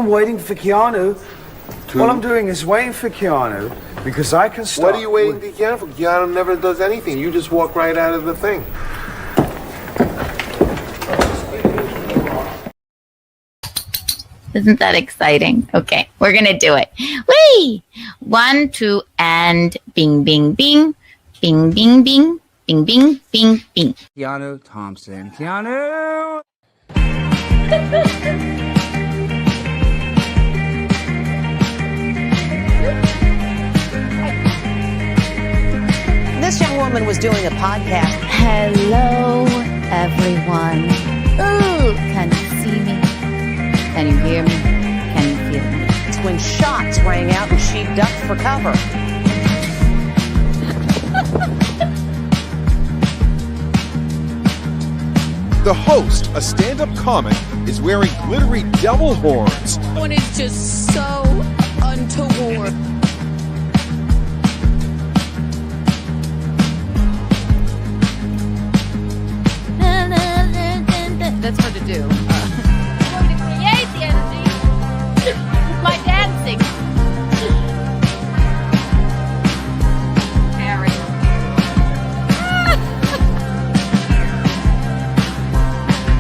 I'm waiting for Keanu. All I'm doing is waiting for Keanu because I can start. What are you waiting for Keanu for? Keanu never does anything. You just walk right out of the thing. Isn't that exciting? Okay, we're going to do it. Whee! 1, 2, and bing, bing, bing. Bing, bing, bing. Bing, bing, bing, bing. Keanu, Thompson. Keanu! This young woman was doing a podcast. Hello, everyone. Ooh, can you see me? Can you hear me? Can you feel me? When shots rang out and she ducked for cover. The host, a stand-up comic, is wearing glittery devil horns. One is just so untoward. That's hard to do. Going to create the energy with my dancing. Harry.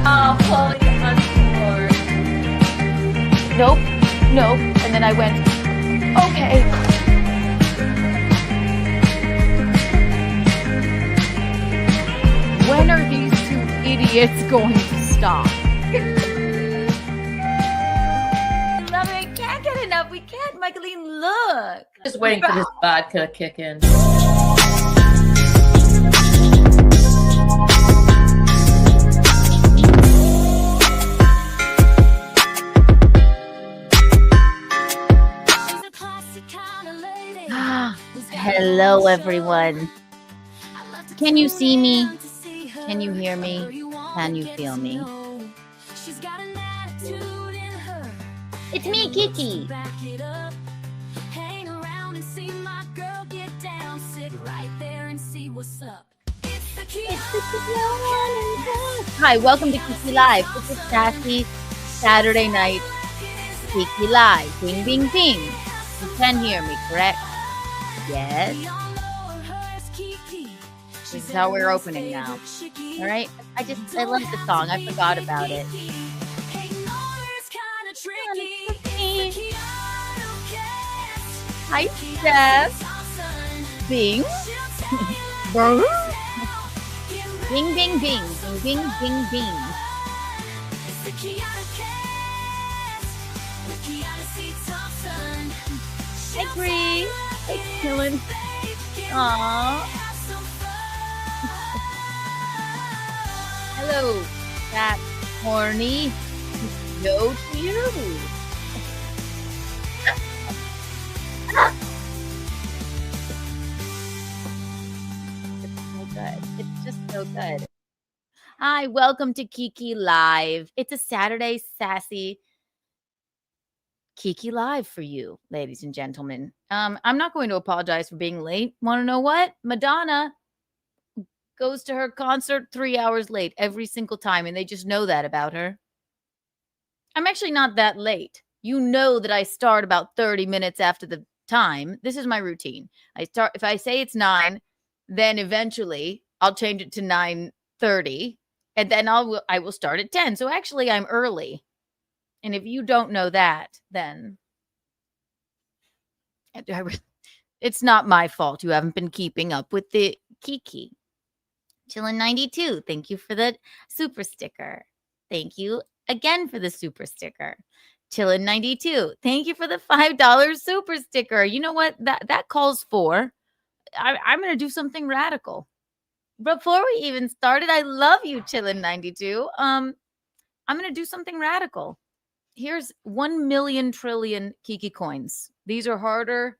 Oh, Chloe, unsure. Nope. And then I went, okay. When are these two idiots going to stop? Love it. I can't get enough. We can't, Michaeline. Look. Just waiting for this vodka to kick in. Hello, everyone. Can you see me? Can you hear me? Can you feel me? It's me, Kiki. Hi, welcome to Kiki Live. This is Sassy Saturday night Kiki Live. Bing, bing, bing. You can hear me, correct? Yes. This is how we're opening now. All right. I love the song. I forgot about it. Hi, Steph. Bing. Bing, bing, bing. Bing, bing, bing, bing. Hi, Bree. Hey, Dylan. Aww. Hello, that horny. Yo to you. It's so good. It's just so good. Hi, welcome to Kiki Live. It's a Saturday sassy Kiki Live for you, ladies and gentlemen. I'm not going to apologize for being late. Want to know what? Madonna goes to her concert 3 hours late every single time, and they just know that about her. I'm actually not that late. You know that I start about 30 minutes after the time. This is my routine. If I say it's 9, then eventually I'll change it to 9:30, and then I will start at 10. So actually I'm early. And if you don't know that, then it's not my fault. You haven't been keeping up with the Kiki. Chillin92, thank you for the super sticker. Thank you again for the super sticker. Chillin92, thank you for the $5 super sticker. You know what? That calls for, I'm going to do something radical. Before we even started, I love you, Chillin92. I'm going to do something radical. Here's 1 million trillion Kiki coins. These are harder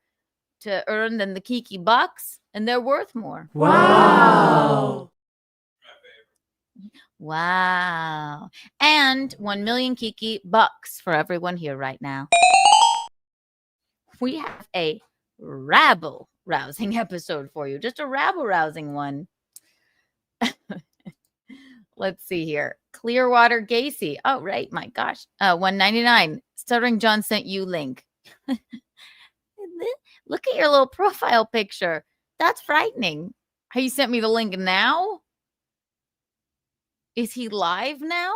to earn than the Kiki bucks, and they're worth more. Wow. Wow. And 1 million Kiki bucks for everyone here right now. We have a rabble-rousing episode for you. Just a rabble-rousing one. Let's see here. Clearwater Gacy. Oh, right. My gosh. $1.99. Stuttering John sent you link. Look at your little profile picture. That's frightening. How you sent me the link now? Is he live now?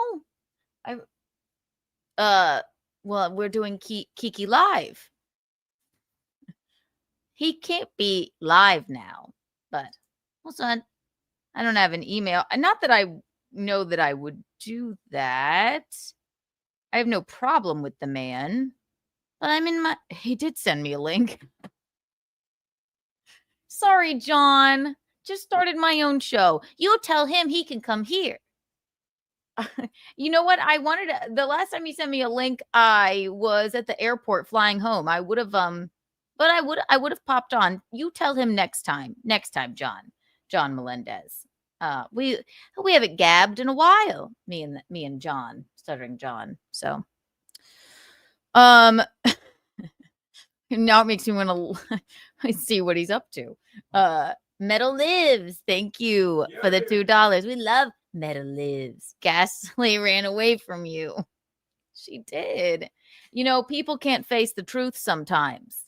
Well, we're doing Kiki live. He can't be live now, but hold on. I don't have an email. Not that I know that I would do that. I have no problem with the man, but I'm in my. He did send me a link. Sorry, John. Just started my own show. You tell him he can come here. You know what? I wanted to, the last time you sent me a link, I was at the airport flying home. I would have but I would have popped on. You tell him next time. Next time, John Melendez. We haven't gabbed in a while. Me and John, Stuttering John. So now it makes me want to see what he's up to. Metal Lives, thank you for the $2. We love Metal Lives. Ghastly ran away from you. She did. You know, people can't face the truth sometimes.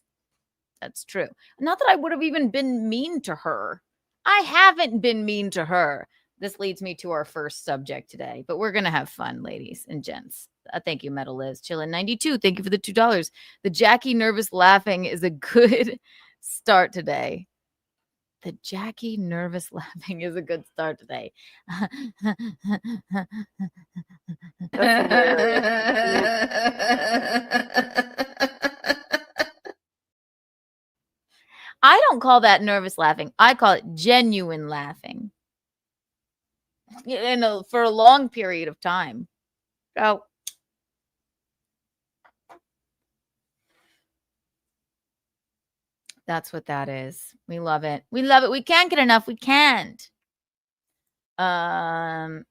That's true. Not that I would have even been mean to her. I haven't been mean to her. This leads me to our first subject today, but we're going to have fun, ladies and gents. Thank you, Metal Lives. Chillin92, thank you for the $2. The Jackie nervous laughing is a good start today. The Jackie nervous laughing is a good start today. I don't call that nervous laughing. I call it genuine laughing. For a long period of time. So that's what that is. We love it. We love it. We can't get enough. We can't. Clearwater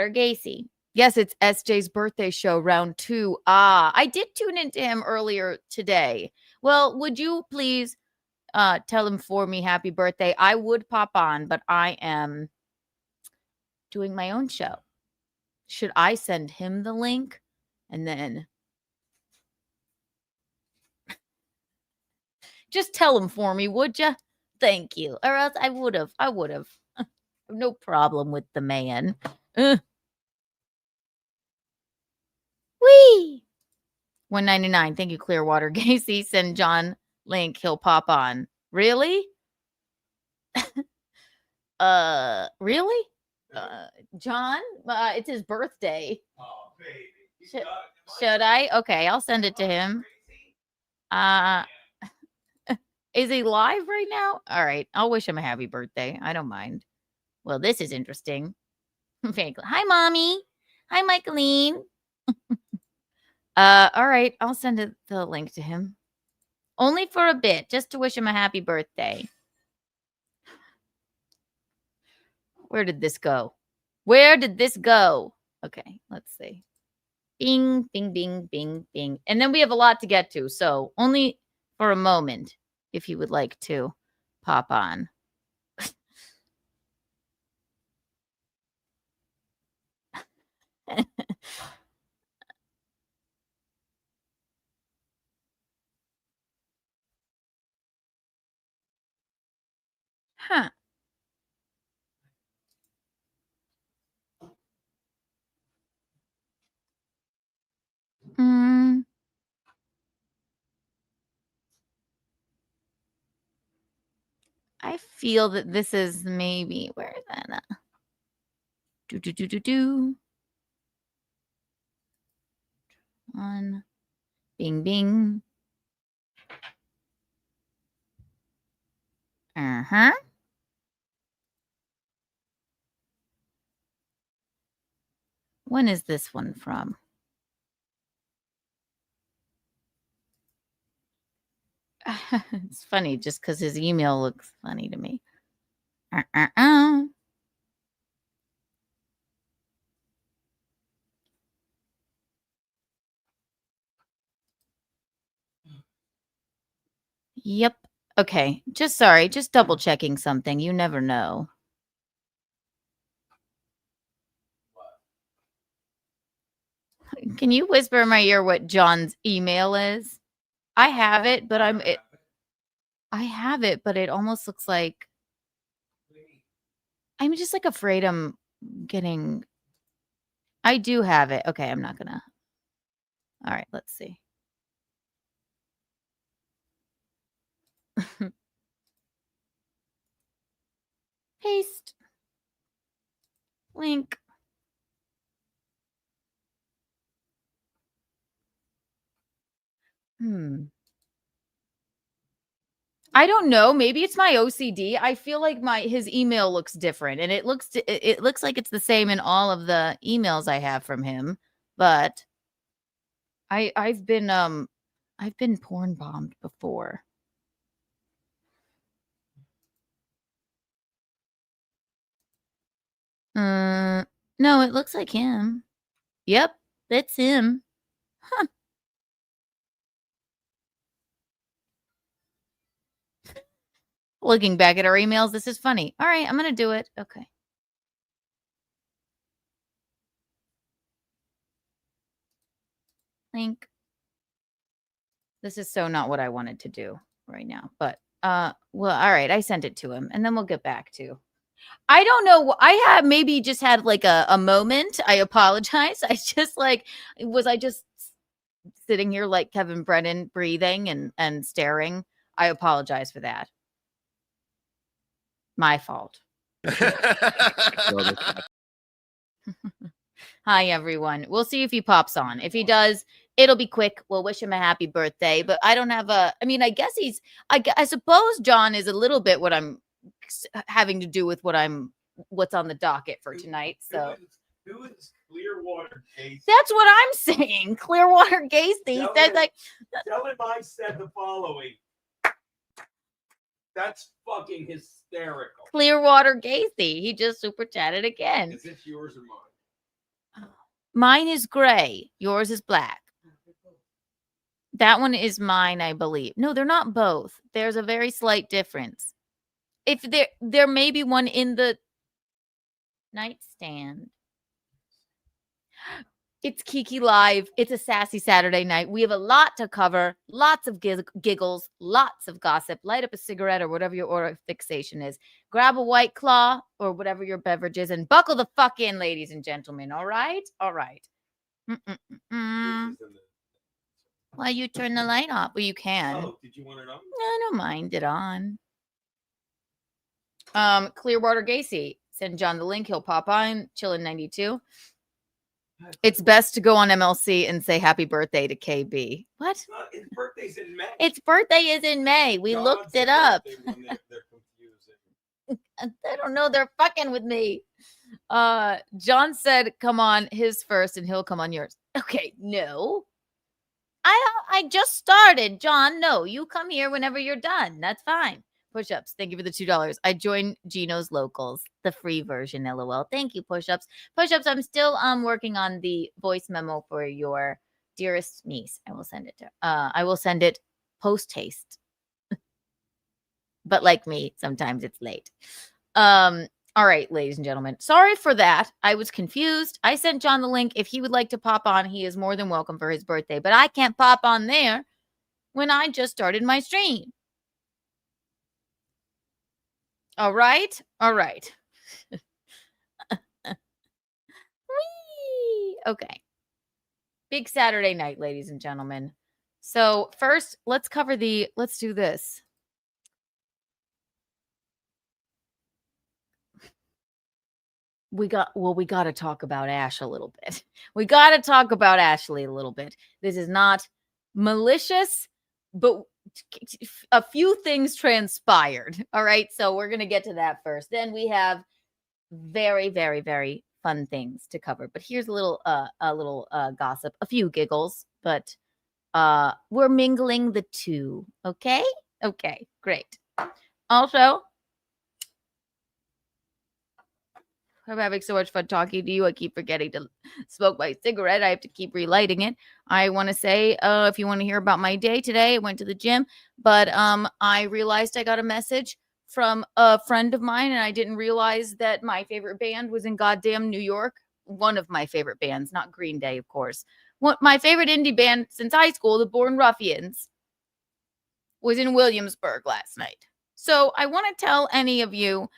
Gacy. Yes, it's SJ's birthday show, round 2. I did tune into him earlier today. Well, would you please tell him for me happy birthday? I would pop on, but I am doing my own show. Should I send him the link and then just tell him for me, would you? Thank you. Or else I would have. No problem with the man. Wee. $1.99. Thank you, Clearwater Gacy. Send John link. He'll pop on. Really? Really? John? It's his birthday. Oh, baby. Should I? Okay, I'll send it to him. Is he live right now? All right. I'll wish him a happy birthday. I don't mind. Well, this is interesting. Hi, Mommy. Hi, Michaeline. All right. I'll send the link to him. Only for a bit, just to wish him a happy birthday. Where did this go? Where did this go? Okay, let's see. Bing, bing, bing, bing, bing. And then we have a lot to get to. So only for a moment, if you would like to pop on. Huh. I feel that this is maybe where is that? On bing bing. Uh-huh. When is this one from? It's funny just because his email looks funny to me. Yep. Okay. Just double checking something. You never know. Can you whisper in my ear what John's email is? I have it, but I have it, but it almost looks like I'm just like afraid I'm getting. I do have it. Okay, I'm not gonna. All right, let's see. Paste. Link. I don't know. Maybe it's my OCD. I feel like his email looks different, and it looks like it's the same in all of the emails I have from him. But I've been porn bombed before. No, it looks like him. Yep, that's him. Huh. Looking back at our emails, this is funny. All right, I'm going to do it. Okay. Link. This is so not what I wanted to do right now. But, well, all right. I sent it to him, and then we'll get back to. I don't know. I have maybe just had like a moment. I apologize. I just was I just sitting here like Kevin Brennan breathing and staring? I apologize for that. My fault. Hi, everyone. We'll see if he pops on. If he does, it'll be quick. We'll wish him a happy birthday. But I don't have I mean, I guess I suppose John is a little bit what I'm having to do with what's on the docket for tonight. So Who is Clearwater Gacy? That's what I'm saying. Clearwater Gacy. That's like. Tell him I said the following. That's fucking hysterical. Clearwater Gacy. He just super chatted again. Is this yours or mine? Mine is gray. Yours is black. That one is mine, I believe. No, they're not both. There's a very slight difference. If there may be one in the nightstand. It's Kiki Live. It's a sassy Saturday night. We have a lot to cover. Lots of giggles. Lots of gossip. Light up a cigarette or whatever your order fixation is. Grab a White Claw or whatever your beverage is and buckle the fuck in, ladies and gentlemen. All right? All right. Well, you turn the light off. Well, you can. Oh, did you want it on? No, I don't mind it on. Clearwater Gacy. Send John the link. He'll pop on. Chillin' 92. It's best to go on MLC and say happy birthday to KB. What? His birthday's in May. Its birthday is in May. We looked it up. They're confusing. I don't know. They're fucking with me. John said, come on his first and he'll come on yours. Okay, no. I just started. John, no. You come here whenever you're done. That's fine. Push-ups. Thank you for the $2. I joined Gino's Locals, the free version, LOL. Thank you, Push-ups. Push-ups, I'm still working on the voice memo for your dearest niece. I will send it post-haste. But like me, sometimes it's late. All right, ladies and gentlemen. Sorry for that. I was confused. I sent John the link. If he would like to pop on, he is more than welcome for his birthday. But I can't pop on there when I just started my stream. All right. All right. Okay. Big Saturday night, ladies and gentlemen. So first, let's do this. We got to talk about Ash a little bit. We got to talk about Ashley a little bit. This is not malicious, but a few things transpired. All right. So we're going to get to that first. Then we have very, very, very fun things to cover. But here's a little gossip, a few giggles, but we're mingling the two. Okay. Okay. Great. Also, I'm having so much fun talking to you. I keep forgetting to smoke my cigarette. I have to keep relighting it. I want to say, if you want to hear about my day today, I went to the gym, but I realized I got a message from a friend of mine, and I didn't realize that my favorite band was in goddamn New York. One of my favorite bands, not Green Day, of course. My favorite indie band since high school, the Born Ruffians, was in Williamsburg last night. So I want to tell any of you,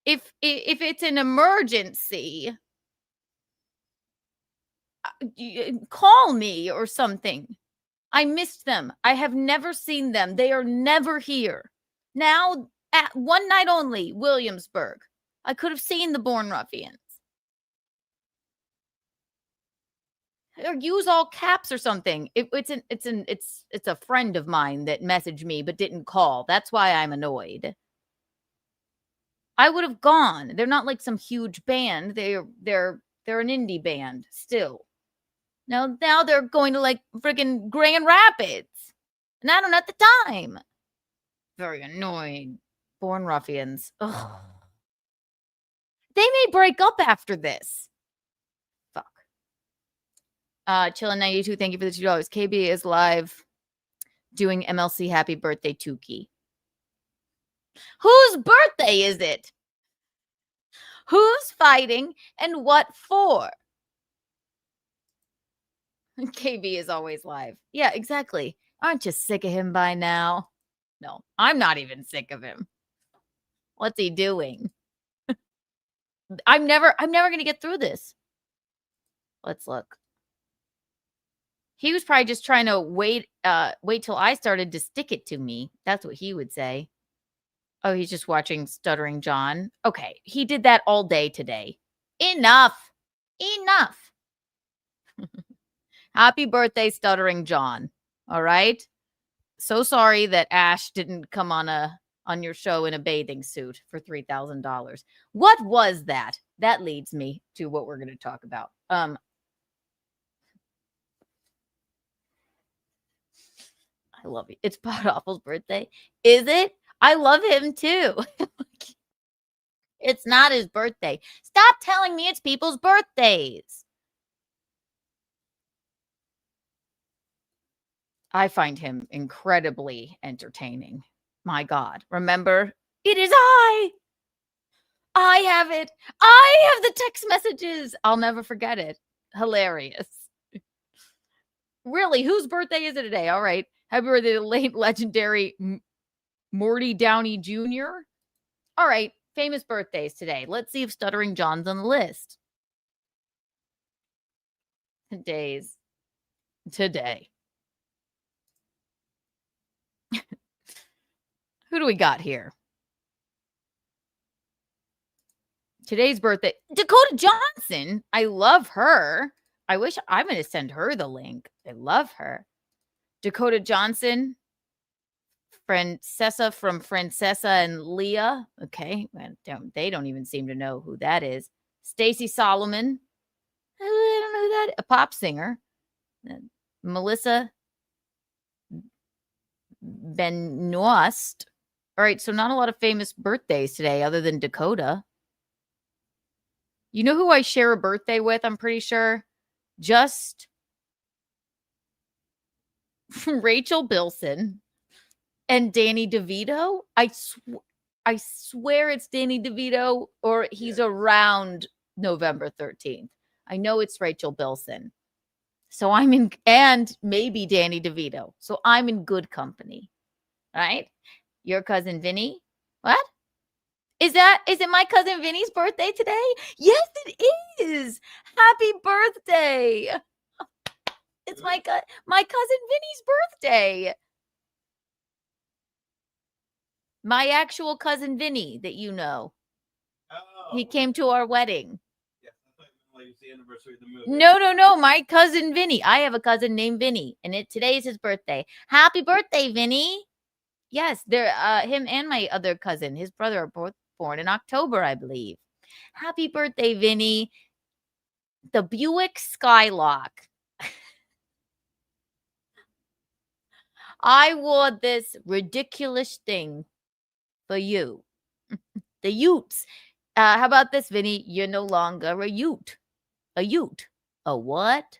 if it's an emergency, Call me or something. I missed them. I have never seen them. They are never here. Now, at one night only, Williamsburg. I could have seen the Born Ruffians. Or use all caps or something. It's a friend of mine that messaged me but didn't call. That's why I'm annoyed. I would have gone. They're not like some huge band. They're an indie band still. Now they're going to like freaking Grand Rapids. And I don't have the time. Very annoying. Born Ruffians. Ugh. They may break up after this. Fuck. Chillin92, thank you for the $2. KB is live doing MLC Happy Birthday Tukey. Whose birthday is it? Who's fighting and what for? KB is always live. Yeah, exactly. Aren't you sick of him by now? No, I'm not even sick of him. What's he doing? I'm never going to get through this. Let's look. He was probably just trying to wait till I started to stick it to me. That's what he would say. Oh, he's just watching Stuttering John. Okay, he did that all day today. Enough. Happy birthday, Stuttering John. All right? So sorry that Ash didn't come on your show in a bathing suit for $3,000. What was that? That leads me to what we're going to talk about. I love you. It's Pot Awful's birthday. Is it? I love him too. It's not his birthday. Stop telling me it's people's birthdays. I find him incredibly entertaining. My God. Remember, it is I. I have it. I have the text messages. I'll never forget it. Hilarious. Really, whose birthday is it today? All right. Happy birthday to the late legendary Morty Downey Jr. All right. Famous birthdays today. Let's see if Stuttering John's on the list. Today. Who do we got here? Today's birthday. Dakota Johnson. I love her. I wish I'm going to send her the link. I love her. Dakota Johnson. Francesa from Francesa and Leah. Okay. They don't even seem to know who that is. Stacey Solomon. I don't know who that is. A pop singer. Melissa Benoist. All right, so not a lot of famous birthdays today other than Dakota. You know who I share a birthday with, I'm pretty sure? Just Rachel Bilson and Danny DeVito. I swear it's Danny DeVito or he's around November 13th. I know it's Rachel Bilson. So I'm in, and maybe Danny DeVito. So I'm in good company, right? Your cousin Vinny? What? Is it my cousin Vinny's birthday today? Yes, it is. Happy birthday. It's my cousin Vinny's birthday. My actual cousin Vinny that you know. Oh. He came to our wedding. Yeah, it's the anniversary of the movie. No. My cousin Vinny. I have a cousin named Vinny, and today's his birthday. Happy birthday, Vinny. Yes, they're him and my other cousin, his brother, are both born in October, I believe. Happy birthday, Vinny. The Buick Skylark. I wore this ridiculous thing for you. The Utes. How about this, Vinny? You're no longer a Ute. A Ute. A what?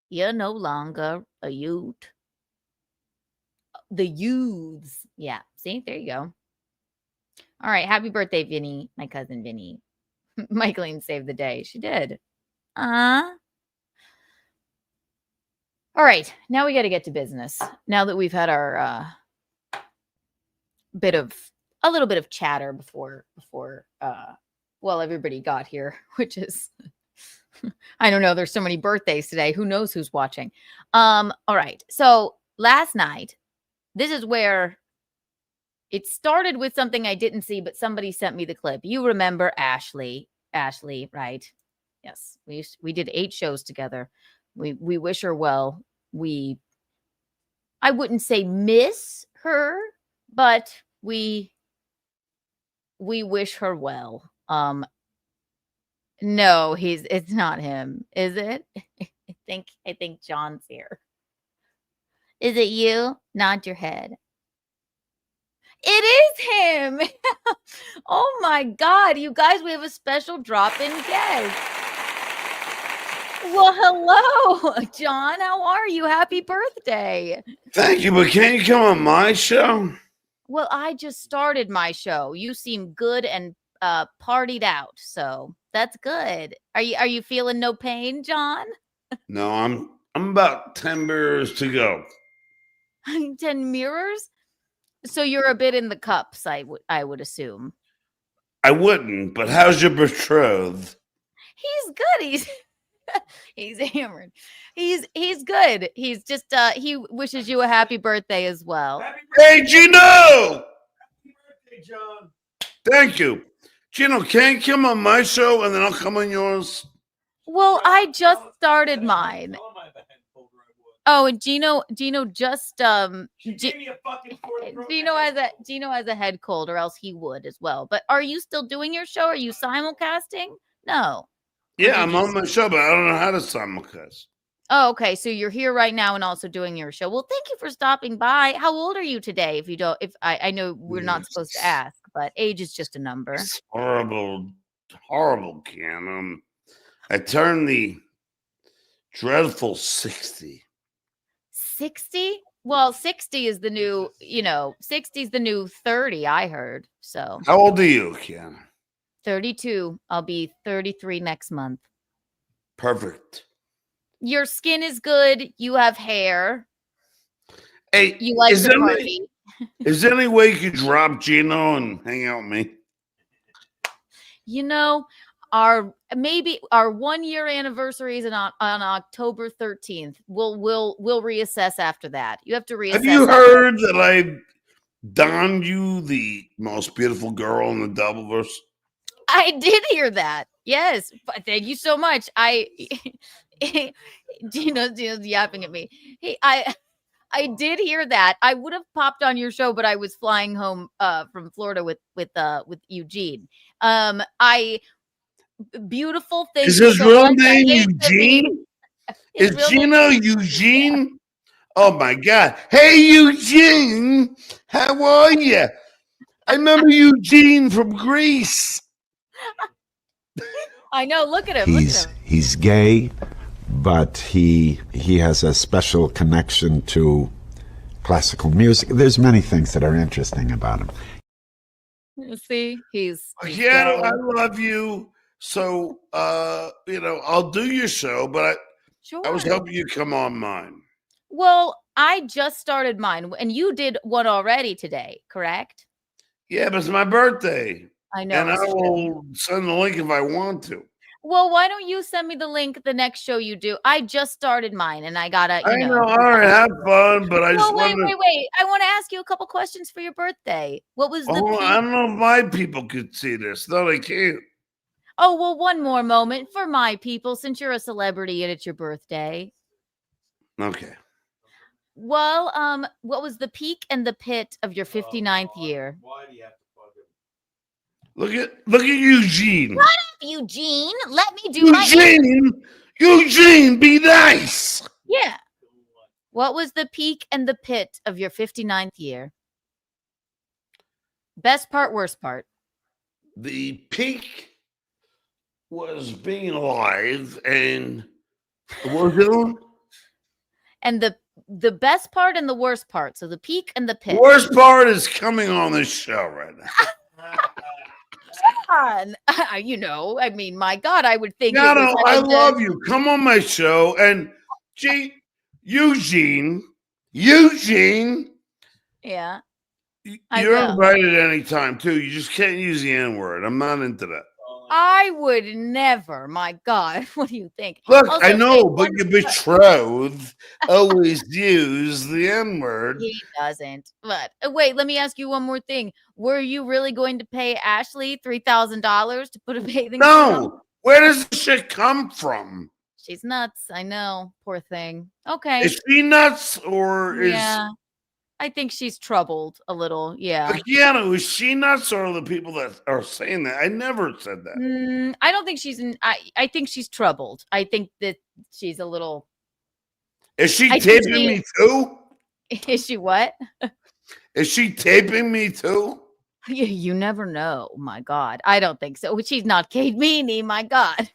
You're no longer a Ute. The youths. Yeah. See, there you go. All right. Happy birthday, Vinny. My cousin Vinny. Michaeline saved the day. She did. All right. Now we got to get to business. Now that we've had our a little bit of chatter before everybody got here, which is I don't know. There's so many birthdays today. Who knows who's watching? All right. So last night, this is where it started with something I didn't see, but somebody sent me the clip. You remember Ashley, right? Yes. We did 8 shows together. We wish her well. I wouldn't say miss her, but we wish her well. No, it's not him, is it? I think John's here. Is it you? Nod your head. It is him. Oh my God, you guys, we have a special drop-in guest. Well, hello, John. How are you? Happy birthday. Thank you, but can't you come on my show? Well, I just started my show. You seem good and partied out, so that's good. Are you feeling no pain, John? No, I'm about 10 beers to go. 10 mirrors? So you're a bit in the cups, I would assume. I wouldn't, but how's your betrothed? He's good. He's hammered. He's good. He's just he wishes you a happy birthday as well. Hey, Gino! Happy birthday, John. Thank you. Gino, can you come on my show and then I'll come on yours? Well, I just started mine. Oh, and Gino just Gino has a head cold, or else he would as well. But are you still doing your show? Are you simulcasting? No. Yeah, I'm on my show, but I don't know how to simulcast. Oh, okay. So you're here right now and also doing your show. Well, thank you for stopping by. How old are you today? If I know we're not supposed to ask, but age is just a number. It's horrible, Keanu. I turned the dreadful 60. 60? Well, 60 is the new, 60 is the new 30, I heard. So How old are you, Keanu? 32. I'll be 33 next month. Perfect. Your skin is good. You have hair. Hey, You like to party. Is there any way you could drop Gino and hang out with me? Our 1 year anniversary is on October 13th. We'll reassess after that. You have to reassess. Have you heard that I donned you the most beautiful girl in the dabbleverse? I did hear that. Yes, but thank you so much. Gino's yapping at me. Hey, I did hear that. I would have popped on your show, but I was flying home from Florida with Eugene. Beautiful thing. Is his real name Eugene? Is Gino Eugene? Yeah. Oh my God. Hey, Eugene. How are you? I remember Eugene from Greece. I know. Look at him. He's gay, but he has a special connection to classical music. There's many things that are interesting about him. See, he's Yeah, I love you. So, I'll do your show, but I was hoping you'd come on mine. Well, I just started mine, and you did one already today, correct? Yeah, but it's my birthday. I know. And I will send the link if I want to. Well, why don't you send me the link the next show you do? I just started mine, and I gotta, I know. All right, have fun, but I just wait. I want to ask you a couple questions for your birthday. What was the peak? I don't know if my people could see this. No, they can't. Oh, well, one more moment for my people, since you're a celebrity and it's your birthday. Okay. Well, what was the peak and the pit of your 59th year? Why do you have to plug him? Look at Eugene. Shut up, Eugene. Let me do my Eugene, be nice. Yeah. What was the peak and the pit of your 59th year? Best part, worst part. The peak was being alive, and what was doing? And the best part and the worst part. So the peak and the pit. Worst part is coming on this show right now. I mean, my God, I would think. I love you. Come on my show. And Eugene. Yeah. You're invited anytime, too. You just can't use the N-word. I'm not into that. I would never. My God, what do you think? Look, Also, I know, wait, but your betrothed always use the N-word. he doesn't. But wait, let me ask you one more thing. Were you really going to pay Ashley $3,000 to put a bathing suit on? No, where does this shit come from? She's nuts. I know. Poor thing. Okay. Is she nuts or is Yeah. I think she's troubled a little. Yeah. Keanu, is she nuts or the people that are saying that? I never said that. I don't think she's I think she's troubled. I think that she's a little. Is she I think taping me too? Is she what? Is she taping me too? You never know. My God. I don't think so. She's not Kate Meany. My God.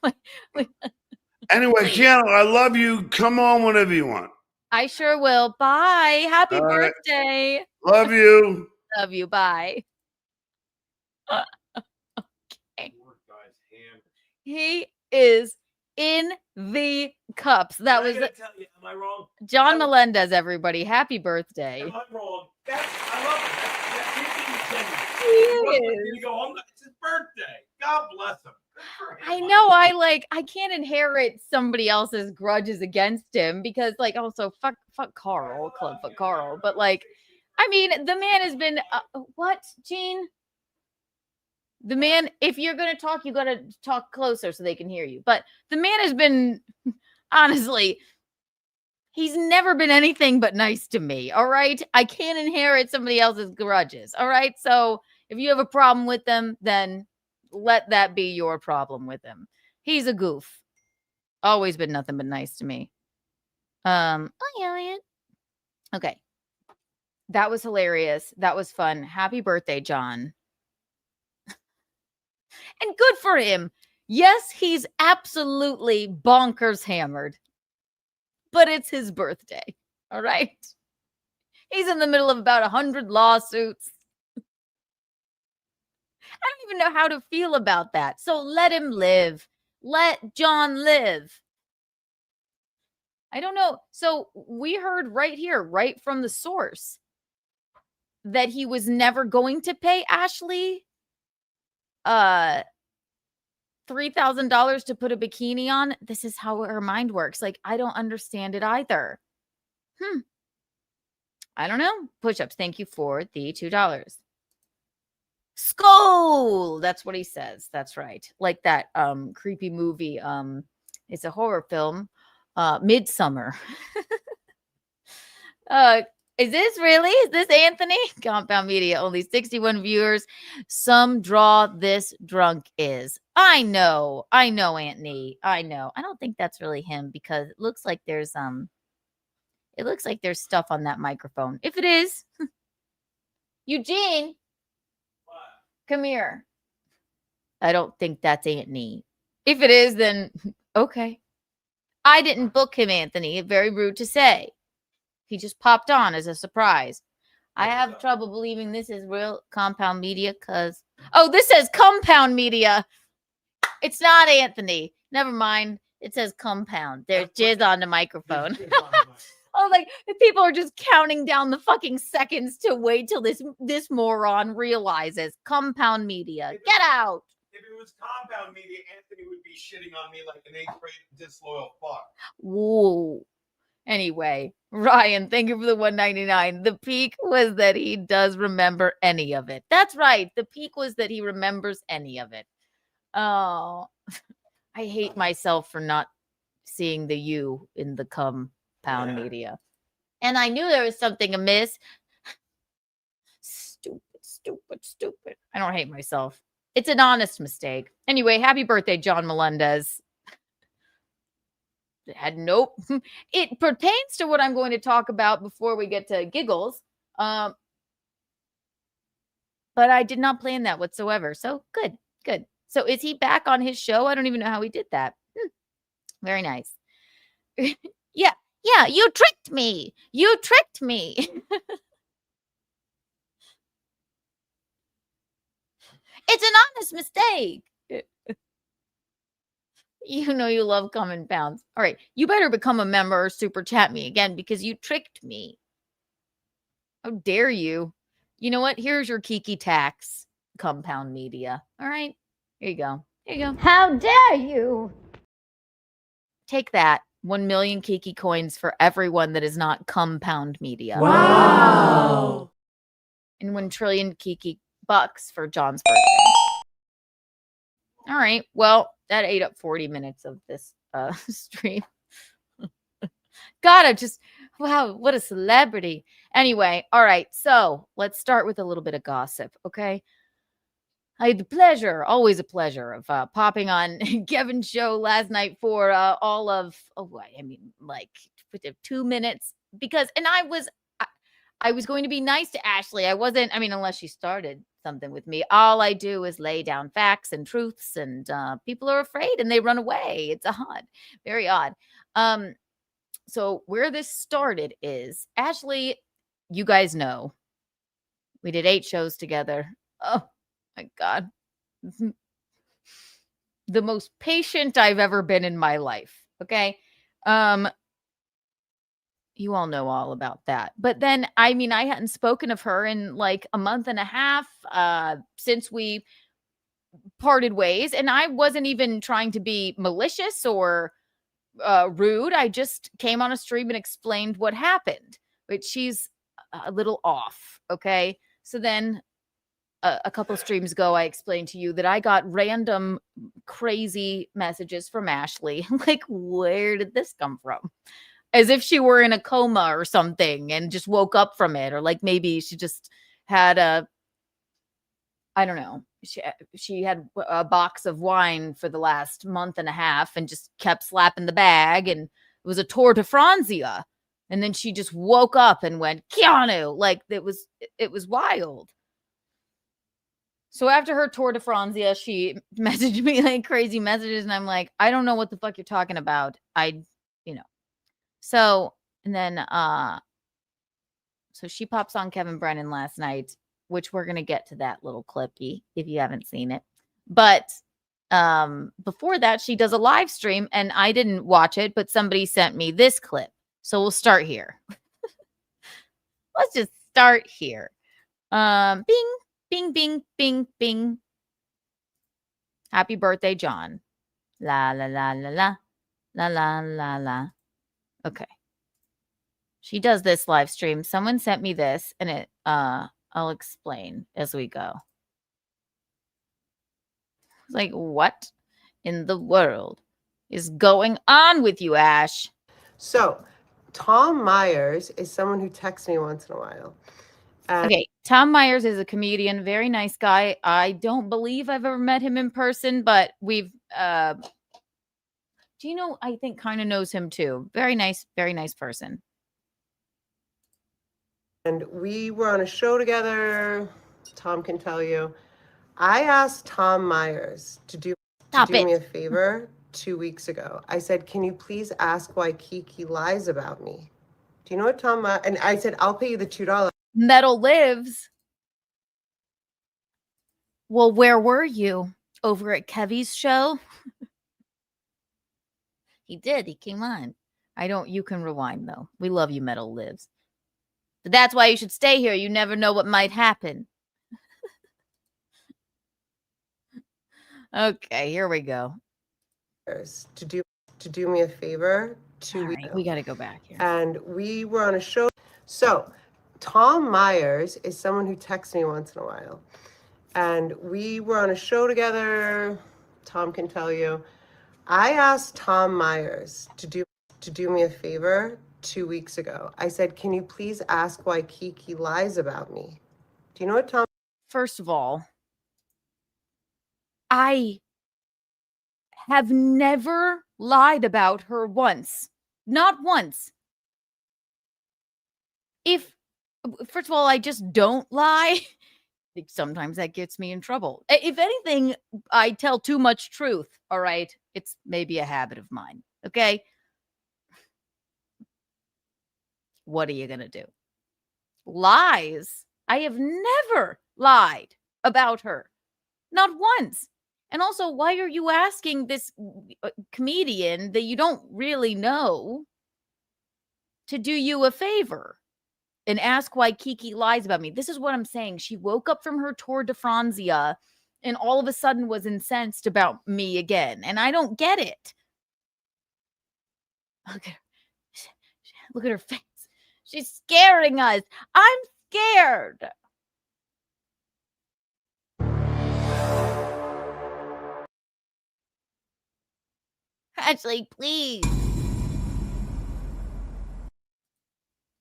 Anyway, Keanu, I love you. Come on whenever you want. I sure will. Bye. Happy All right. birthday. Love you. Love you. Bye. Okay. He is in the cups. That was tell you, am I wrong? John Melendez, everybody. Happy birthday. Am I wrong? I love it. That's He is. you go home. It's his birthday. God bless him. I know I can't inherit somebody else's grudges against him because also fuck Carl, Clubfoot Carl. But I mean, the man has been what, Gene? The man, if you're gonna talk, you gotta talk closer so they can hear you. But the man has been honestly, he's never been anything but nice to me. All right. I can't inherit somebody else's grudges. All right. So if you have a problem with them, then let that be your problem with him. He's a goof. Always been nothing but nice to me. Hi, Elliot. Okay. That was hilarious. That was fun. Happy birthday, John. And good for him. Yes, he's absolutely bonkers hammered. But it's his birthday. All right. He's in the middle of about 100 lawsuits. I don't even know how to feel about that. So let him live. Let John live. I don't know. So we heard right here, right from the source, that he was never going to pay Ashley $3,000 to put a bikini on. This is how her mind works. I don't understand it either. I don't know. Push-ups. Thank you for the $2. Skull. That's what he says. That's right. Like that creepy movie. It's a horror film. Midsummer. Is this really? Is this Anthony? Compound Media, only 61 viewers. Some draw this drunk is. I know, Anthony. I know. I don't think that's really him because it looks like there's stuff on that microphone. If it is, Eugene, come here. I don't think that's Anthony. If it is, then okay. I didn't book him, Anthony. Very rude to say. He just popped on as a surprise. I have trouble believing this is real Compound Media because... Oh, this says Compound Media. It's not Anthony. Never mind. It says Compound. There's jizz on the microphone. Oh, people are just counting down the fucking seconds to wait till this moron realizes Compound Media. Get out. If it was Compound Media, Anthony would be shitting on me like an 8th grade disloyal fuck. Whoa. Anyway, Ryan, thank you for the $1.99. The peak was that he does remember any of it. That's right. The peak was that he remembers any of it. Oh, I hate myself for not seeing the U in the Compound Media. And I knew there was something amiss. Stupid. I don't hate myself. It's an honest mistake. Anyway, happy birthday, John Melendez. Nope. It pertains to what I'm going to talk about before we get to giggles. But I did not plan that whatsoever. So good. So is he back on his show? I don't even know how he did that. Very nice. Yeah, you tricked me. It's an honest mistake. You know you love compounds. All right. You better become a member or super chat me again because you tricked me. How dare you? You know what? Here's your Kiki tax, Compound Media. All right. Here you go. Here you go. How dare you? Take that. 1 million Kiki coins for everyone that is not compound media. Wow. And 1 trillion Kiki bucks for John's birthday. All right. Well, that ate up 40 minutes of this stream. God, wow, what a celebrity. Anyway, all right. So let's start with a little bit of gossip, okay? I had the pleasure, always a pleasure, of popping on Kevin's show last night for all of, like 2 minutes because, and I was going to be nice to Ashley. I wasn't, unless she started something with me. All I do is lay down facts and truths, and people are afraid and they run away. It's odd, very odd. So where this started is Ashley, you guys know, we did 8 shows together. Oh my God. The most patient I've ever been in my life. Okay. You all know all about that. But then, I hadn't spoken of her in like a month and a half since we parted ways. And I wasn't even trying to be malicious or rude. I just came on a stream and explained what happened, which she's a little off. Okay. So then a couple of streams ago, I explained to you that I got random crazy messages from Ashley. Like, where did this come from? As if she were in a coma or something and just woke up from it. Or like maybe she just had I don't know. She had a box of wine for the last month and a half and just kept slapping the bag. And it was a tour de Franzia. And then she just woke up and went, Keanu. Like it was wild. So after her tour de Franzia, she messaged me like crazy messages. And I'm like, I don't know what the fuck you're talking about. So, and then, so she pops on Kevin Brennan last night, which we're going to get to that little clippy if you haven't seen it. But before that, she does a live stream and I didn't watch it, but somebody sent me this clip. So we'll start here. Let's just start here. Bing, bing, bing, bing, bing. Happy birthday, John. La, la, la, la, la, la, la, la, la. Okay. She does this live stream. Someone sent me this and it, I'll explain as we go. It's like, what in the world is going on with you, Ash? So, Tom Myers is someone who texts me once in a while. Okay, Tom Myers is a comedian, very nice guy. I don't believe I've ever met him in person, but we've, Gino, I think, kind of knows him too. Very nice person. And we were on a show together. Tom can tell you. I asked Tom Myers to do me a favor 2 weeks ago. I said, can you please ask why Kiki lies about me? Do you know what Tom Myers? And I said, I'll pay you the $2. Metal lives. Well, where were you? Over at Kevy's show? He did. He came on. You can rewind though. We love you, Metal Lives. But that's why you should stay here. You never know what might happen. Okay, here we go. To do me a favor 2 weeks ago. We got to go back here. And we were on a show. So Tom Myers is someone who texts me once in a while. And we were on a show together. Tom can tell you. I asked Tom Myers to do me a favor 2 weeks ago. I said, can you please ask why Kiki lies about me? Do you know what Tom? First of all, I have never lied about her once. Not once. First of all, I just don't lie. Sometimes that gets me in trouble. If anything, I tell too much truth. All right. It's maybe a habit of mine. Okay. What are you going to do? Lies. I have never lied about her. Not once. And also, why are you asking this comedian that you don't really know to do you a favor and ask why Kiki lies about me? This is what I'm saying. She woke up from her tour de Franzia and all of a sudden was incensed about me again. And I don't get it. Look at her face. She's scaring us. I'm scared. Ashley, please.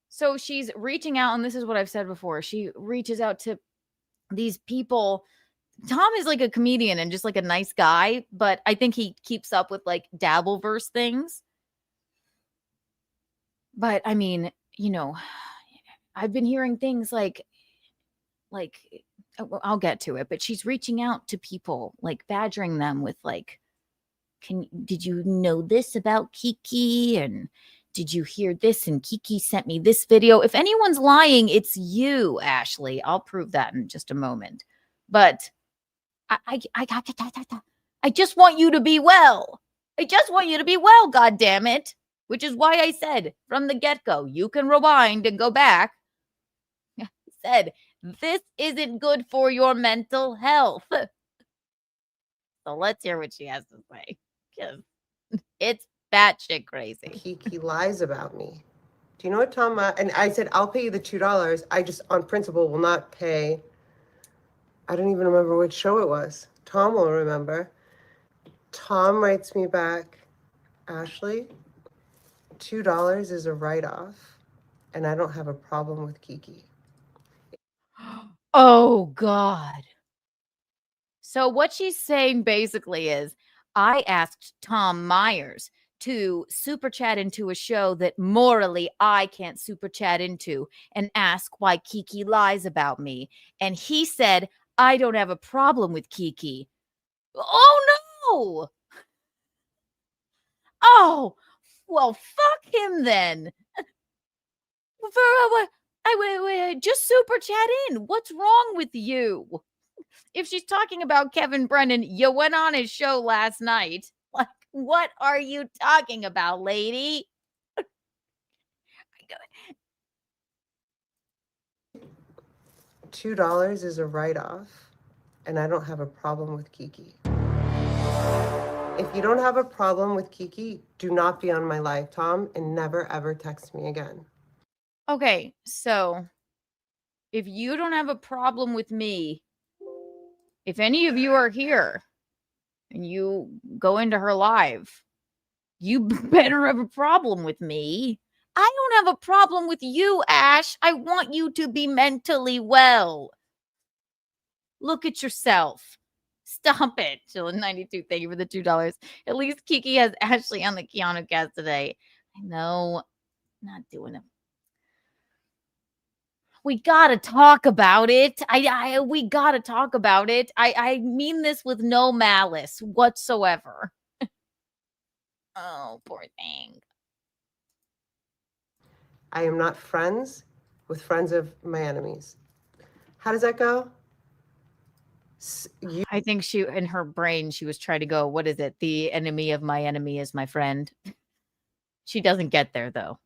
So she's reaching out, and this is what I've said before. She reaches out to these people. Tom is like a comedian and just like a nice guy, but I think he keeps up with like dabbleverse things. But I mean, you know, I've been hearing things like I'll get to it, but she's reaching out to people, like badgering them with like, did you know this about Kiki? And did you hear this? And Kiki sent me this video. If anyone's lying, it's you, Ashley. I'll prove that in just a moment. But I just want you to be well. I just want you to be well, God damn it. Which is why I said from the get-go, you can rewind and go back. I said, this isn't good for your mental health. So let's hear what she has to say. Because it's batshit crazy. Kiki lies about me. Do you know what Tom? And I said, I'll pay you the $2. I just, on principle, will not pay. I don't even remember which show it was. Tom will remember. Tom writes me back, Ashley, $2 is a write-off, and I don't have a problem with Kiki. Oh, God. So what she's saying basically is, I asked Tom Myers to super chat into a show that morally I can't super chat into and ask why Kiki lies about me. And he said, I don't have a problem with Kiki. Oh, no. Oh, well, fuck him then. Just super chat in. What's wrong with you? If she's talking about Kevin Brennan, you went on his show last night. Like, what are you talking about, lady? $2 is a write-off, and I don't have a problem with Kiki. If you don't have a problem with Kiki, do not be on my live, Tom, and never, ever text me again. Okay, so if you don't have a problem with me, if any of you are here and you go into her live, you better have a problem with me. I don't have a problem with you, Ash. I want you to be mentally well. Look at yourself. Stop it. Chillin92, thank you for the $2. At least Kiki has Ashley on the Keanu cast today. I know. Not doing it. We gotta talk about it. We gotta talk about it. I mean this with no malice whatsoever. Oh, poor thing. I am not friends with friends of my enemies. How does that go? I think she, in her brain, she was trying to go, what is it? The enemy of my enemy is my friend. She doesn't get there, though.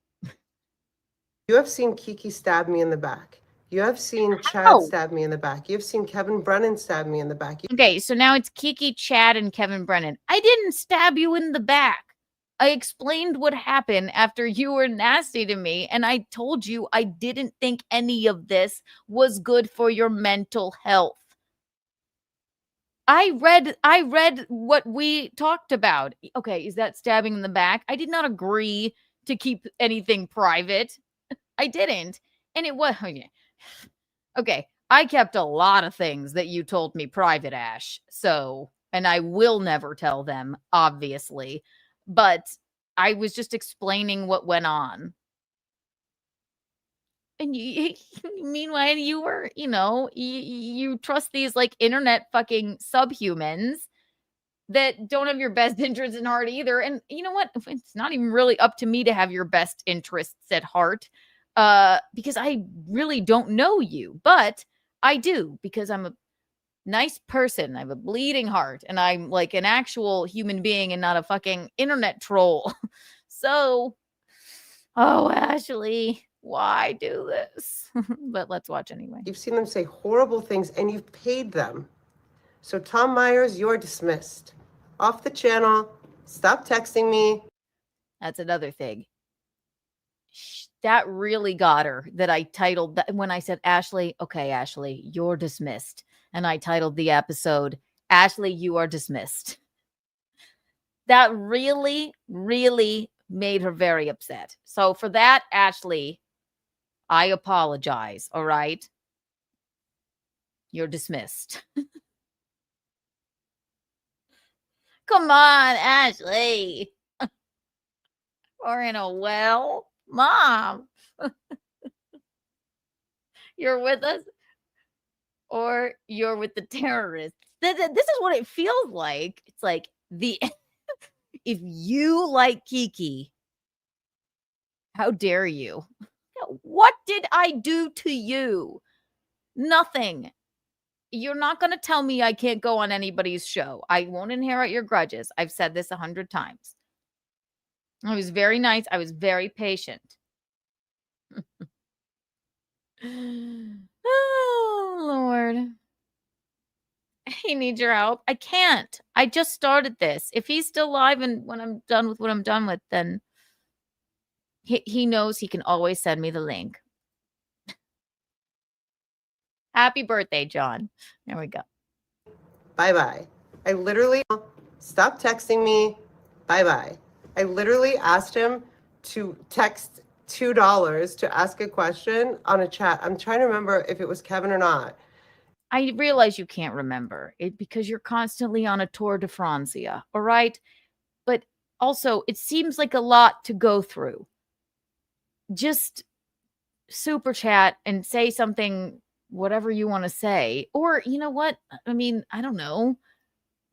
You have seen Kiki stab me in the back. You have seen Chad stab me in the back. You have seen Kevin Brennan stab me in the back. Okay, so now it's Kiki, Chad, and Kevin Brennan. I didn't stab you in the back. I explained what happened after you were nasty to me, and I told you I didn't think any of this was good for your mental health. I read what we talked about. Okay, is that stabbing in the back? I did not agree to keep anything private. I didn't. And it was, okay, I kept a lot of things that you told me private, Ash. So, and I will never tell them, obviously. But I was just explaining what went on. And meanwhile, you were, you trust these like internet fucking subhumans that don't have your best interests in heart either. And you know what? It's not even really up to me to have your best interests at heart, because I really don't know you, but I do, because I'm a nice person. I have a bleeding heart, and I'm like an actual human being and not a fucking internet troll. So, oh, Ashley, why do this? But let's watch anyway. You've seen them say horrible things, and you've paid them So Tom Myers, you're dismissed. Off the channel. Stop texting me. That's another thing. That really got her that I titled that when I said, Ashley, okay, Ashley, you're dismissed. And I titled the episode, Ashley, you are dismissed. That really, really made her very upset. So for that, Ashley, I apologize. All right. You're dismissed. Come on, Ashley. Or in a well, Mom. You're with us or you're with the terrorists. This is what it feels like. It's like if you like Kiki, how dare you? What did I do to you? Nothing. You're not going to tell me I can't go on anybody's show. I won't inherit your grudges. I've said this 100 times. I was very nice. I was very patient. Oh, Lord. I need your help. I can't. I just started this. If he's still alive and when I'm done with what I'm done with, then he knows he can always send me the link. Happy birthday, John. There we go. Bye-bye. I literally, stop texting me. Bye-bye. I literally asked him to text $2 to ask a question on a chat. I'm trying to remember if it was Kevin or not. I realize you can't remember it because you're constantly on a tour de Francia, all right? But also, it seems like a lot to go through. Just super chat and say something, whatever you want to say. Or, you know what? I mean, I don't know.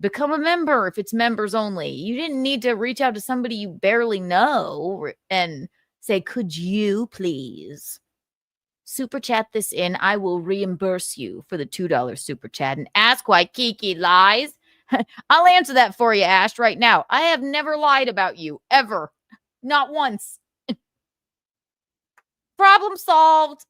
Become a member if it's members only. You didn't need to reach out to somebody you barely know and say, could you please super chat this in? I will reimburse you for the $2 super chat and ask why Kiki lies. I'll answer that for you, Ash, right now. I have never lied about you, ever. Not once. Problem solved.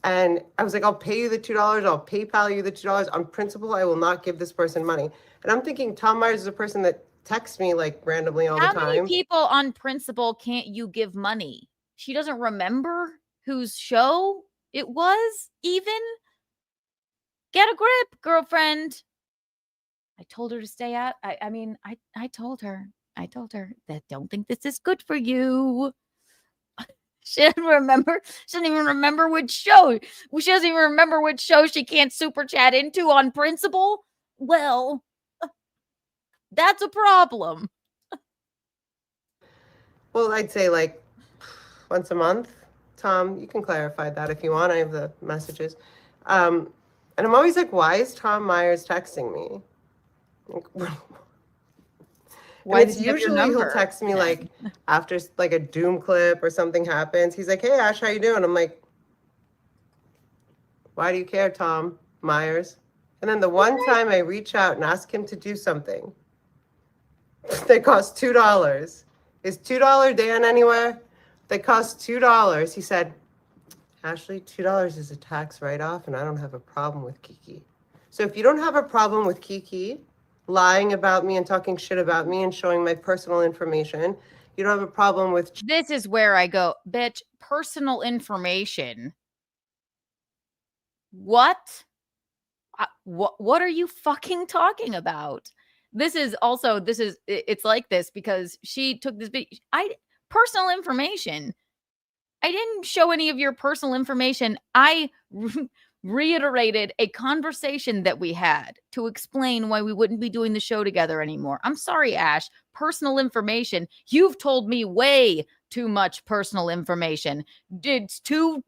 And I was like, I'll pay you the $2. I'll PayPal you the $2. On principle, I will not give this person money. And I'm thinking Tom Myers is a person that texts me like randomly all the time. How many people on principle can't you give money? She doesn't remember whose show it was even? Get a grip, girlfriend. I told her to stay out. I told her that don't think this is good for you. She doesn't remember. She doesn't even remember which show. She doesn't even remember which show she can't super chat into on principle. Well, that's a problem. Well, I'd say like once a month. Tom, you can clarify that if you want. I have the messages. And I'm always like, why is Tom Myers texting me? Why it's usually he'll text me like after like a doom clip or something happens. He's like, hey Ash, how you doing? I'm like, why do you care, Tom Myers? And then the one time I reach out and ask him to do something that costs $2. Is $2 Dan anywhere? That costs $2. He said, Ashley, $2 is a tax write-off and I don't have a problem with Kiki. So if you don't have a problem with Kiki lying about me and talking shit about me and showing my personal information, you don't have a problem with... This is where I go, bitch, personal information. What? What are you fucking talking about? It's like this because she took this personal information. I didn't show any of your personal information. I reiterated a conversation that we had to explain why we wouldn't be doing the show together anymore. I'm sorry, Ash. Personal information. You've told me way too much personal information. It's too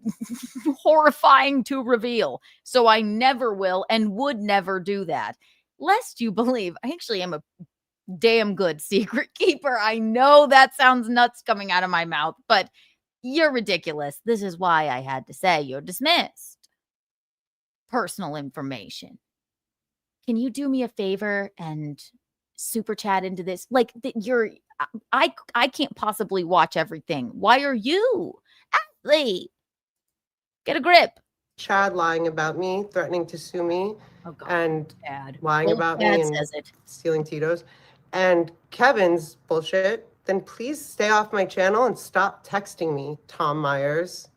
horrifying to reveal. So I never will and would never do that. Lest you believe, I actually am a damn good secret keeper. I know that sounds nuts coming out of my mouth, but you're ridiculous. This is why I had to say you're dismissed. Personal information. Can you do me a favor and super chat into this? Like I can't possibly watch everything. Why are you? Ashley, get a grip. Chad lying about me, threatening to sue me, and lying Well, about Chad me and says it. stealing Tito's, and Kevin's bullshit, then please stay off my channel and stop texting me, Tom Myers.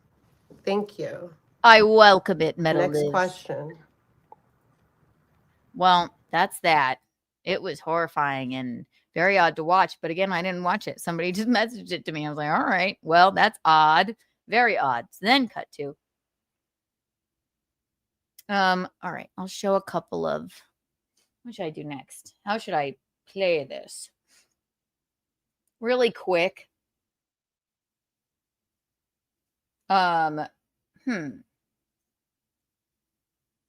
Thank you. I welcome it, Metal Next Liz. question. Well, that's that. It was horrifying and very odd to watch. But again, I didn't watch it. Somebody just messaged it to me. I was like, all right, well, that's odd. Very odd. So then cut to. All right. I'll show a couple of, what should I do next? How should I play this? Really quick. This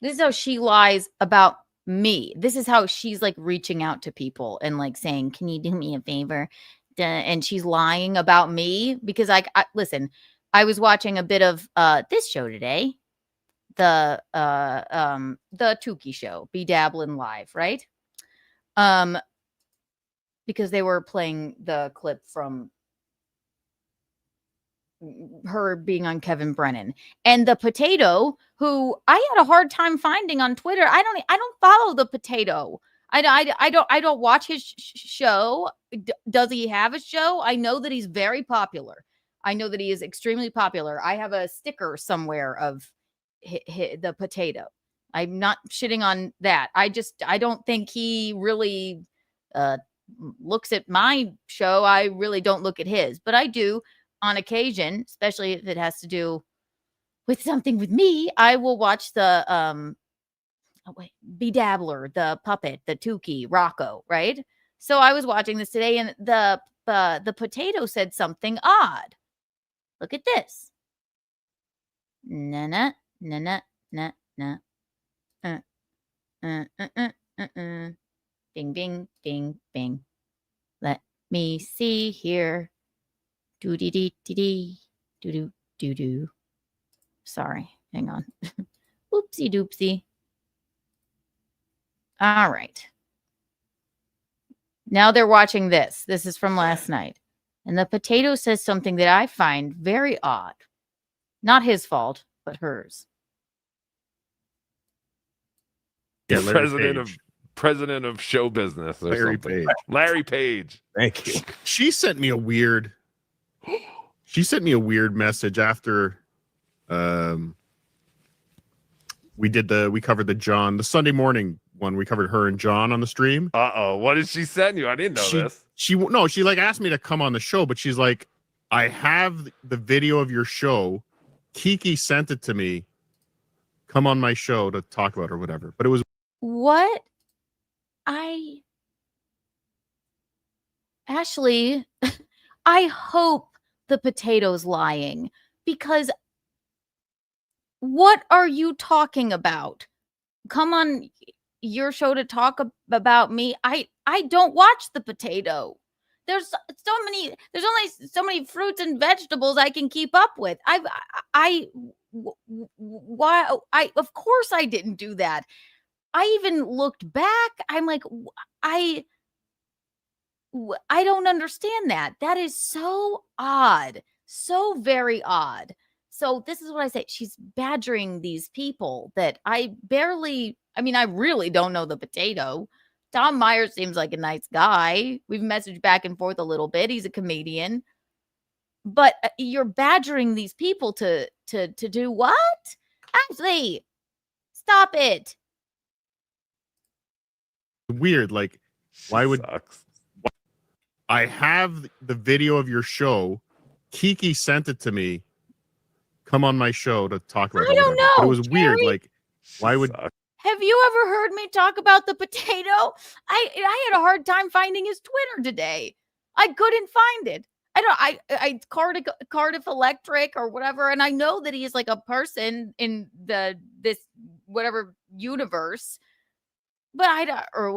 is how she lies about me. This is how she's like reaching out to people and like saying, can you do me a favor? And she's lying about me because I listen, I was watching a bit of this show today, the Tukey show, Be Dabbling Live, right? Because they were playing the clip from her being on Kevin Brennan, and the potato who I had a hard time finding on Twitter. I don't follow the potato. I don't watch his show. Does he have a show? I know that he's very popular. I know that he is extremely popular. I have a sticker somewhere of the potato. I'm not shitting on that. I don't think he really looks at my show. I really don't look at his, but I do on occasion, especially if it has to do with something with me. I will watch the Be Dabbler, the puppet, the Tukey, Rocco, right? So I was watching this today, and the potato said something odd. Look at this. Na na na na na na. Bing bing bing bing. Let me see here. Do dee dee dee dee. Do do do do. Sorry, hang on. Oopsie doopsie. All right. Now they're watching this. This is from last night. And the potato says something that I find very odd. Not his fault, but hers. Yeah, president of show business or Larry something. Page. Larry Page. Thank you. She sent me a weird message after we covered the Sunday morning one. We covered her and John on the stream. What did she send you? I didn't know this. She like asked me to come on the show, but she's like, I have the video of your show. Kiki sent it to me. Come on my show to talk about or whatever. But it was what? Ashley, I hope the potato's lying, because what are you talking about? Come on your show to talk about me. I don't watch the potato. There's only so many fruits and vegetables I can keep up with. Why? Of course I didn't do that. I even looked back. I'm like, I don't understand that. That is so odd. So very odd. So this is what I say. She's badgering these people that I really don't know the potato. Tom Myers seems like a nice guy. We've messaged back and forth a little bit. He's a comedian. But you're badgering these people to do what? Ashley, stop it. weird. Like, why would I have the video of your show? Kiki sent it to me. Come on my show to talk about it. I don't know. But it was weird. Like, why would? Have you ever heard me talk about the potato? I had a hard time finding his Twitter today. I couldn't find it. I Cardiff Electric or whatever, and I know that he's like a person in this whatever universe, but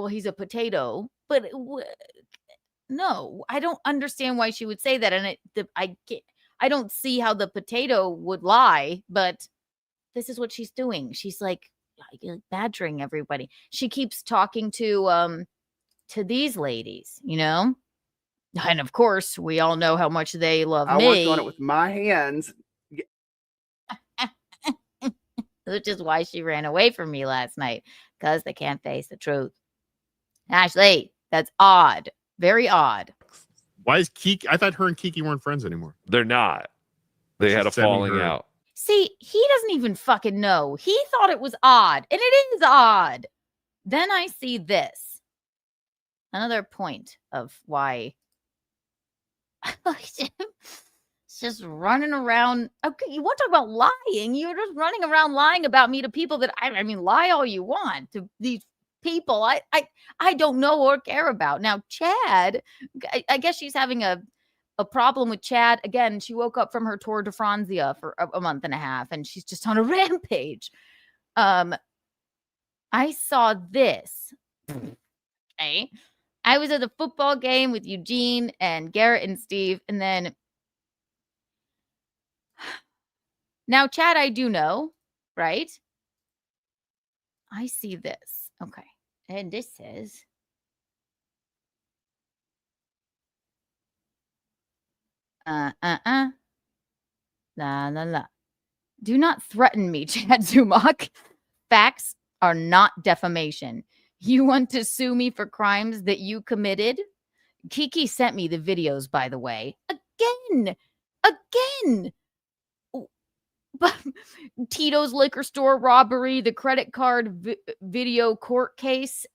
he's a potato. But no, I don't understand why she would say that, and I don't see how the potato would lie. But this is what she's doing. She's like badgering everybody. She keeps talking to these ladies, you know. And of course, we all know how much they love me. I worked on it with my hands. which is why she ran away from me last night, because they can't face the truth. Ashley, that's odd. Very odd. Why is Kiki? I thought her and Kiki weren't friends anymore. They're not. They had a falling out. See, he doesn't even fucking know. He thought it was odd, and it is odd. Then I see this. Another point of why it's just running around. Okay, you want to talk about lying? You're just running around lying about me to people that I mean, lie all you want to these people I don't know or care about. Now, Chad, I guess she's having a problem with Chad. Again, she woke up from her Tour de Franzia for a month and a half, and she's just on a rampage. I saw this. Okay. I was at a football game with Eugene and Garrett and Steve, and then now Chad, I do know, right? I see this. Okay. And this says, La, la, la. Do not threaten me, Chad Zumach. Facts are not defamation. You want to sue me for crimes that you committed? Kiki sent me the videos, by the way. Again. But Tito's liquor store robbery, the credit card video court case.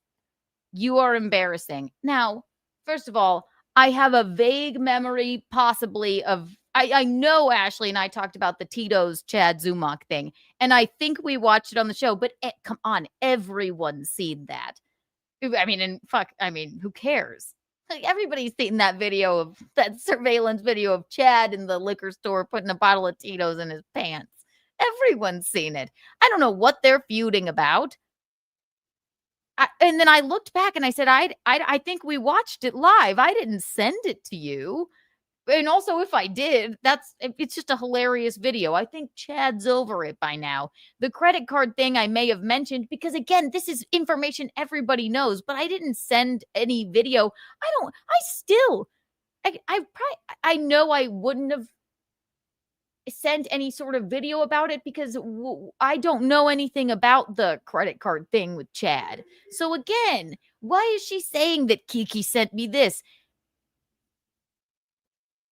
You are embarrassing. Now, first of all, I have a vague memory possibly of, I know Ashley and I talked about the Tito's Chad Zumach thing, and I think we watched it on the show, but come on, everyone's seen that. I mean, who cares? Like, everybody's seen that video of that surveillance video of Chad in the liquor store putting a bottle of Tito's in his pants. Everyone's seen it. I don't know what they're feuding about. And then I looked back and I said, I think we watched it live. I didn't send it to you. And also, if I did, it's just a hilarious video. I think Chad's over it by now. The credit card thing I may have mentioned because, again, this is information everybody knows, but I didn't send any video. I know I wouldn't have sent any sort of video about it because I don't know anything about the credit card thing with Chad. So again, why is she saying that Kiki sent me this?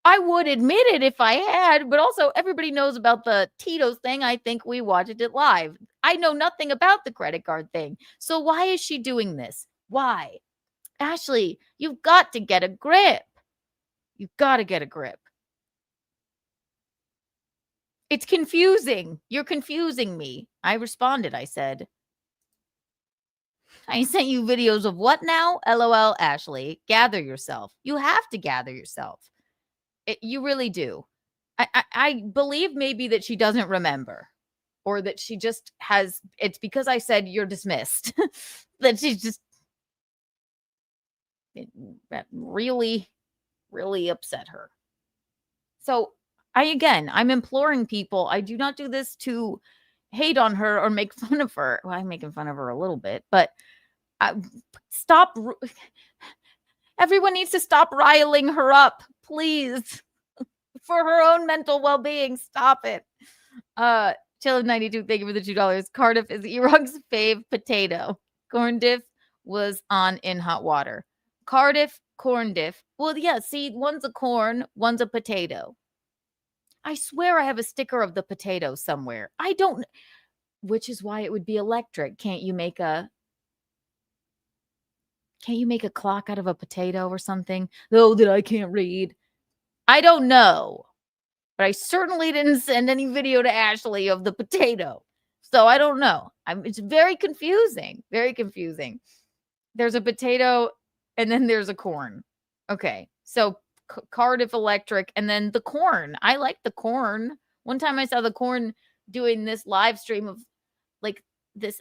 I would admit it if I had, but also everybody knows about the Tito's thing. I think we watched it live. I know nothing about the credit card thing. So why is she doing this? Why? Ashley, you've got to get a grip. You've got to get a grip. It's confusing. You're confusing me. I responded. I said, I sent you videos of what now? LOL, Ashley. Gather yourself. You have to gather yourself. You really do. I believe maybe that she doesn't remember, or that she just has, it's because I said you're dismissed, that she's just really, really upset her. So I'm imploring people. I do not do this to hate on her or make fun of her. Well, I'm making fun of her a little bit, but stop. Everyone needs to stop riling her up, please. For her own mental well-being, stop it. Chillin92, thank you for the $2. Cardiff is Erog's fave potato. Corn diff was on In Hot Water. Cardiff, corn diff. Well, yeah, see, one's a corn, one's a potato. I swear I have a sticker of the potato somewhere. I don't, which is why it would be electric. Can't you make a clock out of a potato or something? Oh, that I can't read. I don't know. But I certainly didn't send any video to Ashley of the potato. So I don't know. It's very confusing. Very confusing. There's a potato and then there's a corn. Okay. So Cardiff Electric and then the corn. I like the corn. One time I saw the corn doing this live stream of like this.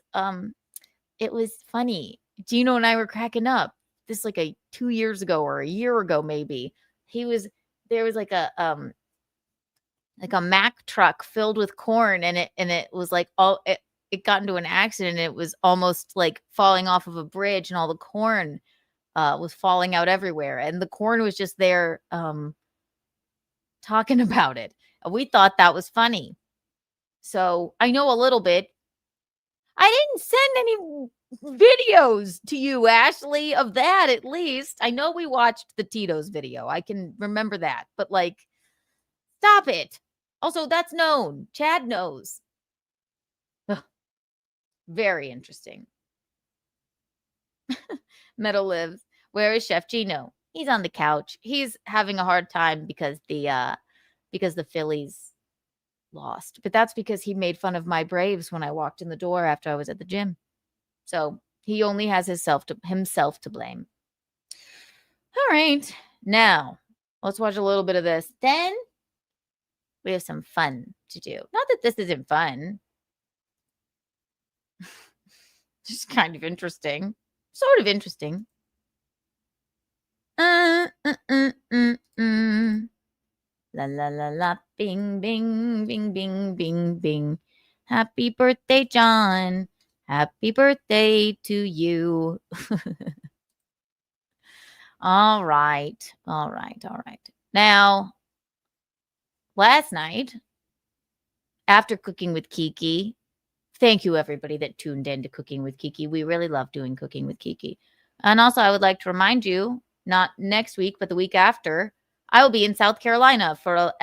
It was funny. Gino and I were cracking up. This like 2 years ago or a year ago, maybe. There was like a Mack truck filled with corn, and it was like it got into an accident. And it was almost like falling off of a bridge, and all the corn was falling out everywhere. And the corn was just there talking about it. And we thought that was funny. So I know a little bit. I didn't send any videos to you, Ashley, of that at least. I know we watched the Tito's video. I can remember that. But, like, stop it. Also, that's known. Chad knows. Ugh. Very interesting. Metal lives. Where is Chef Gino? He's on the couch. He's having a hard time because the Phillies lost. But that's because he made fun of my Braves when I walked in the door after I was at the gym. So he only has himself to blame. All right. Now, let's watch a little bit of this. Then we have some fun to do. Not that this isn't fun. Just kind of interesting. Sort of interesting. La la la la, bing, bing, bing, bing, bing, bing. Happy birthday, John. Happy birthday to you. All right. Now, last night, after Cooking with Kiki, thank you, everybody that tuned in to Cooking with Kiki. We really love doing Cooking with Kiki. And also, I would like to remind you, not next week, but the week after, I will be in South Carolina for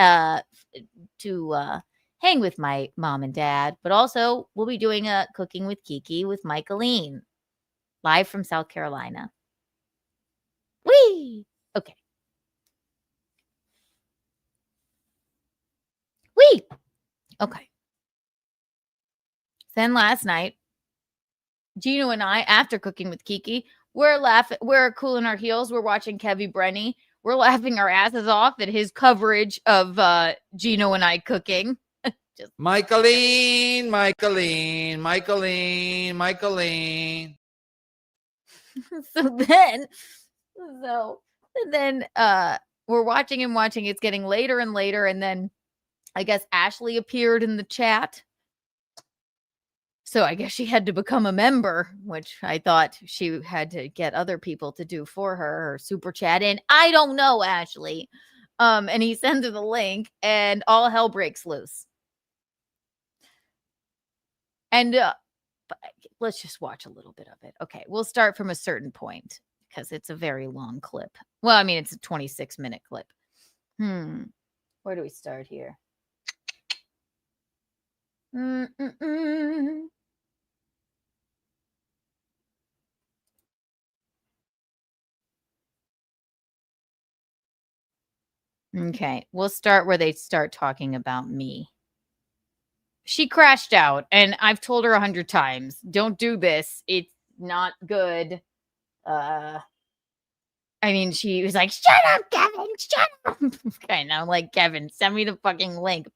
to hang with my mom and dad. But also, we'll be doing a Cooking with Kiki with Michaeline, live from South Carolina. Whee! Okay. Whee! Okay. Then last night, Gino and I, after Cooking with Kiki, we're cooling our heels. We're watching Kevy Brenny. We're laughing our asses off at his coverage of Gino and I cooking. Michaeline. So then we're watching and watching. It's getting later and later. And then I guess Ashley appeared in the chat. So I guess she had to become a member, which I thought she had to get other people to do for her or super chat in. I don't know, Ashley. And he sends her the link and all hell breaks loose. And let's just watch a little bit of it. Okay, we'll start from a certain point because it's a very long clip. Well, I mean, it's a 26-minute clip. Where do we start here? Okay, we'll start where they start talking about me. She crashed out, and I've told her 100 times, don't do this. It's not good. I mean, she was like, shut up, Kevin, shut up. Okay, now I'm like, Kevin, send me the fucking link.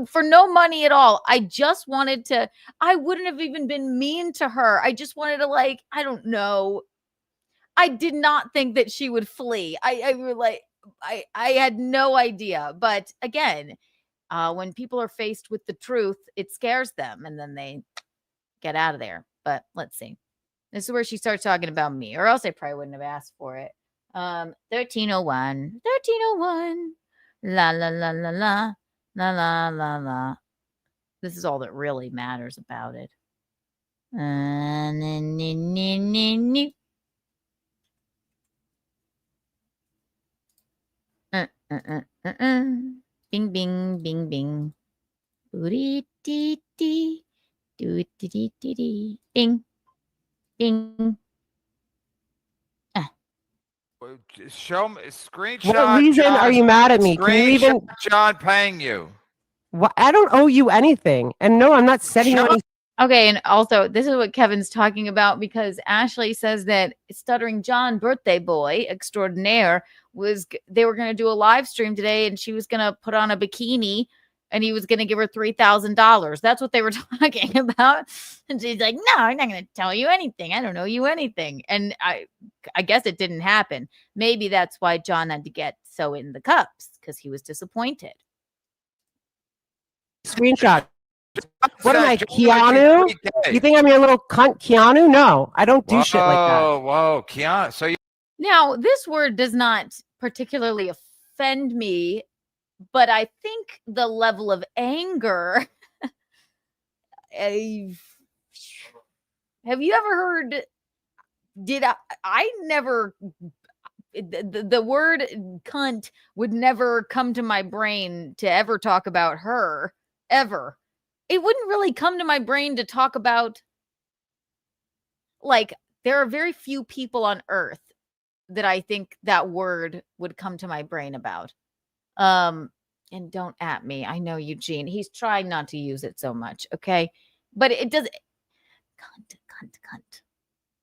For no money at all. I just wanted to, I wouldn't have even been mean to her. I just wanted to, like, I don't know. I did not think that she would flee. I had no idea. But again, when people are faced with the truth, it scares them and then they get out of there. But let's see. This is where she starts talking about me, or else I probably wouldn't have asked for it. 1301. La la la la la. La la la la. This is all that really matters about it. Bing, bing, bing, bing. Booty, dee, dee. Do, dee, dee, dee, dee. Bing, bing. Show me screenshot. What reason are you mad at me? Can you even John paying you? What? I don't owe you anything. And no, I'm not setting you any. Okay, and also this is what Kevin's talking about because Ashley says that Stuttering John, birthday boy extraordinaire, they were going to do a live stream today and she was going to put on a bikini and he was going to give her $3,000. That's what they were talking about. And she's like, no, I'm not going to tell you anything. I don't owe you anything. And I guess it didn't happen. Maybe that's why John had to get so in the cups because he was disappointed. Screenshot. What am I, Keanu? You think I'm your little cunt, Keanu? No, I don't do shit like that. Whoa, Keanu. So Now, this word does not particularly offend me, but I think the level of anger Have you ever heard? Did I never? The word cunt would never come to my brain to ever talk about her, ever. It wouldn't really come to my brain to talk about, like, there are very few people on earth that I think that word would come to my brain about. And don't at me. I know Eugene. He's trying not to use it so much, okay? But it does. Cunt.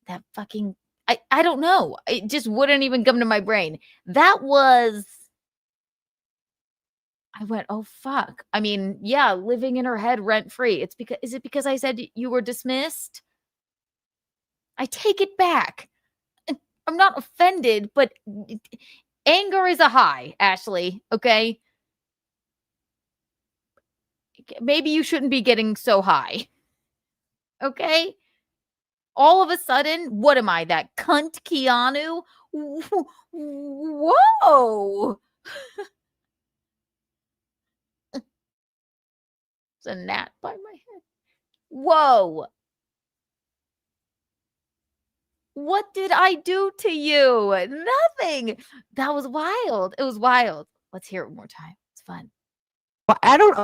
That fucking... I don't know. It just wouldn't even come to my brain. That was... I went, oh, fuck. I mean, yeah, living in her head rent-free. Is it because I said you were dismissed? I take it back. I'm not offended, but anger is a high, Ashley, okay? Maybe you shouldn't be getting so high. Okay? All of a sudden, what am I, that cunt Keanu? Whoa! It's a gnat by my head. Whoa! What did I do to you? Nothing. That was wild. It was wild. Let's hear it one more time. It's fun. Well, I don't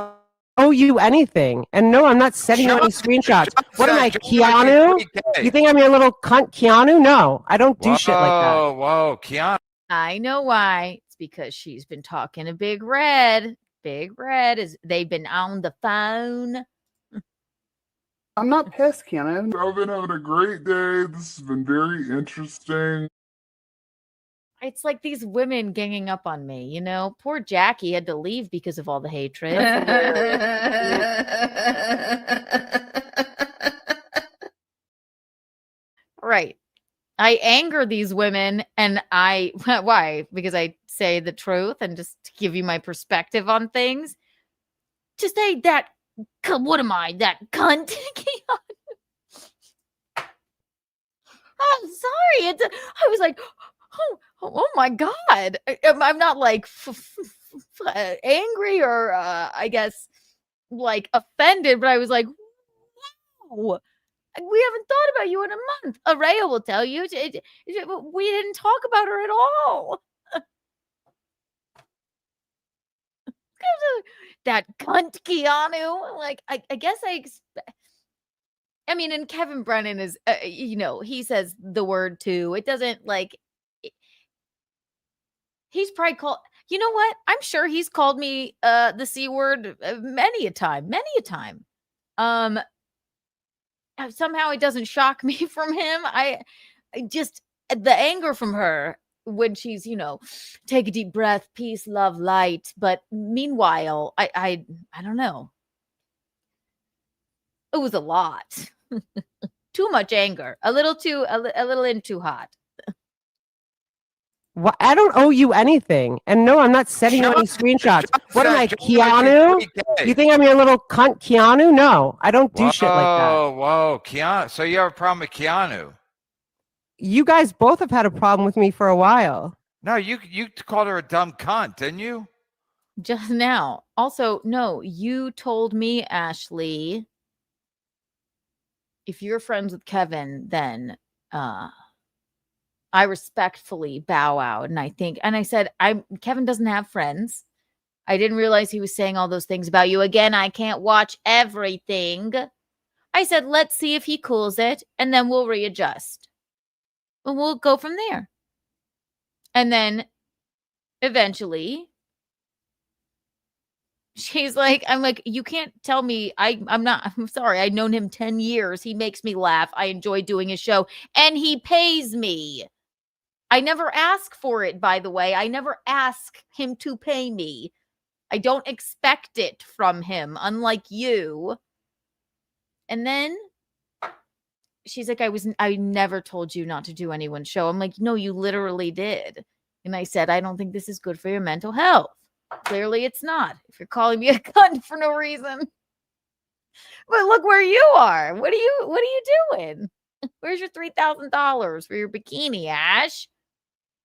owe you anything. And no, I'm not sending you any screenshots. What am I, Keanu? You think I'm your little cunt Keanu? No, I don't do shit like that. Whoa, Keanu. I know why. It's because she's been talking to Big Red. Big Red they've been on the phone. I'm not pissed, Keanu. I've been having a great day. This has been very interesting. It's like these women ganging up on me, you know? Poor Jackie had to leave because of all the hatred. Right. I anger these women and why? Because I say the truth and just give you my perspective on things. Just say that, what am I, that cunt? I'm sorry. I was like, oh my God. I'm not like angry or I guess like offended, but I was like, wow. We haven't thought about you in a month. Araya will tell you. We didn't talk about her at all. That cunt Keanu. Like, I guess I mean, and Kevin Brennan is, you know, he says the word too. It doesn't like, he's probably called, you know what? I'm sure he's called me the C word many a time. Somehow it doesn't shock me from him. I just, the anger from her when she's, you know, take a deep breath, peace, love, light. But meanwhile, I don't know. It was a lot. Too much anger. A little in too hot. Well, I don't owe you anything. And no, I'm not sending you any screenshots. What am I, Keanu? You think I'm your little cunt Keanu? No, I don't do shit like that. Whoa, Keanu. So you have a problem with Keanu? You guys both have had a problem with me for a while. No, you called her a dumb cunt, didn't you? Just now. Also, no, you told me, Ashley, if you're friends with Kevin, then I respectfully bow out. And I said, Kevin doesn't have friends. I didn't realize he was saying all those things about you. Again, I can't watch everything. I said, let's see if he cools it, and then we'll readjust. And we'll go from there. And then eventually she's like, I'm like, you can't tell me I'm sorry. I've known him 10 years. He makes me laugh. I enjoy doing his show and he pays me. I never ask for it, by the way. I never ask him to pay me. I don't expect it from him, unlike you. And then she's like, I never told you not to do anyone's show. I'm like, no, you literally did. And I said, I don't think this is good for your mental health. Clearly it's not. If you're calling me a cunt for no reason. But look where you are. What are you doing? Where's your $3,000 for your bikini, Ash?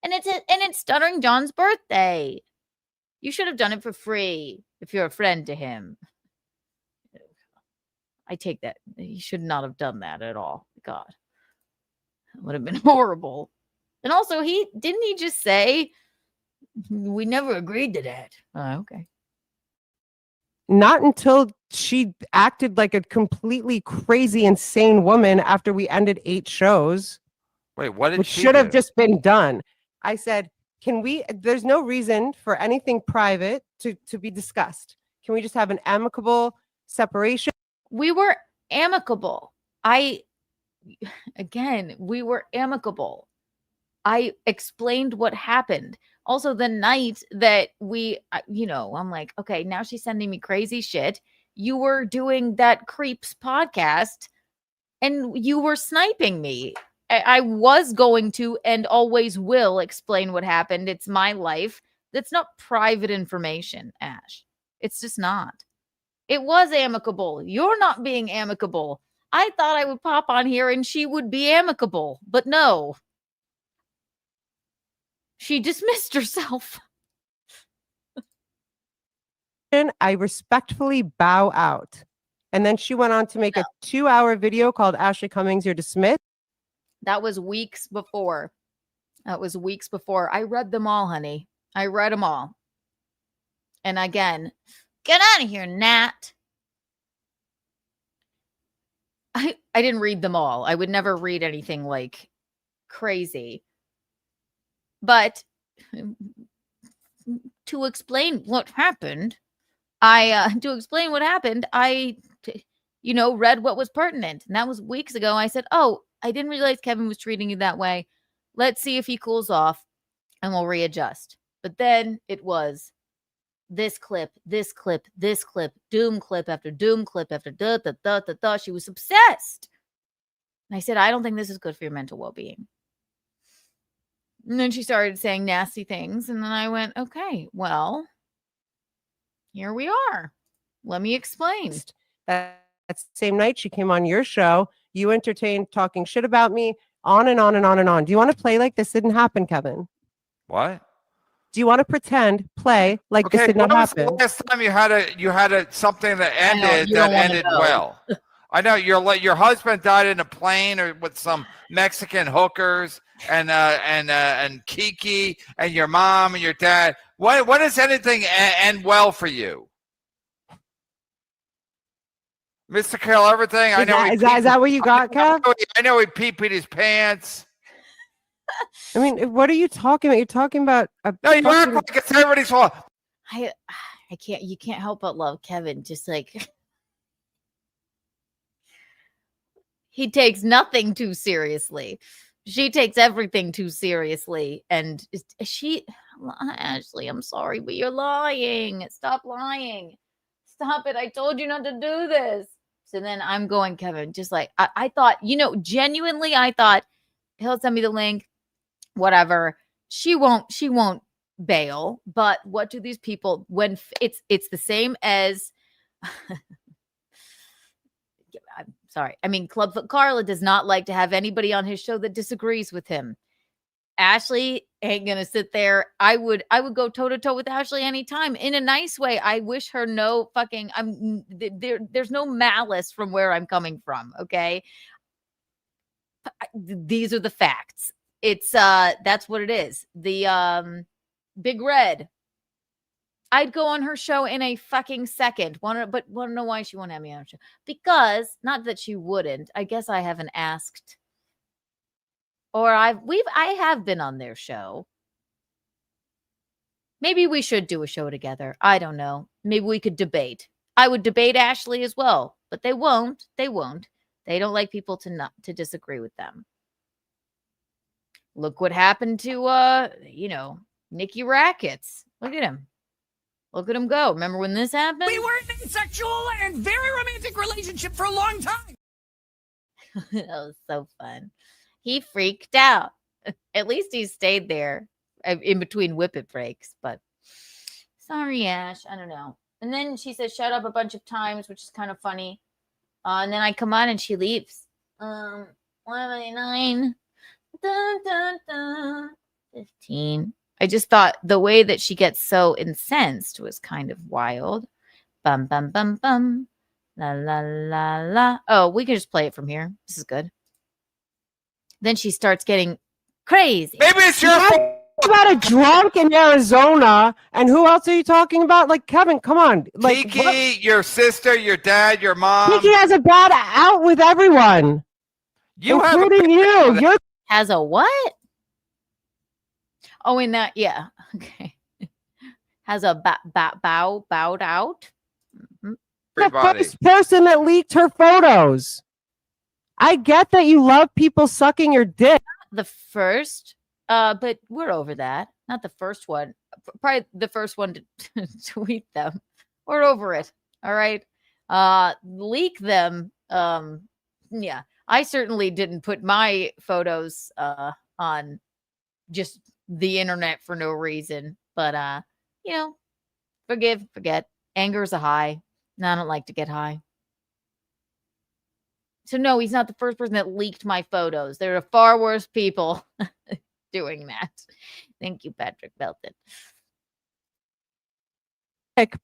And it's Stuttering John's birthday. You should have done it for free if you're a friend to him. I take that. You should not have done that at all. God, that would have been horrible. And also, he just say we never agreed to that? Oh, okay. Not until she acted like a completely crazy, insane woman after we ended 8 shows. Wait, what did which she should have do? just been done. I said, can we, there's no reason for anything private to be discussed. Can we just have an amicable separation? We were amicable. We were amicable. I explained what happened. Also, the night that I'm like, okay, now she's sending me crazy shit. You were doing that Creeps podcast and you were sniping me. I was going to and always will explain what happened. It's my life. That's not private information, Ash. It's just not. It was amicable. You're not being amicable. I thought I would pop on here and she would be amicable, but no. She dismissed herself. I respectfully bow out. And then she went on to make a 2-hour video called Ashley Cummings, You're Dismissed. That was weeks before. I read them all, honey. I read them all. And again, get out of here, Nat. I didn't read them all. I would never read anything like crazy. But to explain what happened, I read what was pertinent. And that was weeks ago. I said, oh, I didn't realize Kevin was treating you that way. Let's see if he cools off and we'll readjust. But then it was this clip, doom clip after doom clip after da. She was obsessed. And I said, I don't think this is good for your mental well-being. And then she started saying nasty things. And then I went, okay, well, here we are. Let me explain. That same night she came on your show. You entertained talking shit about me on and on and on and on. Do you want to play like this didn't happen, Kevin? What? Do you want to play like this did not happen? When was the last time you had a something that ended well? I know your husband died in a plane or with some Mexican hookers and Kiki and your mom and your dad. When does anything end well for you? Mr. Kill Everything. Is that what you got, Kev? I know he peed his pants. I mean, what are you talking about? You're talking about no, you act like it's everybody's fault. I can't. You can't help but love Kevin. Just like he takes nothing too seriously. She takes everything too seriously, and Ashley, I'm sorry, but you're lying. Stop lying. Stop it. I told you not to do this. So then I'm going, Kevin, just like, I thought, genuinely, I thought he'll send me the link, whatever. She won't bail. But what do these people, when it's the same as, I'm sorry. I mean, Clubfoot Carla does not like to have anybody on his show that disagrees with him. Ashley ain't gonna sit there. I would go toe to toe with Ashley anytime in a nice way. I wish her no fucking. There's no malice from where I'm coming from. Okay, these are the facts. It's that's what it is. The Big Red. I'd go on her show in a fucking second. Want to know why she won't have me on her show? Because not that she wouldn't. I guess I haven't asked. Or I have been on their show. Maybe we should do a show together. I don't know. Maybe we could debate. I would debate Ashley as well, but they won't. They won't. They don't like people to disagree with them. Look what happened to Nicky Rackets. Look at him. Look at him go. Remember when this happened? We were in a sexual and very romantic relationship for a long time. That was so fun. He freaked out. At least he stayed there in between whippet breaks. But sorry, Ash. I don't know. And then she says, shut up a bunch of times, which is kind of funny. And then I come on and she leaves. 199. 15. I just thought the way that she gets so incensed was kind of wild. Bum, bum. La, la, la, la. Oh, we can just play it from here. This is good. Then she starts getting crazy. Maybe it's your fault. About a drunk in Arizona, and who else are you talking about? Like, Kevin, come on. Like, Kiki, your sister, your dad, your mom. Kiki has a bad out with everyone, including you. You're has a what? Oh, in that, yeah. Okay. Has a bowed out. the first person that leaked her photos. I get that you love people sucking your dick. The first, but we're over that. Not the first one. Probably the first one to tweet them. We're over it. All right. Leak them. Yeah. I certainly didn't put my photos on just the internet for no reason. But you know, forgive, forget. Anger is a high. No, I don't like to get high. So no, he's not the first person that leaked my photos. There are far worse people doing that. Thank you, Patrick Belton.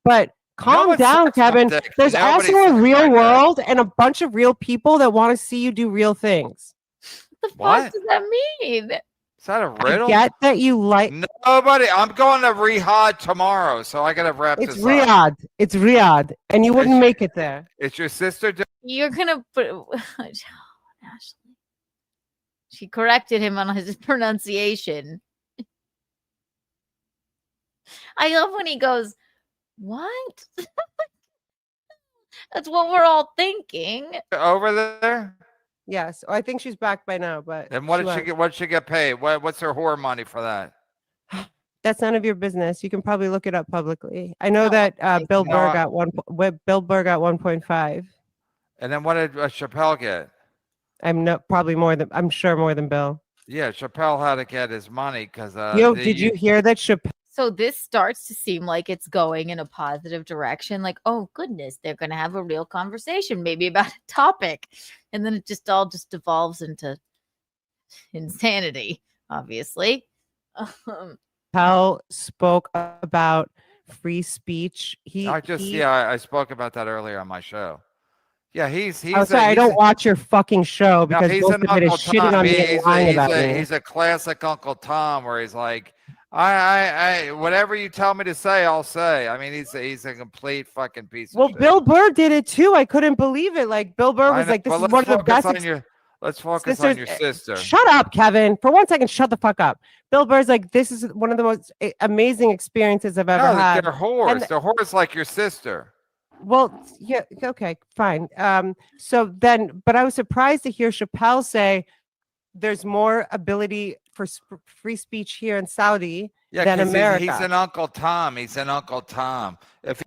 But calm down, Kevin. There's also a real world and a bunch of real people that want to see you do real things. What does that mean? Is that a riddle? I get that you like nobody. I'm going to Riyadh tomorrow, so I gotta wrap this up. Riyadh. It's Riyadh, and you wouldn't make it there. It's your sister. You're gonna put Ashley. She corrected him on his pronunciation. I love when he goes, "What?" That's what we're all thinking. Over there. Yes, I think she's back by now. But and what did she get? What did she get paid? What's her whore money for that? That's none of your business. You can probably look it up publicly. I know that Bill Burr got 1.5. And then what did Chappelle get? Probably more than I'm sure more than Bill. Yeah, Chappelle had to get his money because. Did you hear that Chappelle? So this starts to seem like it's going in a positive direction. Like, oh goodness, they're going to have a real conversation, maybe about a topic, and then it just all devolves into insanity. Obviously, Chappelle spoke about free speech. I spoke about that earlier on my show. Yeah, he's. I don't watch your fucking show because most of it is shitting on me and lying about me. He's a classic Uncle Tom, where he's like, I whatever you tell me to say, I'll say. I mean, he's a complete fucking piece of shit. Bill Burr did it too. I couldn't believe it. Like Bill Burr was like, "This is one of the best." Let's focus on your sister. Shut up, Kevin. For 1 second, shut the fuck up. Bill Burr's like, "This is one of the most amazing experiences I've ever had." They're whores. They're whores like your sister. Well, yeah, okay, fine. So then, but I was surprised to hear Chappelle say there's more ability for free speech here in Saudi than America. He's an Uncle Tom. He's an Uncle Tom.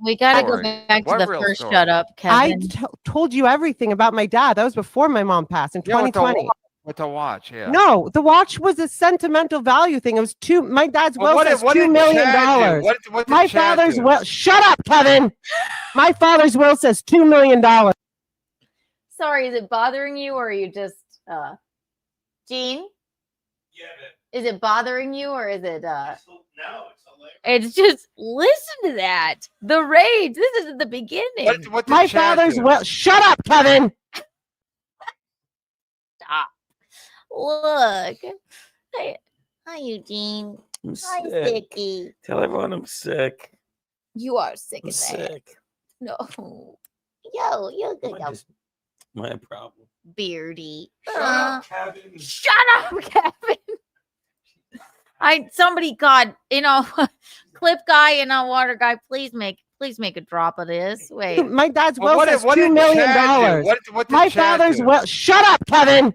We got to go back to the first story? Shut up, Kevin. I told you everything about my dad. That was before my mom passed in 2020. With the watch, yeah. No, the watch was a sentimental value thing. It was my dad's will says $2 million. My father's will. Shut up, Kevin. My father's will says $2 million. Sorry, is it bothering you, or are you just Gene? Yeah, is it bothering you, or is it no, it's hilarious. It's just listen to that. The rage. This is at the beginning. My father's will. Shut up, Kevin. Stop. Look. Hi, Eugene. Hi, Sicky. Tell everyone I'm sick. You are sick. I'm sick. No. Yo, you're good. My problem. Beardy. Shut up, Kevin. Shut up, Kevin. God, clip guy and water guy, please make a drop of this. Wait. My dad's will says $2 million. What my father's will. Shut up, Kevin.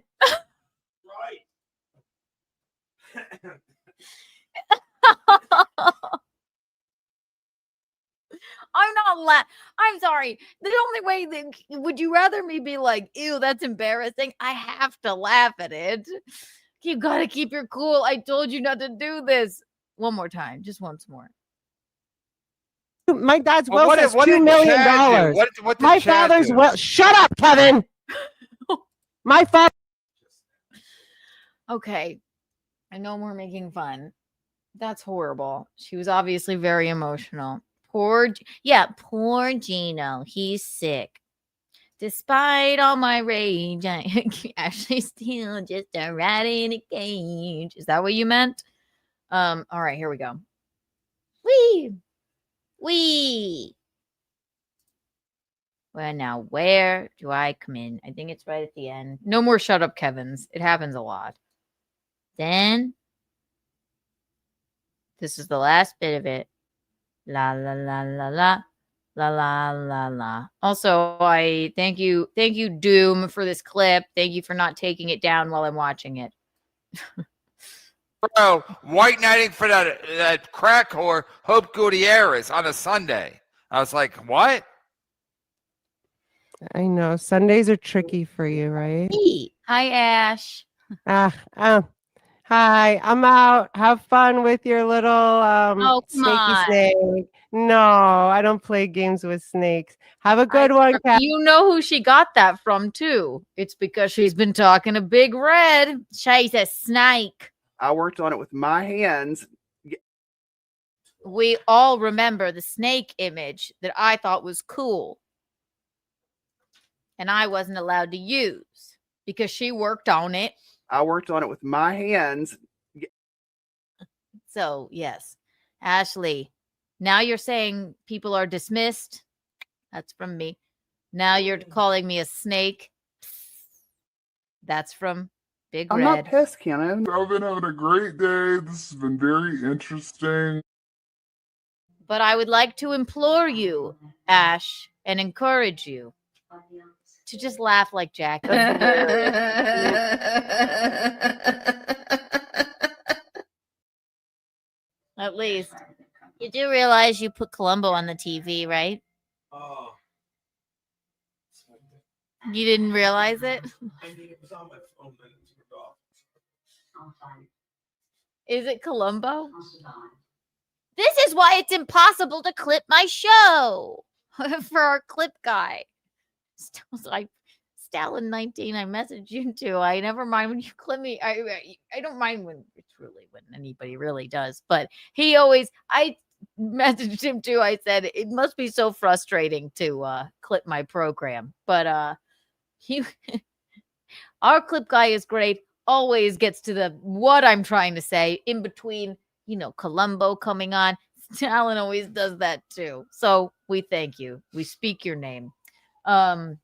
I'm sorry. The only way would you rather me be like, ew, that's embarrassing? I have to laugh at it. You got to keep your cool. I told you not to do this. One more time. Just once more. My dad's will says $2 million. My father's will. Shut up, Kevin. My father. Okay. I know we're making fun. That's horrible. She was obviously very emotional. Poor Gino. He's sick. Despite all my rage, I actually still just a rat in a cage. Is that what you meant? All right, here we go. Wee. Well, now where do I come in? I think it's right at the end. No more shut up, Kevins. It happens a lot. Then this is the last bit of it. La la la la la. La la la la. Also, I thank you, Doom, for this clip. Thank you for not taking it down while I'm watching it. Bro, white knighting for that crack whore, Hope Gutierrez, on a Sunday. I was like, what? I know Sundays are tricky for you, right? Hi, Ash. Hi, I'm out. Have fun with your little snaky snake. No, I don't play games with snakes. Have a good one, Kat. You know who she got that from, too. It's because she's been talking to Big Red. She's a snake. I worked on it with my hands. We all remember the snake image that I thought was cool. And I wasn't allowed to use because she worked on it. I worked on it with my hands. So, yes. Ashley, now you're saying people are dismissed. That's from me. Now you're calling me a snake. That's from Big Red. I'm not pissed, Keanu. I've been having a great day. This has been very interesting. But I would like to implore you, Ash, and encourage you to just laugh like Jack. At least. You do realize you put Columbo on the TV, right? Oh. You didn't realize it? I mean, it was on my phone, then it turned off. Is it Columbo? This is why it's impossible to clip my show for our clip guy. Like Stalin 19, I messaged you too. I never mind when you clip me. I don't mind when anybody really does, but I messaged him too. I said it must be so frustrating to clip my program, but our clip guy is great. Always gets to what I'm trying to say in between. Columbo coming on. Stalin always does that too. So we thank you. We speak your name. And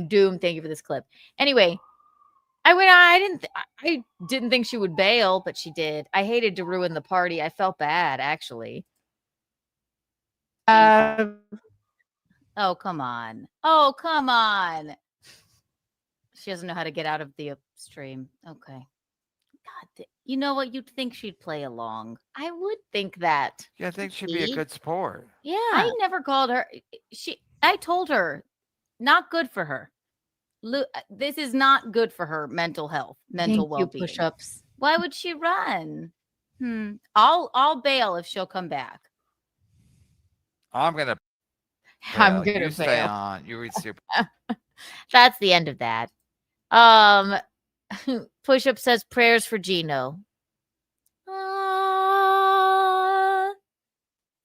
Doom, thank you for this clip. Anyway, I didn't think she would bail, but she did. I hated to ruin the party. I felt bad, actually. Oh, come on. She doesn't know how to get out of the stream. Okay. God, you know what? You'd think she'd play along. I would think that. Yeah, I think she'd be a good sport. Yeah. I never called her. I told her, not good for her. This is not good for her mental health, mental well-being. Push-ups. Why would she run? I'll bail if she'll come back. I'm gonna bail. Stay on. You read super. That's the end of that. Push-up says prayers for Gino.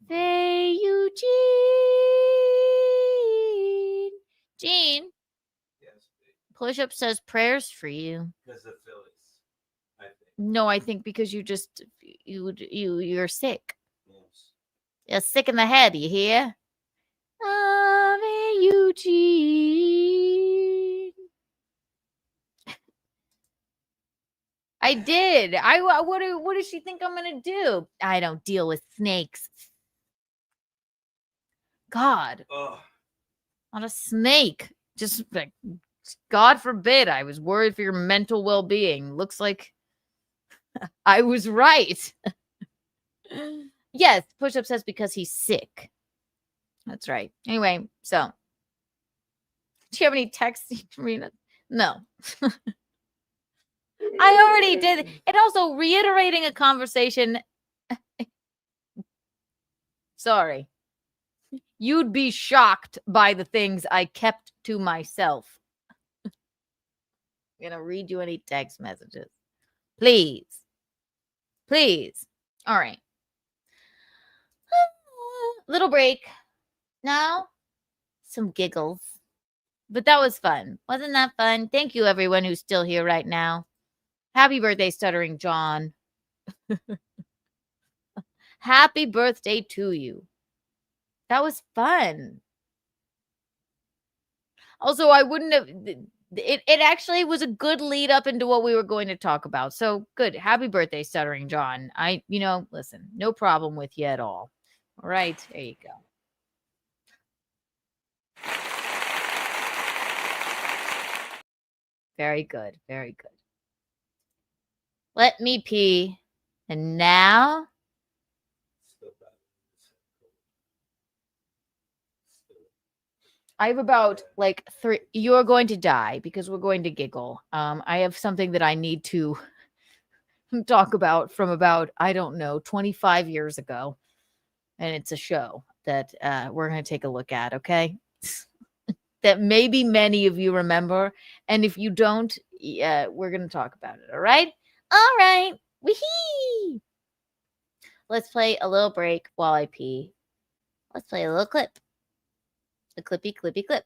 Say Eugene. Gene. Yes. Push-up says prayers for you. Because of Phillies, I think. No, I think because you're sick. Yes. You're sick in the head, you hear? Eugene. I did. What does she think I'm gonna do? I don't deal with snakes. God. Ugh. Not a snake. Just like, God forbid. I was worried for your mental well-being. Looks like I was right. Yes, Push-Up says because he's sick. That's right. Anyway, so do you have any texts, Karina? No. I already did. And also reiterating a conversation. Sorry. You'd be shocked by the things I kept to myself. I'm going to read you any text messages. Please. Please. All right. Little break. Now, some giggles. But that was fun. Wasn't that fun? Thank you, everyone who's still here right now. Happy birthday, Stuttering John. Happy birthday to you. That was fun. Also, I wouldn't have... It actually was a good lead up into what we were going to talk about. So, good. Happy birthday, Stuttering John. Listen, no problem with you at all. All right, there you go. Very good. Very good. Let me pee. And now... I have about like 3. You're going to die because we're going to giggle. I have something that I need to talk about from about, I don't know, 25 years ago. And it's a show that we're going to take a look at, okay? That maybe many of you remember. And if you don't, we're going to talk about it, all right? All right. Wee-hee! Let's play a little break while I pee. Let's play a little clip. A clippy, clippy, clip.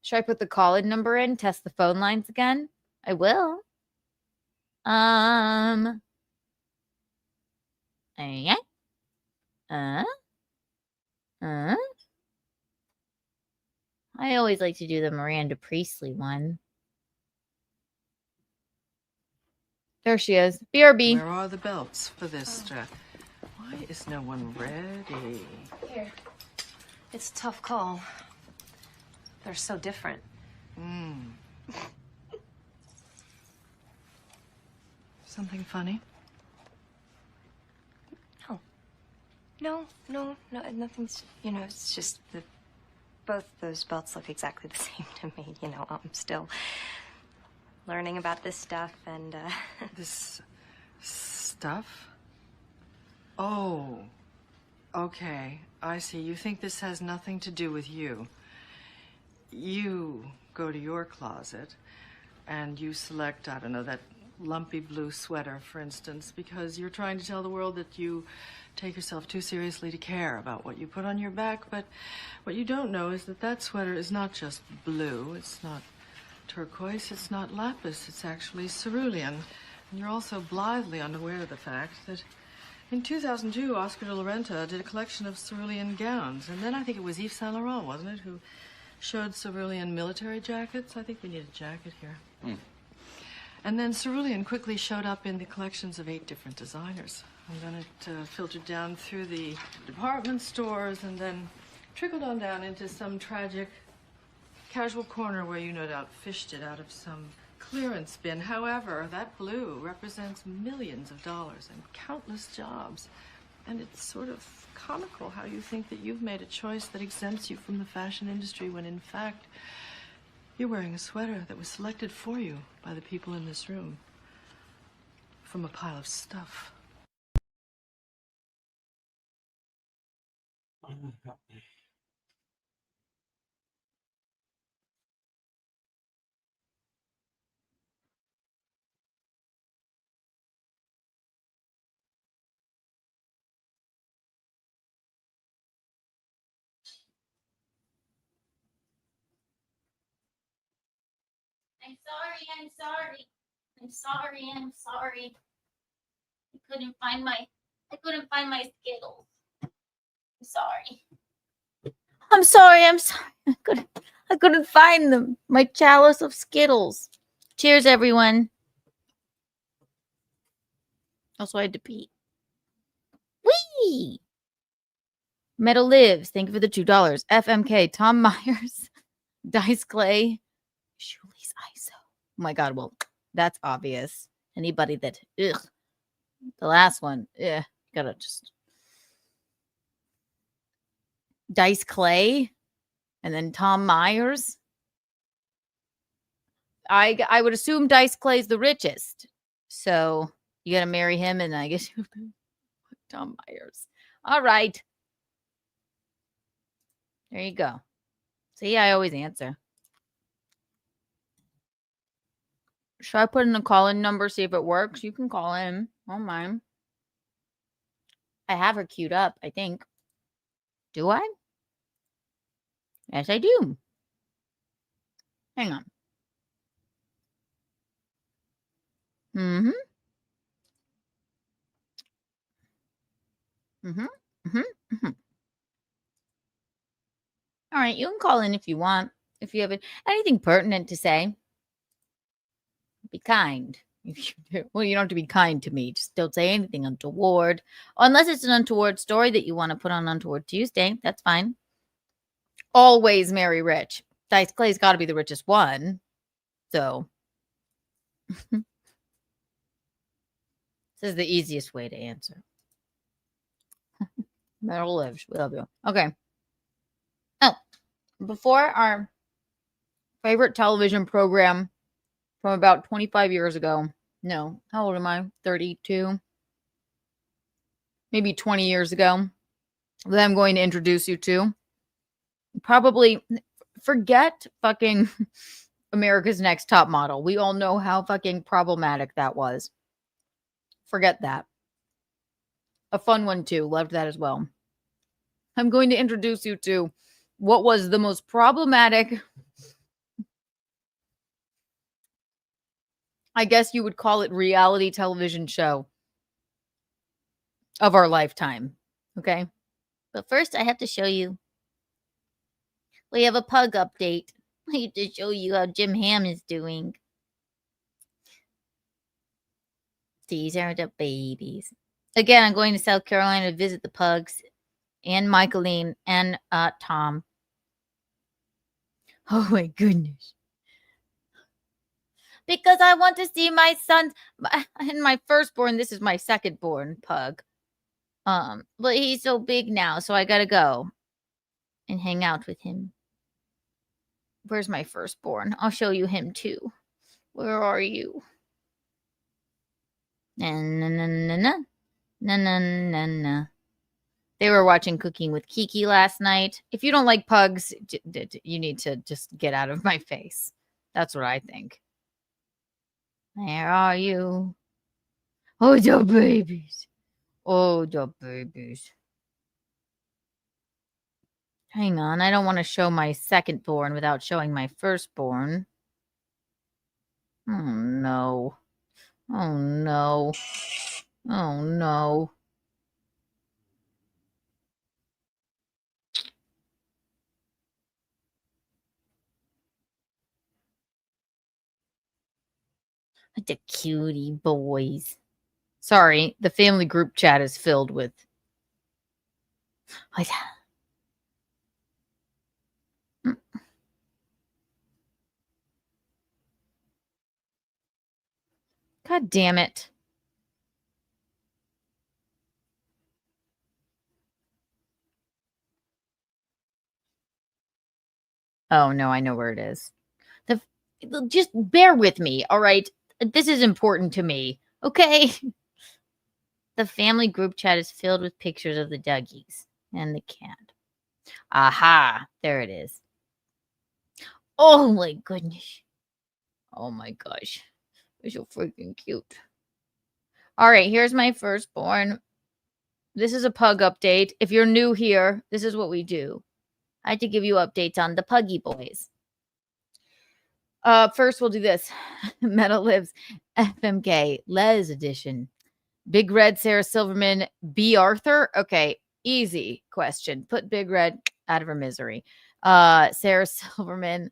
Should I put the call-in number in? Test the phone lines again? I will. Yeah. I always like to do the Miranda Priestley one. There she is. BRB. Where are the belts for this? Why is no one ready? Here. It's a tough call. They're so different. Something funny? No, nothing's, it's just that both those belts look exactly the same to me. I'm still learning about this stuff and, This stuff? Oh, okay. I see. You think this has nothing to do with you. You go to your closet and you select, I don't know, that lumpy blue sweater, for instance, because you're trying to tell the world that you take yourself too seriously to care about what you put on your back. But what you don't know is that that sweater is not just blue. It's not turquoise. It's not lapis. It's actually cerulean. And you're also blithely unaware of the fact that in 2002, Oscar de la Renta did a collection of cerulean gowns. And then I think it was Yves Saint Laurent, wasn't it, who showed cerulean military jackets? I think we need a jacket here. And then cerulean quickly showed up in the collections of 8 different designers. And then it filtered down through the department stores and then trickled on down into some tragic casual corner where you no doubt fished it out of some clearance bin. However, that blue represents millions of dollars and countless jobs. And it's sort of comical how you think that you've made a choice that exempts you from the fashion industry when in fact you're wearing a sweater that was selected for you by the people in this room from a pile of stuff. I'm sorry. I couldn't find my Skittles. I'm sorry. I couldn't find them. My chalice of Skittles. Cheers, everyone. Also, I had to pee. Whee! Metal Lives. Thank you for the $2. FMK. Tom Myers. Dice Clay. Julie's ISO. Oh my God. Well, that's obvious. Anybody that, the last one, gotta just. Dice Clay. And then Tom Myers. I would assume Dice Clay's the richest. So you gotta marry him, and I guess Tom Myers. All right. There you go. See, I always answer. Should I put in a call-in number, see if it works? You can call in. I don't mind. I have her queued up, I think. Do I? Yes, I do. Hang on. Mm-hmm. Mm-hmm. Mm-hmm. Mm-hmm. All right, you can call in if you want. If you have anything pertinent to say, be kind. Well, you don't have to be kind to me. Just don't say anything untoward. Unless it's an untoward story that you want to put on Untoward Tuesday. That's fine. Always marry rich. Dice Clay's got to be the richest one. So this is the easiest way to answer. Metal lives. We love you. Okay. Oh, before our favorite television program from about 25 years ago. No, how old am I? 32. Maybe 20 years ago. That I'm going to introduce you to. Probably forget fucking America's Next Top Model. We all know how fucking problematic that was. Forget that. A fun one too. Loved that as well. I'm going to introduce you to what was the most problematic, I guess you would call it, reality television show of our lifetime. Okay? But first, I have to show you. We have a pug update. I have to show you how Jim Ham is doing. These are the babies. Again, I'm going to South Carolina to visit the pugs and Michaeline and Tom. Oh my goodness. Because I want to see my son and my firstborn. This is my secondborn pug. But he's so big now, so I gotta go and hang out with him. Where's my firstborn? I'll show you him too. Where are you? Na na na na na na na na na. They were watching Cooking with Kiki last night. If you don't like pugs, you need to just get out of my face. That's what I think. Where are you? Oh, the babies. Oh, the babies. Hang on. I don't want to show my secondborn without showing my firstborn. Oh, no. Oh, no. Oh, no. The cutie boys. Sorry, the family group chat is filled with. God damn it. Oh, no, I know where it is. Just bear with me, all right? This is important to me, okay? The family group chat is filled with pictures of the Dougies and the cat. Aha, there it is. Oh, my goodness. Oh, my gosh. They're so freaking cute. All right, here's my firstborn. This is a pug update. If you're new here, this is what we do. I had to give you updates on the puggy boys. First, we'll do this. Meta Lives FMK Les Edition. Big Red, Sarah Silverman, B. Arthur. Okay, easy question. Put Big Red out of her misery. Sarah Silverman,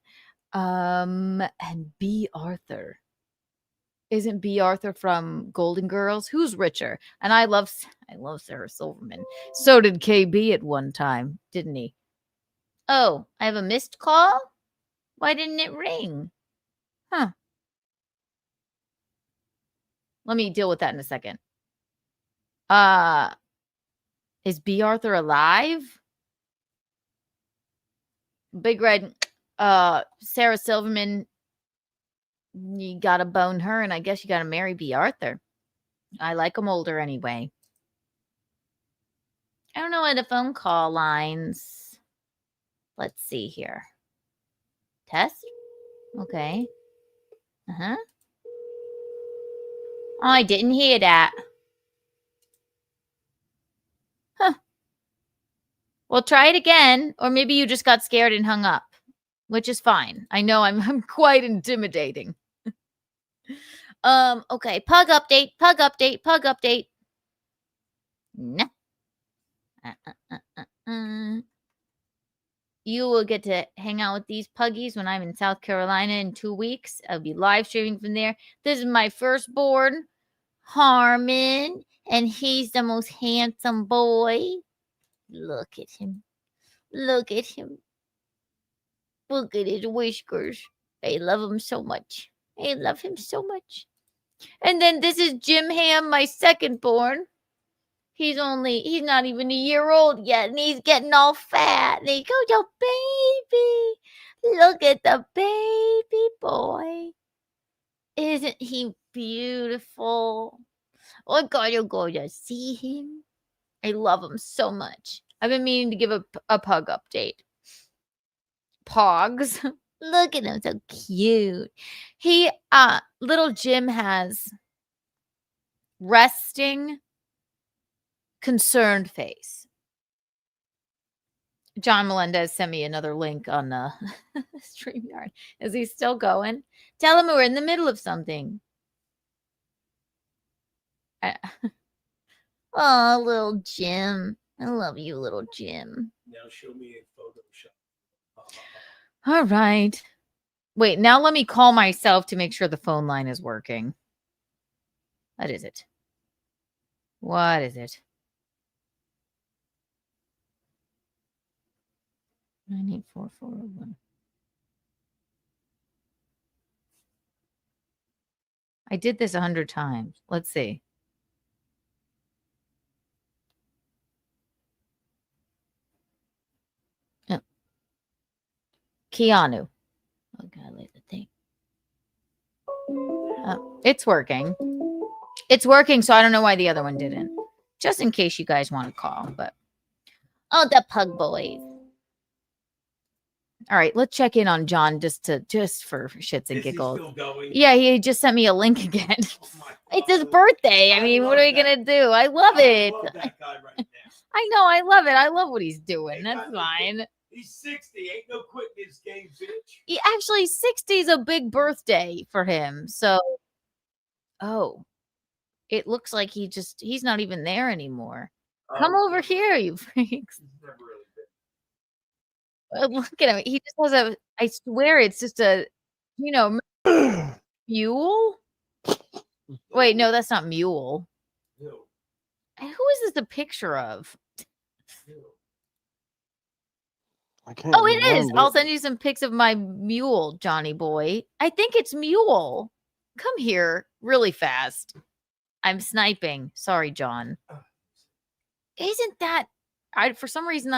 and B. Arthur. Isn't B. Arthur from Golden Girls? Who's richer? And I love Sarah Silverman. So did KB at one time, didn't he? Oh, I have a missed call? Why didn't it ring? Huh. Let me deal with that in a second. Is B. Arthur alive? Big Red, Sarah Silverman, you gotta bone her, and I guess you gotta marry B. Arthur. I like him older anyway. I don't know why the phone call lines. Let's see here. Test? Okay. Uh-huh. Oh, I didn't hear that. Huh. Well, try it again, or maybe you just got scared and hung up, which is fine. I know I'm quite intimidating. Okay, pug update, pug update, pug update. Nah. You will get to hang out with these puggies when I'm in South Carolina in 2 weeks. I'll be live streaming from there. This is my firstborn, Harmon, and he's the most handsome boy. Look at him. Look at him. Look at his whiskers. I love him so much. I love him so much. And then this is Jim Ham, my secondborn. He's not even a year old yet, and he's getting all fat. And he goes, your baby. Look at the baby boy. Isn't he beautiful? Oh, God, you're going to see him. I love him so much. I've been meaning to give a pug update. Pogs. Look at him, so cute. Little Jim has resting, concerned face. John Melendez sent me another link on StreamYard. Is he still going? Tell him we're in the middle of something. Oh, little Jim. I love you, little Jim. Now show me a Photoshop. All right. Wait, now let me call myself to make sure the phone line is working. What is it? What is it? 984401. I did this 100 times. Let's see. Oh. Keanu. Oh, God, leave the thing. Oh, it's working. It's working, so I don't know why the other one didn't. Just in case you guys want to call, but... Oh, the pug boys. All right, let's check in on John just for shits and giggles. Yeah, he just sent me a link again. It's his birthday. I mean, what are we gonna do? I love it. That guy right now. I know, I love it. I love what he's doing. That's fine. He's 60. Ain't no quitting his game, bitch. Actually, 60 is a big birthday for him. So, it looks like he's not even there anymore. Come over here, you freaks. Look at him. He just has I swear it's just a, mule. Wait, no, that's not mule. Who is this a picture of? Oh, it is. I'll send you some pics of my mule, Johnny boy. I think it's mule. Come here really fast. I'm sniping. Sorry, John. Isn't that... for some reason,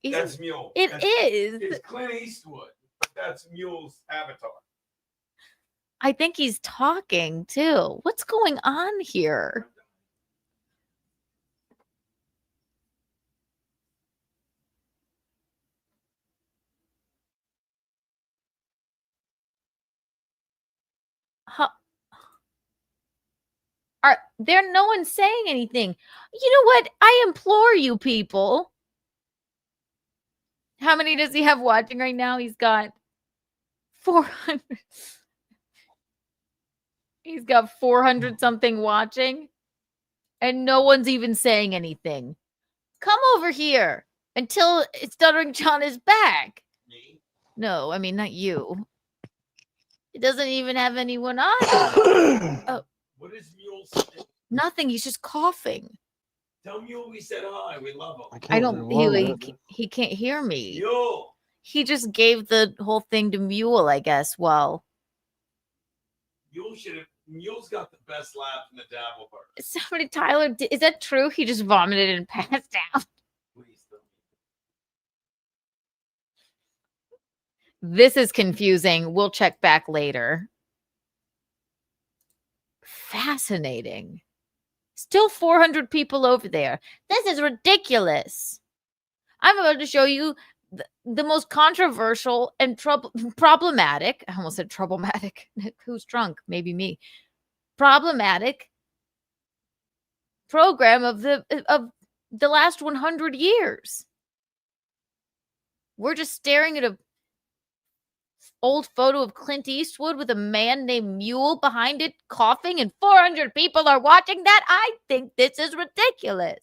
that's Mule. It is. It's Clint Eastwood, but that's Mule's avatar. I think he's talking, too. What's going on here? No one's saying anything. You know what? I implore you people. How many does he have watching right now? He's got 400. He's got 400 something watching. And no one's even saying anything. Come over here until Stuttering John is back. Me? No, I mean, not you. It doesn't even have anyone on. Oh. What is Mule saying? Nothing. He's just coughing. Tell Mule we said hi. We love him. I don't. He can't hear me. Mule. He just gave the whole thing to Mule, I guess. Well, Mule's got the best laugh in the dabbleverse. Somebody, Tyler, is that true? He just vomited and passed out. Please don't. This is confusing. We'll check back later. Fascinating. Still 400 people over there. This is ridiculous. I'm about to show you the most controversial and problematic. I almost said troublematic. Who's drunk? Maybe me. Problematic program of the last 100 years. We're just staring at a old photo of Clint Eastwood with a man named Mule behind it coughing, and 400 people are watching that. I think this is ridiculous.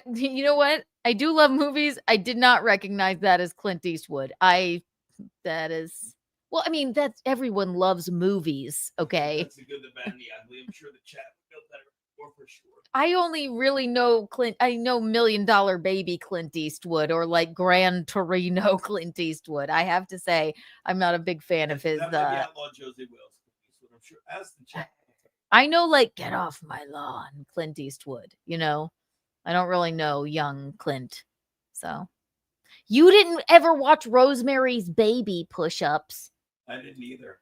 You know what? I do love movies. I did not recognize that as Clint Eastwood. That is, well, I mean, that's everyone loves movies. Okay. That's the good, the bad, and the ugly. I'm sure the chat will feel better for sure. I only really know I know $1 Million Baby Clint Eastwood, or like Gran Torino Clint Eastwood. I have to say, I'm not a big fan of his. That might be Outlaw Jose Wills, I'm sure, as the chat. I know, like, Get Off My Lawn, Clint Eastwood. You know, I don't really know young Clint. So, you didn't ever watch Rosemary's Baby push-ups? I didn't either.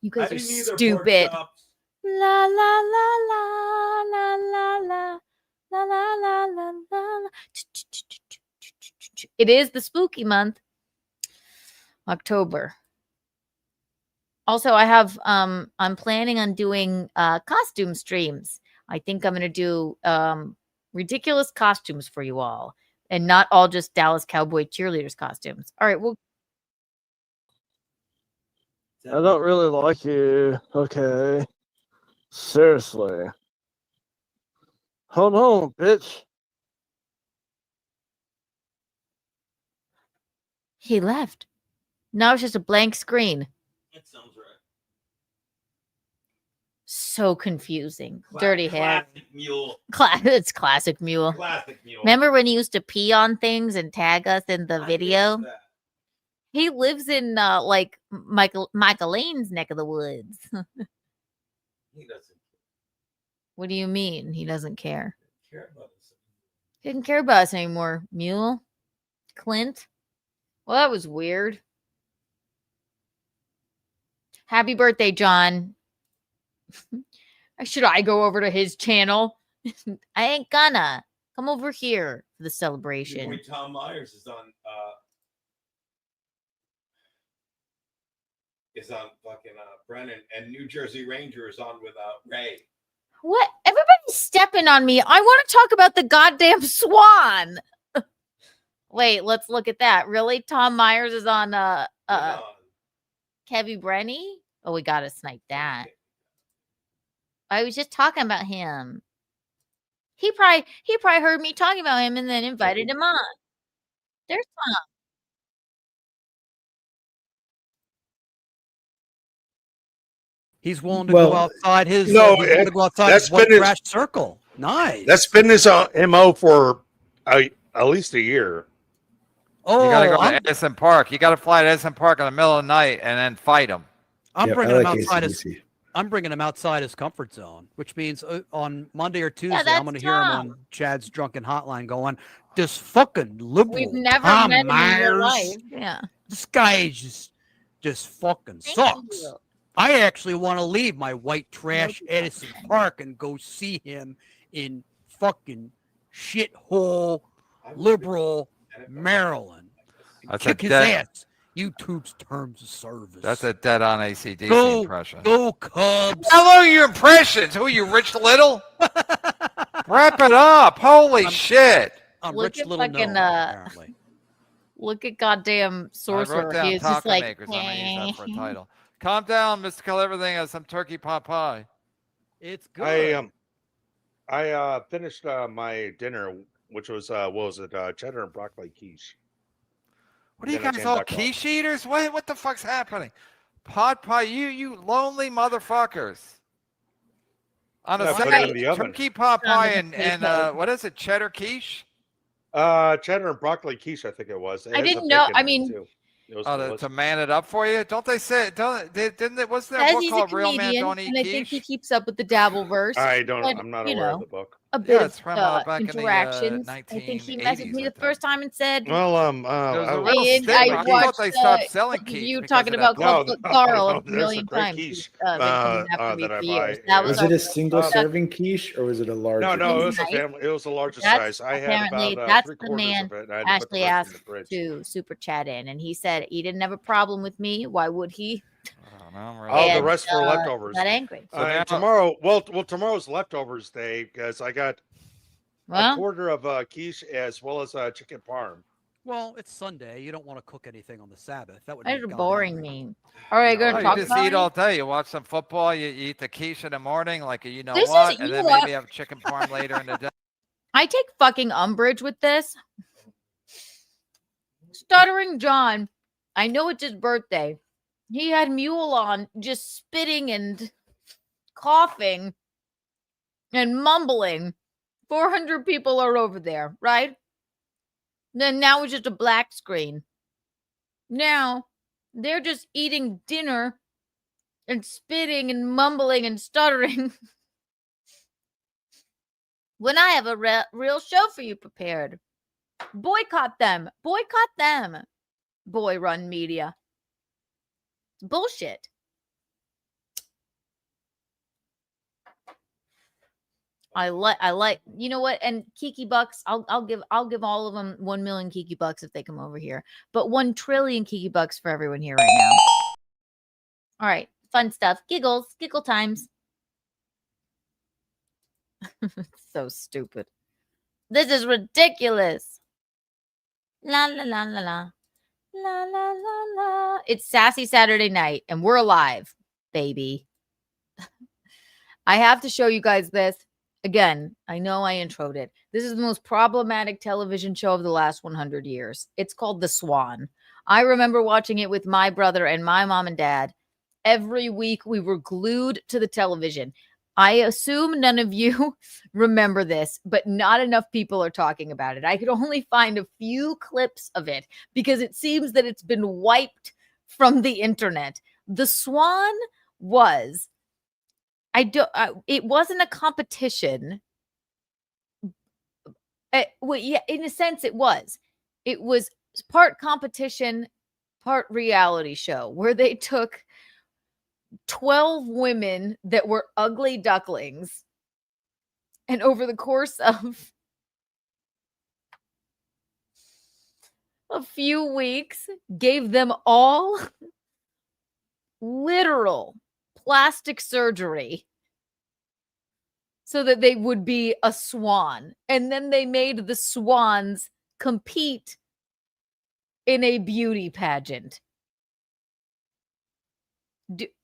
You guys are stupid. La la la la la la la la la la la la. It is the spooky month, October. Also, I have I'm planning on doing costume streams. I think I'm gonna do ridiculous costumes for you all, and not all just Dallas Cowboy cheerleaders costumes. All right, well, I don't really like you. Okay. Seriously. Hold on, bitch. he left. Now it's just a blank screen. That sounds right. So confusing. Dirty hair. Classic Mule. It's classic Mule. Classic Mule. Remember when he used to pee on things and tag us in the video? He lives in like Michael Lane's neck of the woods. He doesn't What do you mean? He doesn't care. care about us. He didn't care about us anymore. Mule? Clint? Well, that was weird. Happy birthday, John. Should I go over to his channel? I ain't gonna. Come over here for the celebration. Your boy Tom Myers is on fucking Brennan, and New Jersey Ranger is on with Ray. What? Everybody's stepping on me. I want to talk about the goddamn Swan. Wait, let's look at that. Really? Tom Myers is on Kevy Brenny? Oh, we gotta snipe that. I was just talking about him. He probably heard me talking about him and then invited him on. There's Tom. He's willing to go outside his that's been his trash circle. Nice. That's been his MO for at least a year. Oh, you gotta go to Edison Park. You gotta fly to Edison Park in the middle of the night and then fight him. I'm bringing him outside his comfort zone, which means on Monday or Tuesday, I'm going to hear him on Chad's Drunken Hotline going, "This fucking liberal We've never Tom met him in Myers, real life. Yeah. this guy just fucking sucks." you. I actually want to leave my white trash Edison Park and go see him in fucking shithole liberal Maryland. That's Kick his ass. YouTube's terms of service. That's a dead-on ACDC impression. Go Cubs. How long are your impressions? Who are you, Rich Little? Wrap it up. Holy shit. I'm Look Rich at Little fucking apparently. look at goddamn I Sorcerer. wrote down He's just taco like, makers. I'm gonna use that for a title. Calm down, Mr. Kill Everything has some turkey pot pie. It's good. I finished my dinner, which was cheddar and broccoli quiche. What are you guys all quiche eaters? What the fuck's happening? Pot pie, you lonely motherfuckers. On a turkey pot pie and what is it? Cheddar quiche? Cheddar and broccoli quiche, I think it was. I didn't know. I mean, to man it up for you? Don't they say? Wasn't there a book he's called a Real Man comedian, Don't Eat and I Quiche? think he keeps up with the dabbleverse. I'm not aware of the book. A bit it's from, of back in the, interactions. I think he messaged me the first time and said, "Well, I thought they stopped selling quiche. You talking about Carl a million times? Quiche That was it a single serving quiche or was it a large? No, it was a family. It was the largest size. I had about that's the 3/4 man of it. And I had to put Ashley the rest in asked the fridge. to super chat in, and he said he didn't have a problem with me. Why would he? Oh, the rest for leftovers. Got angry. And tomorrow, tomorrow's leftovers day because I got a quarter of quiche as well as chicken parm. Well, it's Sunday. You don't want to cook anything on the Sabbath. That would That's be boring me. All right, No, gonna you talk just about eat it? all day. You watch some football. You eat the quiche in the morning, like you know This what, is- and you then know what? maybe have chicken parm later in the day. I take fucking umbrage with this. Stuttering John, I know it's his birthday. He had mule on, just spitting and coughing and mumbling. 400 people are over there, right? Then now it's just a black screen. Now they're just eating dinner and spitting and mumbling and stuttering. When I have a real show for you prepared. Boycott them. Boycott them. Boy run media. It's bullshit. I like you know what, and Kiki Bucks, I'll give all of them 1 million Kiki Bucks if they come over here, but 1 trillion Kiki Bucks for everyone here right now. All right, fun stuff. Giggle times. So stupid. This is ridiculous. La la la la la. La la la la. It's Sassy Saturday night and we're alive, baby. I have to show you guys this. Again, I know I introed it. This is the most problematic television show of the last 100 years. It's called The Swan. I remember watching it with my brother and my mom and dad. Every week we were glued to the television. I assume none of you remember this, but not enough people are talking about it. I could only find a few clips of it because it seems that it's been wiped from the internet. The Swan was... it wasn't a competition. Well, yeah, in a sense it was. It was part competition, part reality show where they took 12 women that were ugly ducklings and over the course of a few weeks gave them all literal plastic surgery so that they would be a swan. And then they made the swans compete in a beauty pageant.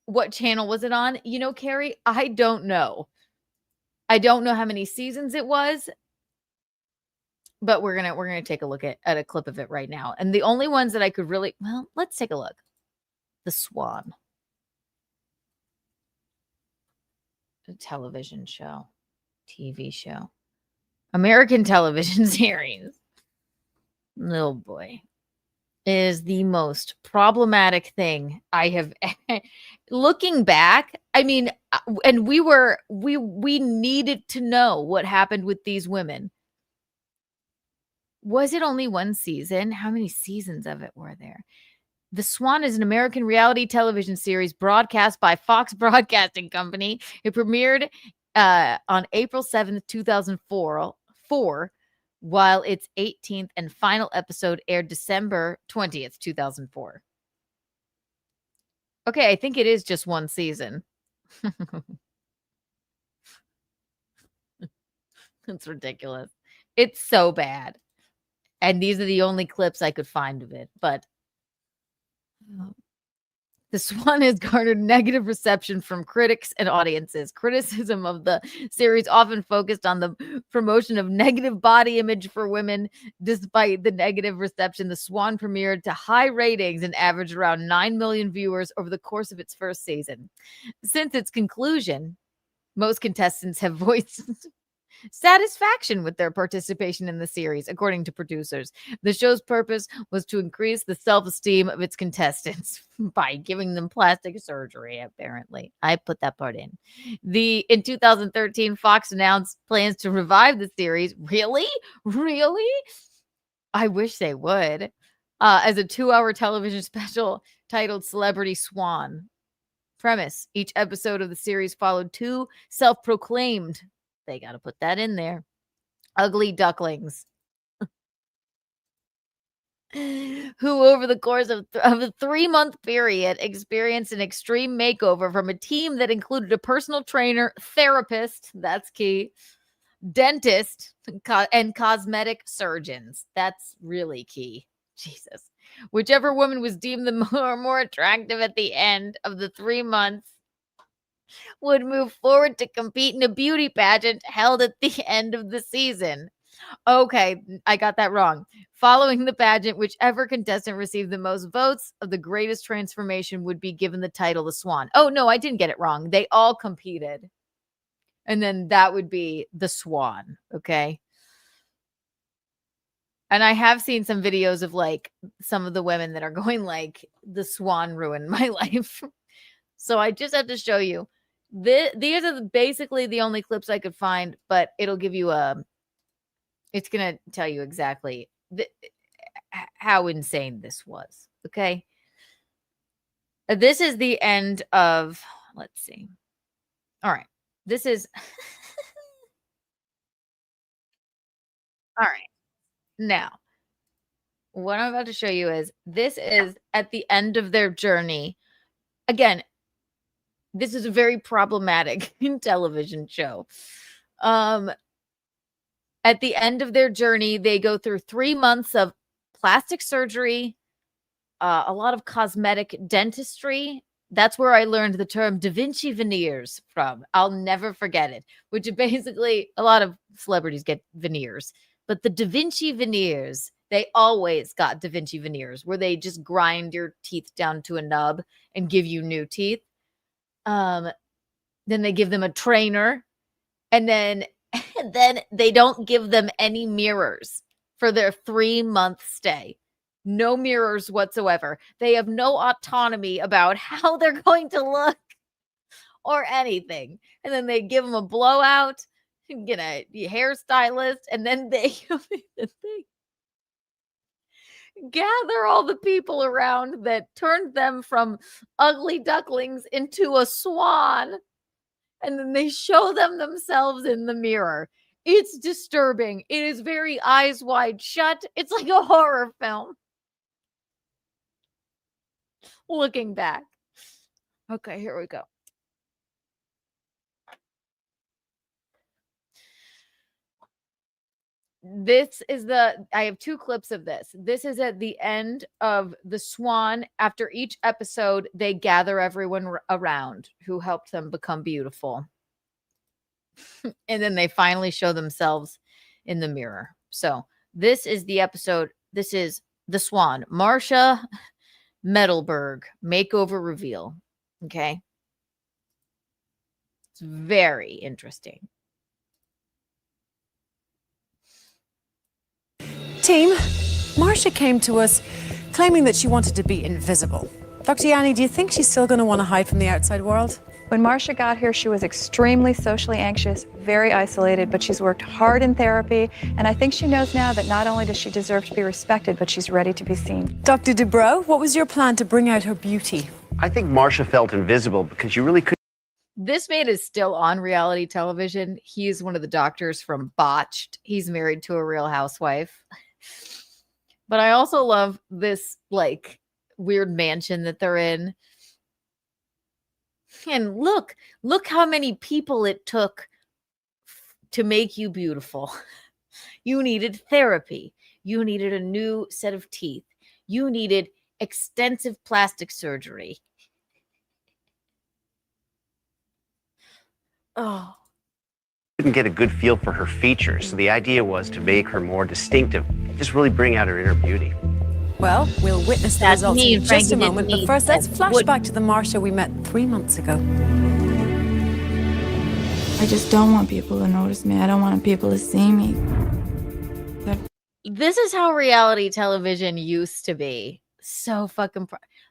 What channel was it on? You know, Carrie, I don't know. I don't know how many seasons it was, but we're gonna take a look at a clip of it right now. And the only ones that I could really, well, let's take a look. The Swan. A television show, TV show, American television series. Oh boy, is the most problematic thing I have. Looking back, I mean, and we needed to know what happened with these women. Was it only 1 season? How many seasons of it were there? The Swan is an American reality television series broadcast by Fox Broadcasting Company. It premiered on April 7th, 2004, while its 18th and final episode aired December 20th, 2004. Okay, I think it is just 1 season. It's ridiculous. It's so bad. And these are the only clips I could find of it, but The Swan has garnered negative reception from critics and audiences. Criticism of the series often focused on the promotion of negative body image for women. Despite the negative reception, The Swan premiered to high ratings and averaged around 9 million viewers over the course of its first season. Since its conclusion, most contestants have voiced satisfaction with their participation in the series, according to producers. The show's purpose was to increase the self-esteem of its contestants by giving them plastic surgery, apparently. I put that part in. In 2013, Fox announced plans to revive the series. Really? I wish they would. As a 2-hour television special titled Celebrity Swan. Premise: each episode of the series followed 2 self-proclaimed, they got to put that in there, ugly ducklings who over the course of a 3-month period experienced an extreme makeover from a team that included a personal trainer, therapist, that's key, dentist, and cosmetic surgeons. That's really key. Jesus. Whichever woman was deemed the more attractive at the end of the 3 months would move forward to compete in a beauty pageant held at the end of the season. Okay, I got that wrong. Following the pageant, whichever contestant received the most votes of the greatest transformation would be given the title the Swan. Oh, no, I didn't get it wrong. They all competed. And then that would be the Swan, okay? And I have seen some videos of like some of the women that are going like, the Swan ruined my life. So I just have to show you. These are basically the only clips I could find, but it'll give you it's going to tell you exactly how insane this was. Okay. This is the end of, let's see. All right. This is, all right. Now, what I'm about to show you is this is at the end of their journey. Again, this is a very problematic television show. At the end of their journey, they go through 3 months of plastic surgery, a lot of cosmetic dentistry. That's where I learned the term Da Vinci veneers from. I'll never forget it, which is basically a lot of celebrities get veneers. But the Da Vinci veneers, they always got Da Vinci veneers where they just grind your teeth down to a nub and give you new teeth. Then they give them a trainer, and then they don't give them any mirrors for their 3-month stay. No mirrors whatsoever. They have no autonomy about how they're going to look or anything. And then they give them a blowout, get a hairstylist, and then they gather all the people around that turned them from ugly ducklings into a swan. And then they show them themselves in the mirror. It's disturbing. It is very eyes wide shut. It's like a horror film. Looking back. Okay, here we go. This is I have 2 clips of this. This is at the end of the Swan. After each episode, they gather everyone around who helped them become beautiful. And then they finally show themselves in the mirror. So this is the episode. This is the Swan. Marcia Metalberg makeover reveal. Okay. It's very interesting. Team, Marcia came to us claiming that she wanted to be invisible. Dr. Yanni, do you think she's still going to want to hide from the outside world? When Marcia got here, she was extremely socially anxious, very isolated, but she's worked hard in therapy, and I think she knows now that not only does she deserve to be respected, but she's ready to be seen. Dr. Dubrow, what was your plan to bring out her beauty? I think Marcia felt invisible because you really couldn't. This man is still on reality television. He's one of the doctors from Botched. He's married to a Real Housewife. But I also love this like weird mansion that they're in. And look how many people it took to make you beautiful. You needed therapy. You needed a new set of teeth. You needed extensive plastic surgery. Oh. Couldn't get a good feel for her features, so the idea was to make her more distinctive, just really bring out her inner beauty. Well, we'll witness the results in just a moment, but first let's flash back to the Marcia we met 3 months ago. I just don't want people to notice me. I don't want people to see me. This is how reality television used to be. So fucking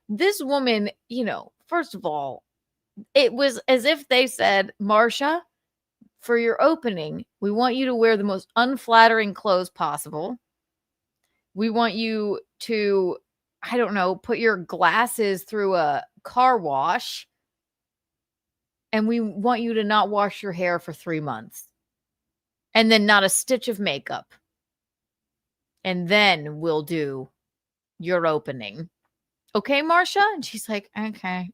this woman, you know, first of all, it was as if they said, Marcia, for your opening, we want you to wear the most unflattering clothes possible. We want you to, I don't know, put your glasses through a car wash. And we want you to not wash your hair for 3 months. And then not a stitch of makeup. And then we'll do your opening. Okay, Marsha? And she's like, okay.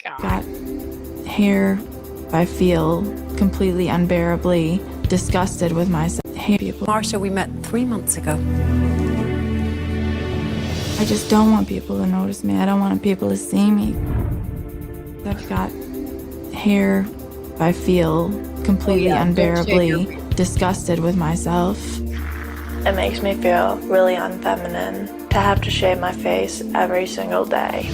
God. Got hair. I feel completely unbearably disgusted with myself. Hey, people. Marsha, we met 3 months ago. I just don't want people to notice me. I don't want people to see me. I've got hair. I feel completely unbearably disgusted with myself. It makes me feel really unfeminine to have to shave my face every single day.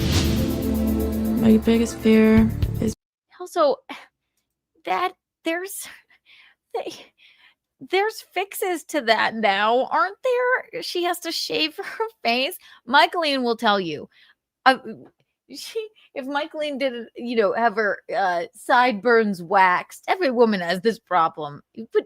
My biggest fear is Also, that there's fixes to that now, aren't there? She has to shave her face. Michaeline will tell you. If Michaeline did, have her sideburns waxed, every woman has this problem. But,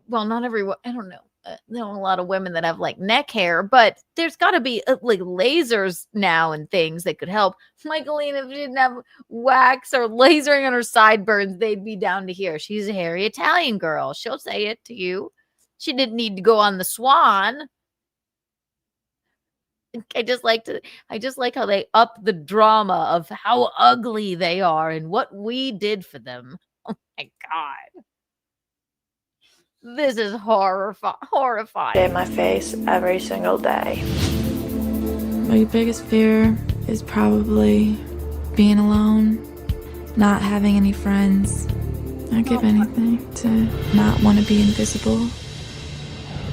well, not everyone. I don't know. There are a lot of women that have like neck hair, but there's got to be like lasers now and things that could help. Michaeline, if she didn't have wax or lasering on her sideburns, they'd be down to here. She's a hairy Italian girl. She'll say it to you. She didn't need to go on the Swan. I just like how they up the drama of how ugly they are and what we did for them. Oh my God. This is horrifying. shave my face every single day. My biggest fear is probably being alone, not having any friends. I'd give anything to not want to be invisible.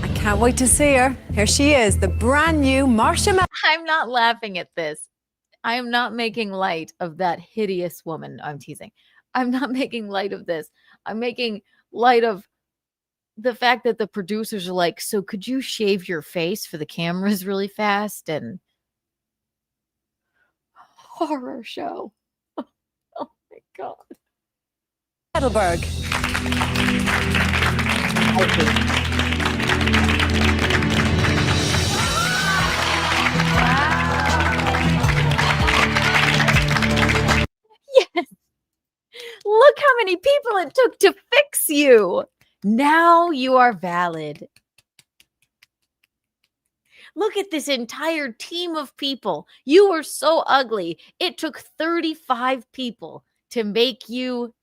I can't wait to see her. Here she is, the brand new Marsha. I'm not laughing at this. I am not making light of that hideous woman. I'm teasing. I'm not making light of this. I'm making light of the fact that the producers are like, so could you shave your face for the cameras really fast? And horror show. Oh my God. Heidelberg. Yes. Look how many people it took to fix you. Now you are valid. Look at this entire team of people. You were so ugly. It took 35 people to make you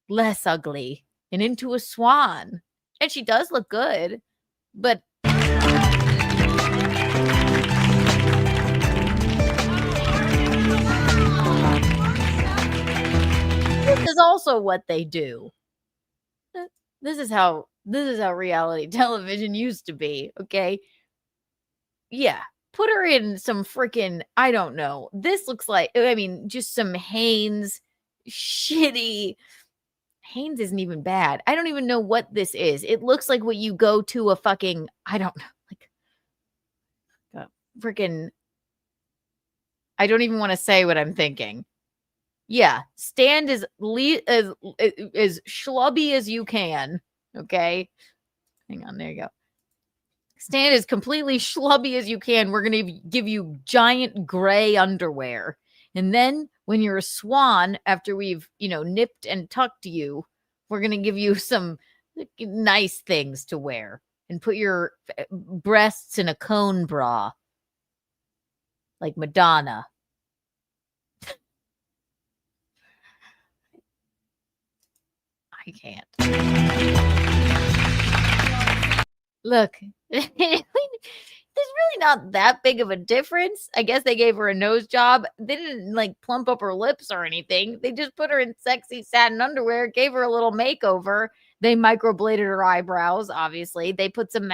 less ugly and into a swan. And she does look good, but this is also what they do. This is how reality television used to be, okay? Yeah, put her in some freaking, I don't know. This looks like, I mean, just some Hanes shitty. Hanes isn't even bad. I don't even know what this is. It looks like what you go to a fucking, I don't know, like a freaking, I don't even want to say what I'm thinking. Yeah, stand as schlubby as you can. Okay, hang on. There you go. Stand as completely schlubby as you can. We're gonna give you giant gray underwear, and then when you're a swan, after we've nipped and tucked you, we're gonna give you some nice things to wear and put your breasts in a cone bra, like Madonna. I can't. Look, there's really not that big of a difference. I guess they gave her a nose job. They didn't like plump up her lips or anything. They just put her in sexy satin underwear, gave her a little makeover. They microbladed her eyebrows, obviously. They put some,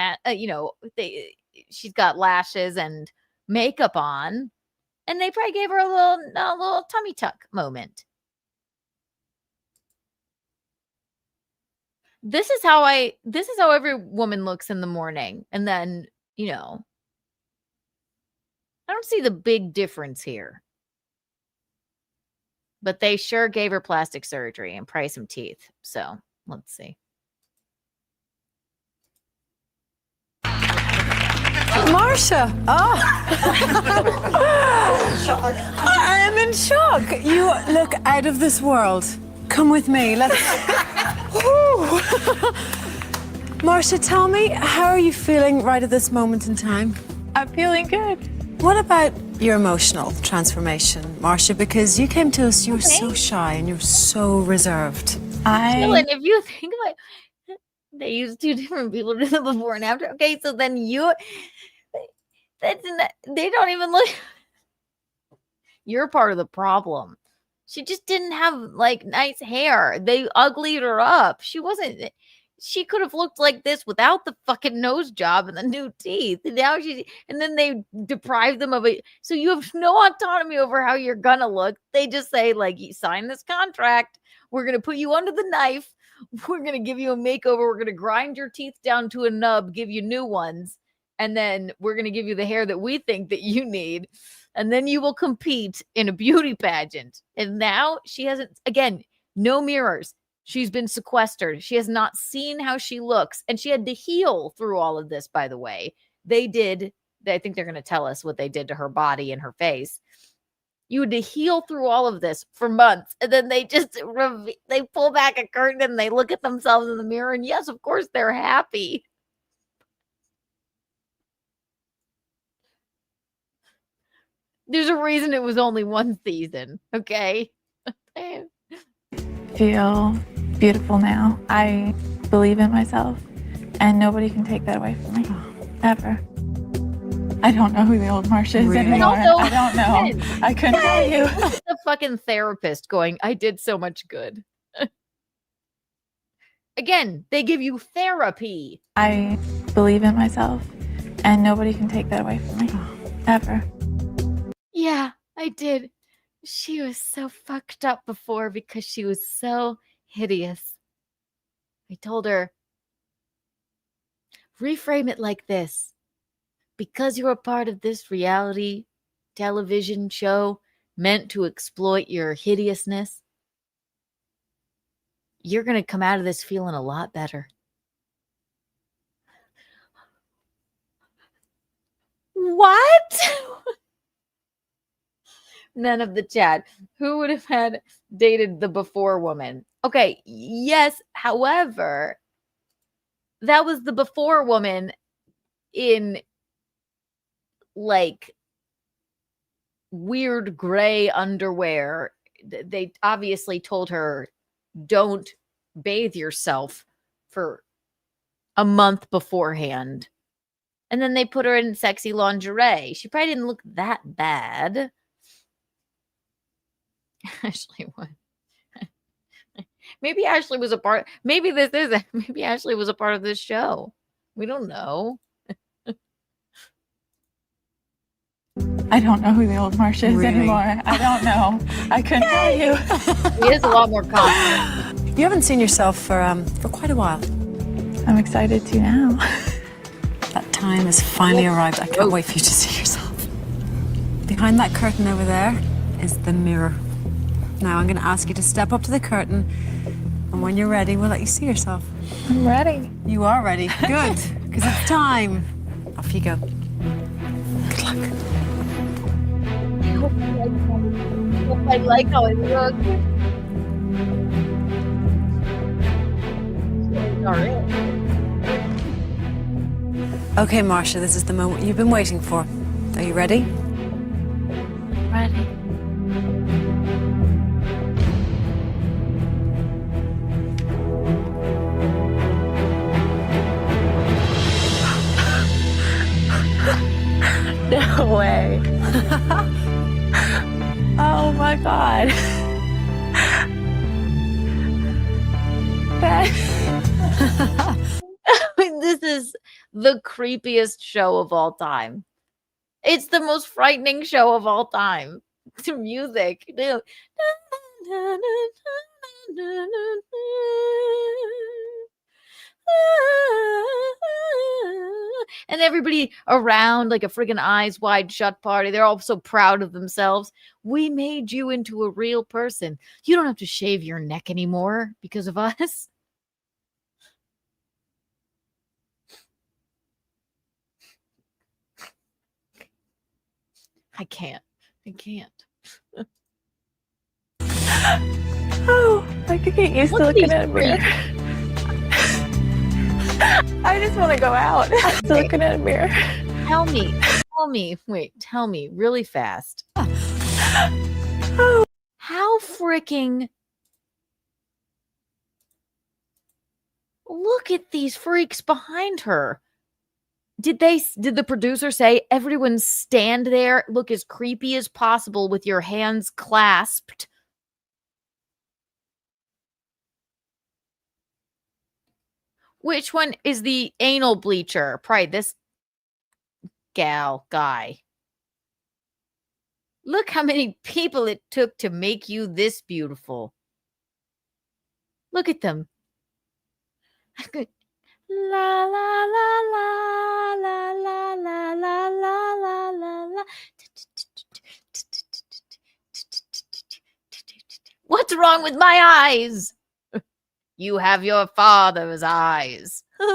she's got lashes and makeup on, and they probably gave her a little tummy tuck moment. This is how every woman looks in the morning. And then, I don't see the big difference here. But they sure gave her plastic surgery and probably some teeth. So let's see. Marsha. Oh. I am in shock. You look out of this world. Come with me. Let's. Marcia, tell me, how are you feeling right at this moment in time? I'm feeling good. What about your emotional transformation, Marcia? Because you came to us, you were so shy and you're so reserved. Dylan, if you think about it, they use two different people to do the before and after. Okay, so then they don't even look. You're part of the problem. She just didn't have like nice hair. They uglied her up. She could have looked like this without the fucking nose job and the new teeth. And now and then they deprive them of it. So you have no autonomy over how you're gonna look. They just say, like, you sign this contract. We're gonna put you under the knife. We're gonna give you a makeover. We're gonna grind your teeth down to a nub, give you new ones, and then we're gonna give you the hair that we think that you need. And then you will compete in a beauty pageant. And now she hasn't, again, no mirrors. She's been sequestered. She has not seen how she looks. And she had to heal through all of this, by the way. I think they're going to tell us what they did to her body and her face. You had to heal through all of this for months. And then they just, they pull back a curtain and they look at themselves in the mirror. And yes, of course, they're happy. There's a reason it was only one season, okay? Feel beautiful now. I believe in myself, and nobody can take that away from me, ever. I don't know who the old Marcia is anymore. I don't know. I couldn't tell you. The fucking therapist going, I did so much good. Again, they give you therapy. I believe in myself, and nobody can take that away from me, ever. Yeah, I did. She was so fucked up before because she was so hideous. I told her, reframe it like this. Because you're a part of this reality television show meant to exploit your hideousness, you're going to come out of this feeling a lot better. What? None of the chat. Who would have had dated the before woman? Okay, yes. However, that was the before woman in like weird gray underwear. They obviously told her, don't bathe yourself for a month beforehand. And then they put her in sexy lingerie. She probably didn't look that bad. Ashley, what? Maybe Ashley was a part. Maybe Ashley was a part of this show. We don't know. I don't know who the old Marcia is anymore. I don't know. I couldn't tell you. He is a lot more confident. You haven't seen yourself for quite a while. I'm excited to now. That time has finally arrived. I can't wait for you to see yourself. Behind that curtain over there is the mirror. Now I'm going to ask you to step up to the curtain, and when you're ready, we'll let you see yourself. I'm ready. You are ready. Good, because it's time. Off you go. Good luck. I like how it looks. Okay, Marcia, this is the moment you've been waiting for. Are you ready? Ready. No way. Oh my God. This is the creepiest show of all time. It's the most frightening show of all time. The music. And everybody around like a friggin' eyes wide shut party. They're all so proud of themselves. We made you into a real person. You don't have to shave your neck anymore because of us. I can't. Oh, I could get used to looking at a mirror. I just want to go out. Still looking at a mirror. Tell me, tell me really fast. How freaking look at these freaks behind her. Did the producer say everyone stand there, look as creepy as possible with your hands clasped? Which one is the anal bleacher? Probably this guy. Look how many people it took to make you this beautiful. Look at them. La la la la la la la la la la la la. What's wrong with my eyes? You have your father's eyes. Who?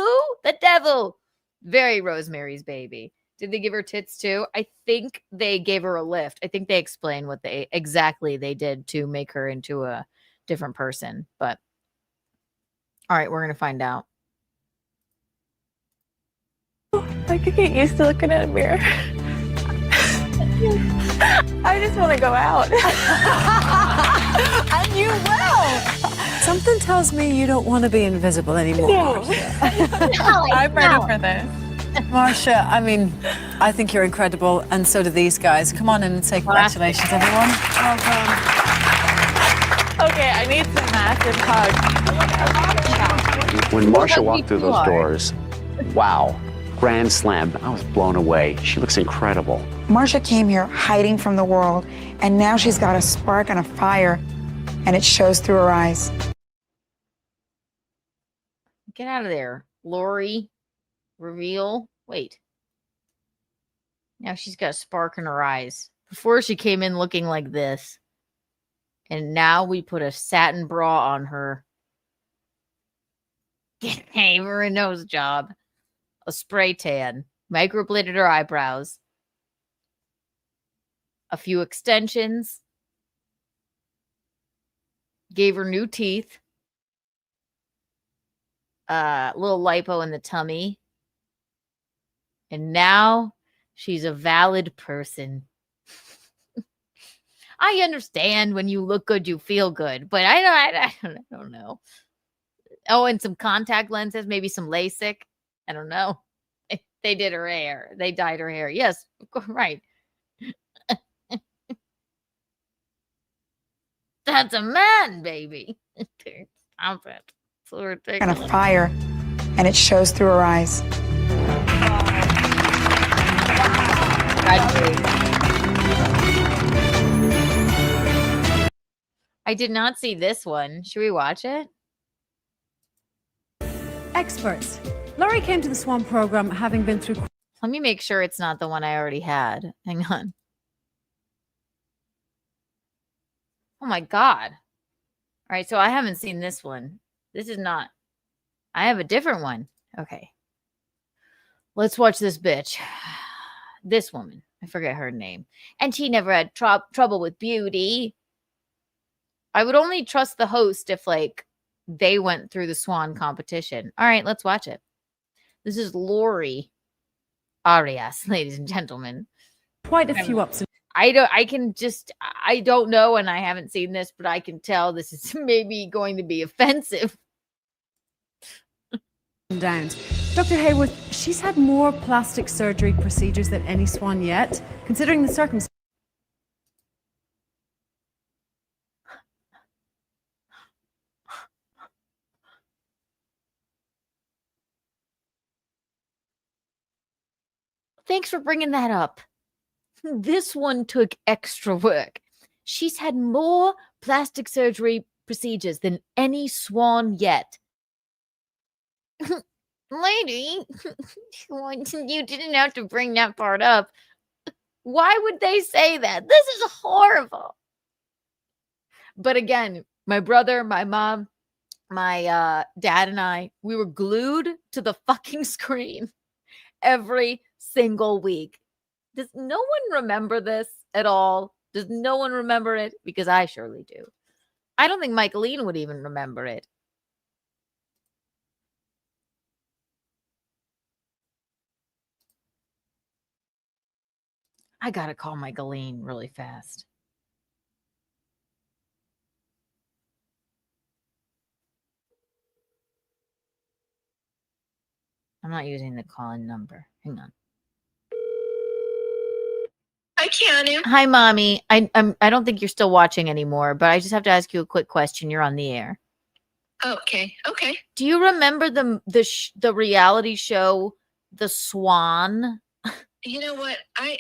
The devil. Very Rosemary's Baby. Did they give her tits too? I think they gave her a lift. I think they explained what they exactly they did to make her into a different person. But all right, we're gonna find out. I could get used to looking at a mirror. I just want to go out. And you will. Something tells me you don't want to be invisible anymore. No. I'm ready for this. Marcia, I mean, I think you're incredible, and so do these guys. Come on in and say congratulations, everyone. Well done. Okay, I need some massive hugs. When Marsha walked through those doors, wow, grand slam. I was blown away. She looks incredible. Marsha came here hiding from the world, and now she's got a spark and a fire, and it shows through her eyes. Get out of there, Lori. Reveal. Wait. Now she's got a spark in her eyes. Before she came in looking like this. And now we put a satin bra on her. Gave her a nose job. A spray tan. Microbladed her eyebrows. A few extensions. Gave her new teeth. Little lipo in the tummy. And now she's a valid person. I understand when you look good, you feel good, but I don't know. Oh, and some contact lenses, maybe some LASIK. I don't know. They did her hair. They dyed her hair. Yes, right. That's a man, baby. Stop it. So ridiculous. And a fire, and it shows through her eyes. I did not see this one. Should we watch it? Experts. Laurie came to the Swan program having been through... Let me make sure it's not the one I already had. Hang on. Oh my God. All right, so I haven't seen this one. This is not... I have a different one. Okay. Let's watch this bitch. This woman. I forget her name. And she never had trouble with beauty. I would only trust the host if, like, they went through the Swan competition. All right, let's watch it. This is Lori Arias, ladies and gentlemen. Quite a few ups and I don't know, and I haven't seen this, but I can tell this is maybe going to be offensive. downs. Dr. Hayworth, she's had more plastic surgery procedures than any Swan yet, considering the circumstances. Thanks for bringing that up. This one took extra work. She's had more plastic surgery procedures than any Swan yet. Lady, you didn't have to bring that part up. Why would they say that? This is horrible. But again, my brother, my mom, my dad and I, we were glued to the fucking screen every single week. Does no one remember this at all? Does no one remember it? Because I surely do. I don't think Michaeline would even remember it. I gotta call my Galene really fast. I'm not using the call-in number. Hang on. Hi, Keanu. Hi, Mommy. I don't think you're still watching anymore, but I just have to ask you a quick question. You're on the air. Oh, okay. Okay. Do you remember the reality show, The Swan? You know what? I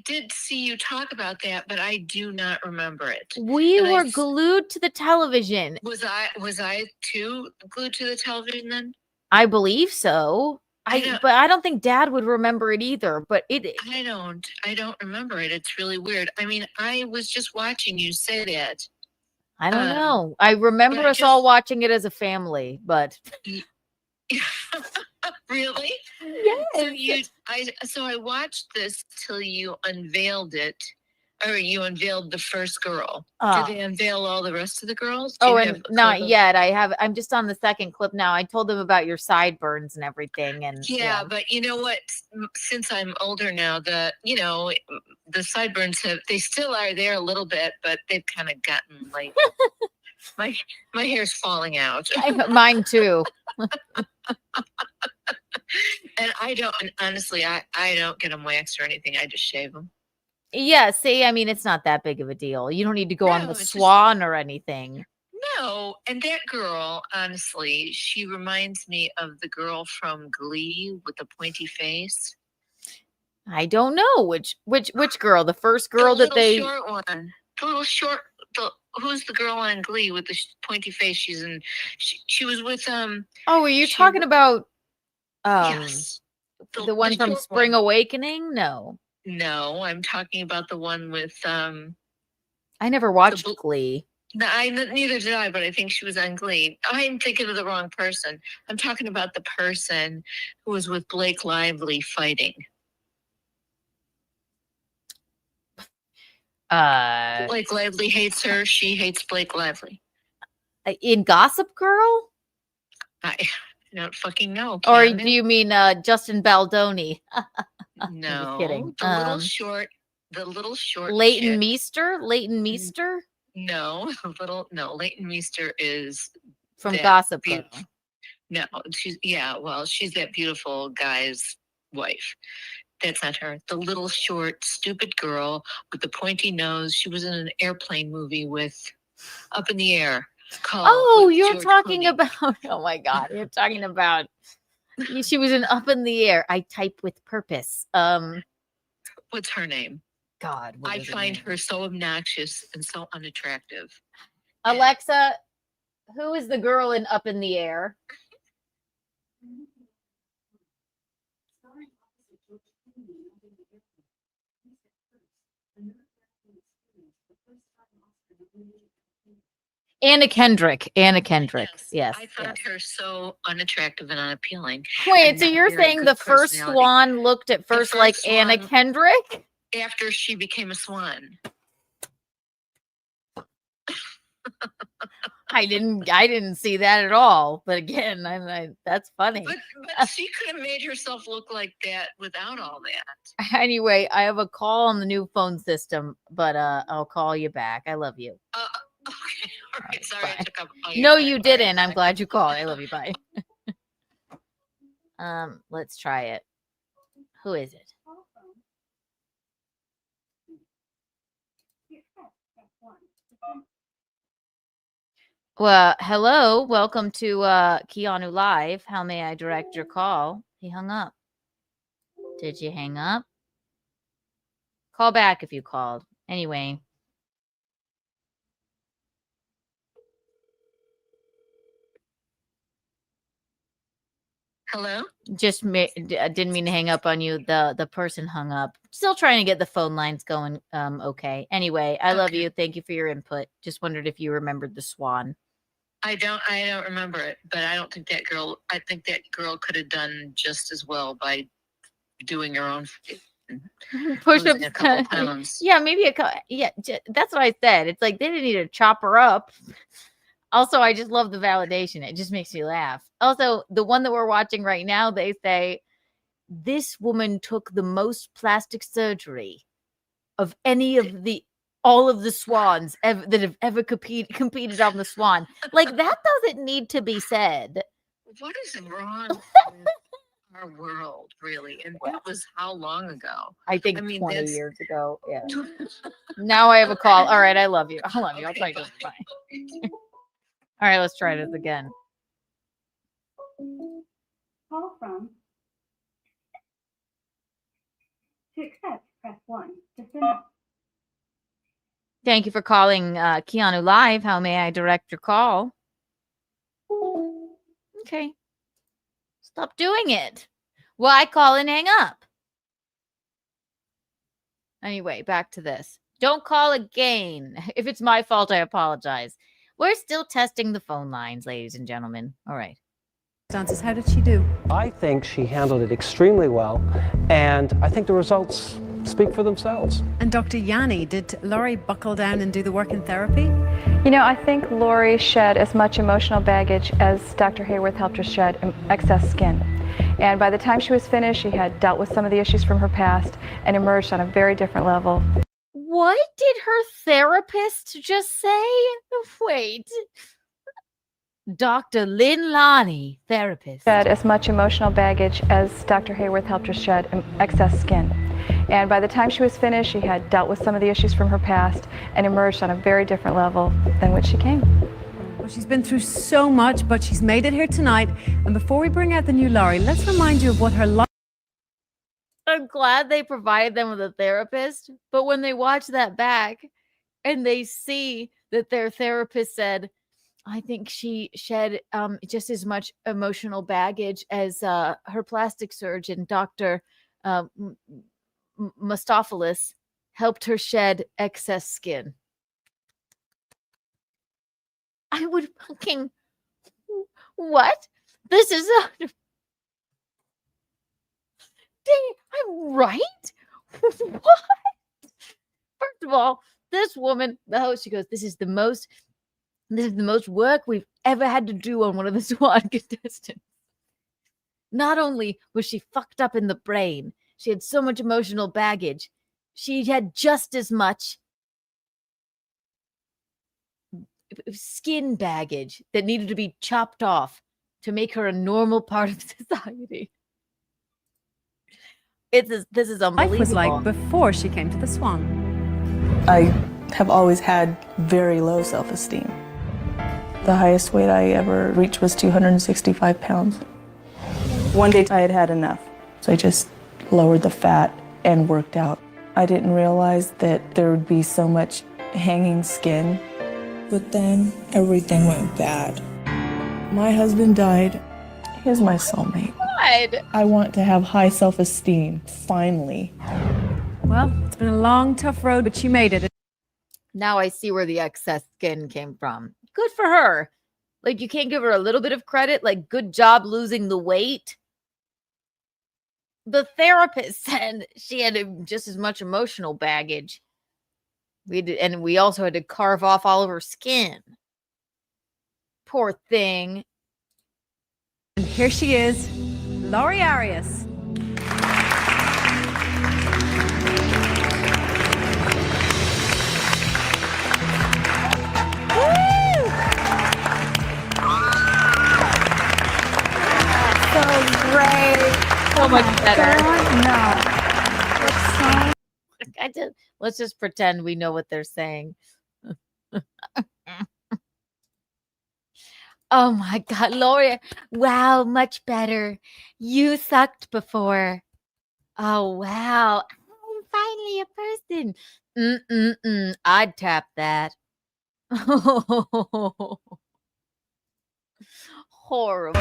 did see you talk about that, but I do not remember it. We were glued to the television. Was I too glued to the television then? I believe so. But I don't think Dad would remember it either. But I don't remember it. It's really weird. I mean, I was just watching you say that. I don't know. I remember us all watching it as a family, but really? Yes. So I watched this till you unveiled it, or you unveiled the first girl. Did they unveil all the rest of the girls? Do Oh, you and have not yet. I'm just on the second clip now. I told them about your sideburns and everything, and yeah, but you know what? Since I'm older now, the sideburns they still are there a little bit, but they've kind of gotten like my hair's falling out. Mine too. And honestly, I don't get them waxed or anything. I just shave them. Yeah, see, I mean, it's not that big of a deal. You don't need to go on the Swan or anything. No, and that girl, honestly, she reminds me of the girl from Glee with the pointy face. I don't know which girl. The first girl that they short one. The little short. Who's the girl on Glee with the pointy face? She was with Oh, are you talking about yes, the one from Spring Awakening? No. No, I'm talking about the one with I never watched Glee. No, neither did I, but I think she was on Glee. I'm thinking of the wrong person. I'm talking about the person who was with Blake Lively fighting. Blake Lively hates her. She hates Blake Lively. In Gossip Girl? I don't fucking know. Or do you mean Justin Baldoni? No, I'm just kidding. The little short. Leighton Meester? Leighton Meester? No, Leighton Meester is from Gossip Girl. No, she's that beautiful guy's wife. That's not her. The little short, stupid girl with the pointy nose. She was in an airplane movie with Up in the Air. You're talking about. Oh my God, you're talking about. She was in Up in the Air. I type with purpose. What's her name? God, I find her so obnoxious and so unattractive. Alexa, who is the girl in Up in the Air? Anna Kendrick. Yes. I found her so unattractive and unappealing. Wait, so you're saying the first Swan looked at first like Anna Kendrick? After she became a swan. I didn't see that at all. But again, that's funny. But she could have made herself look like that without all that. Anyway, I have a call on the new phone system, but I'll call you back. I love you. Okay. All right. Sorry, I took up all No, you didn't. I'm glad you called. I love you. Bye. Let's try it. Who is it? Well, hello. Welcome to Keanu Live. How may I direct your call? He hung up. Did you hang up? Call back if you called. Anyway. Hello? Just didn't mean to hang up on you. The person hung up. Still trying to get the phone lines going. Okay. Anyway, I love you. Thank you for your input. Just wondered if you remembered the Swan. I don't remember it, but I don't think that girl. I think that girl could have done just as well by doing her own push-ups. A couple pounds. Yeah, maybe a couple. Yeah, that's what I said. It's like they didn't need to chop her up. Also, I just love the validation. It just makes me laugh. Also, the one that we're watching right now, they say, this woman took the most plastic surgery. of any of all of the swans that have ever competed on the Swan. Like, that doesn't need to be said. What is wrong with our world, really? And that was how long ago? I think I mean, 20 that's- years ago. Yeah. Now I have a call. All right, I love you. I love you. I'll try to bye. All right, let's try this again. Call from. To accept, press 1. To send. Thank you for calling Keanu Live. How may I direct your call? Okay. Stop doing it. Why call and hang up? Anyway, back to this. Don't call again. If it's my fault, I apologize. We're still testing the phone lines, ladies and gentlemen. All right. Dances, how did she do? I think she handled it extremely well, and I think the results speak for themselves. And Dr. Yanni, did Laurie buckle down and do the work in therapy? You know, I think Laurie shed as much emotional baggage as Dr. Hayworth helped her shed excess skin. And by the time she was finished, she had dealt with some of the issues from her past and emerged on a very different level. What did her therapist just say? Wait. Dr. Lynn Lonnie, therapist. Shed as much emotional baggage as Dr. Hayworth helped her shed excess skin. And by the time she was finished, she had dealt with some of the issues from her past and emerged on a very different level than which she came. Well, she's been through so much, but she's made it here tonight. And before we bring out the new Laurie, let's remind you of what her life. I'm glad they provided them with a therapist, but when they watch that back and they see that their therapist said, I think she shed just as much emotional baggage as her plastic surgeon, Dr. Mustopheles, helped her shed excess skin. I would fucking... What? This is a... Dang, I'm right? What? First of all, this woman, the host, she goes, this is the most work we've ever had to do on one of the Swan contestants. Not only was she fucked up in the brain, she had so much emotional baggage. She had just as much skin baggage that needed to be chopped off to make her a normal part of society. This is unbelievable. Life was like before she came to the Swan. I have always had very low self-esteem. The highest weight I ever reached was 265 pounds. One day I had had enough, so I just lowered the fat and worked out. I didn't realize that there would be so much hanging skin. But then everything went bad. My husband died. He's my soulmate. God. I want to have high self-esteem, finally. Well, it's been a long, tough road, but she made it. Now I see where the excess skin came from. Good for her. Like, you can't give her a little bit of credit? Like, good job losing the weight? The therapist said she had just as much emotional baggage. We also had to carve off all of her skin. Poor thing. And here she is, Laurie Arias. So great. So much better. No. Let's just pretend we know what they're saying. Oh my God, Laurie. Wow, much better. You sucked before. Oh, wow. I'm finally a person. I'd tap that. Horrible.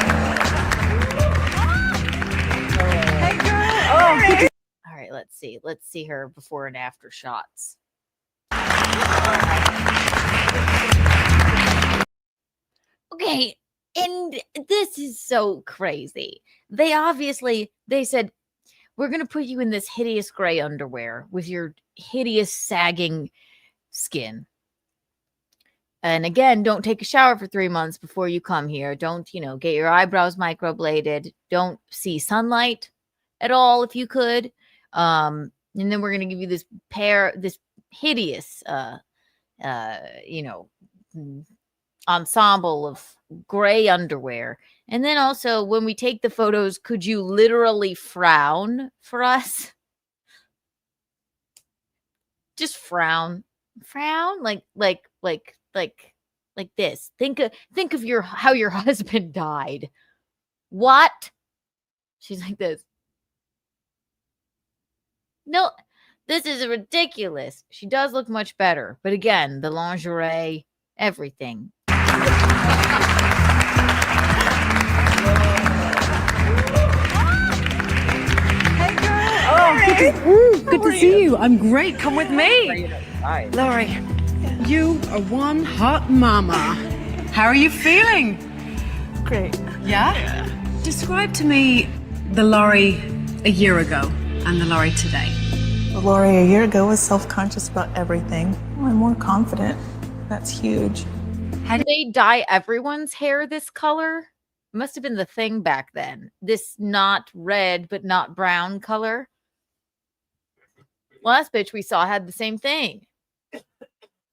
Hey, girl. Oh. All right, let's see. Let's see her before and after shots. Okay, and this is so crazy. They said, we're going to put you in this hideous gray underwear with your hideous sagging skin. And again, don't take a shower for 3 months before you come here. Don't, get your eyebrows microbladed. Don't see sunlight at all if you could. And then we're going to give you this hideous, ensemble of gray underwear. And then also, when we take the photos, could you literally frown for us? Just frown, like this. Think of how your husband died. What? She's like this. No, this is ridiculous. She does look much better, but again, the lingerie, everything. Good to see you. I'm great. Come with me. Laurie, you are one hot mama. How are you feeling? Great. Yeah? Describe to me the Laurie a year ago and the Laurie today. Laurie a year ago was self-conscious about everything. I'm more confident. That's huge. Did they dye everyone's hair this color? Must have been the thing back then. This not red but not brown color. Last bitch we saw had the same thing. How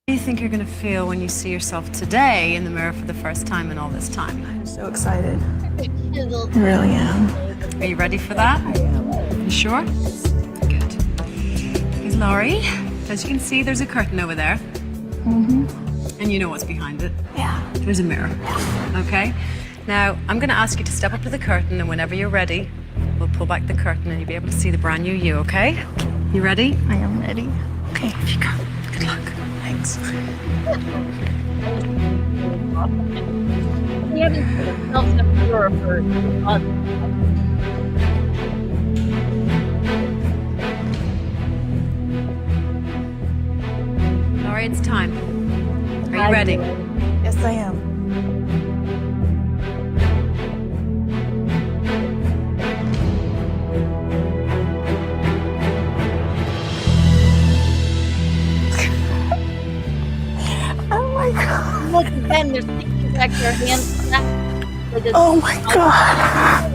do you think you're going to feel when you see yourself today in the mirror for the first time in all this time? I'm so excited. I really am. Are you ready for that? I am. You sure? Good. Because Laurie, as you can see, there's a curtain over there. Mm-hmm. And you know what's behind it. Yeah. There's a mirror. Okay? Now, I'm going to ask you to step up to the curtain, and whenever you're ready, we'll pull back the curtain and you'll be able to see the brand new you, okay? You ready? I am ready. Okay, off you go. Good luck. Thanks. They haven't put themselves in a mirror for months. Laurie, it's time. Are you ready? Yes, I am. Oh my God. Look again, they're sticking back their hands back. Oh my God.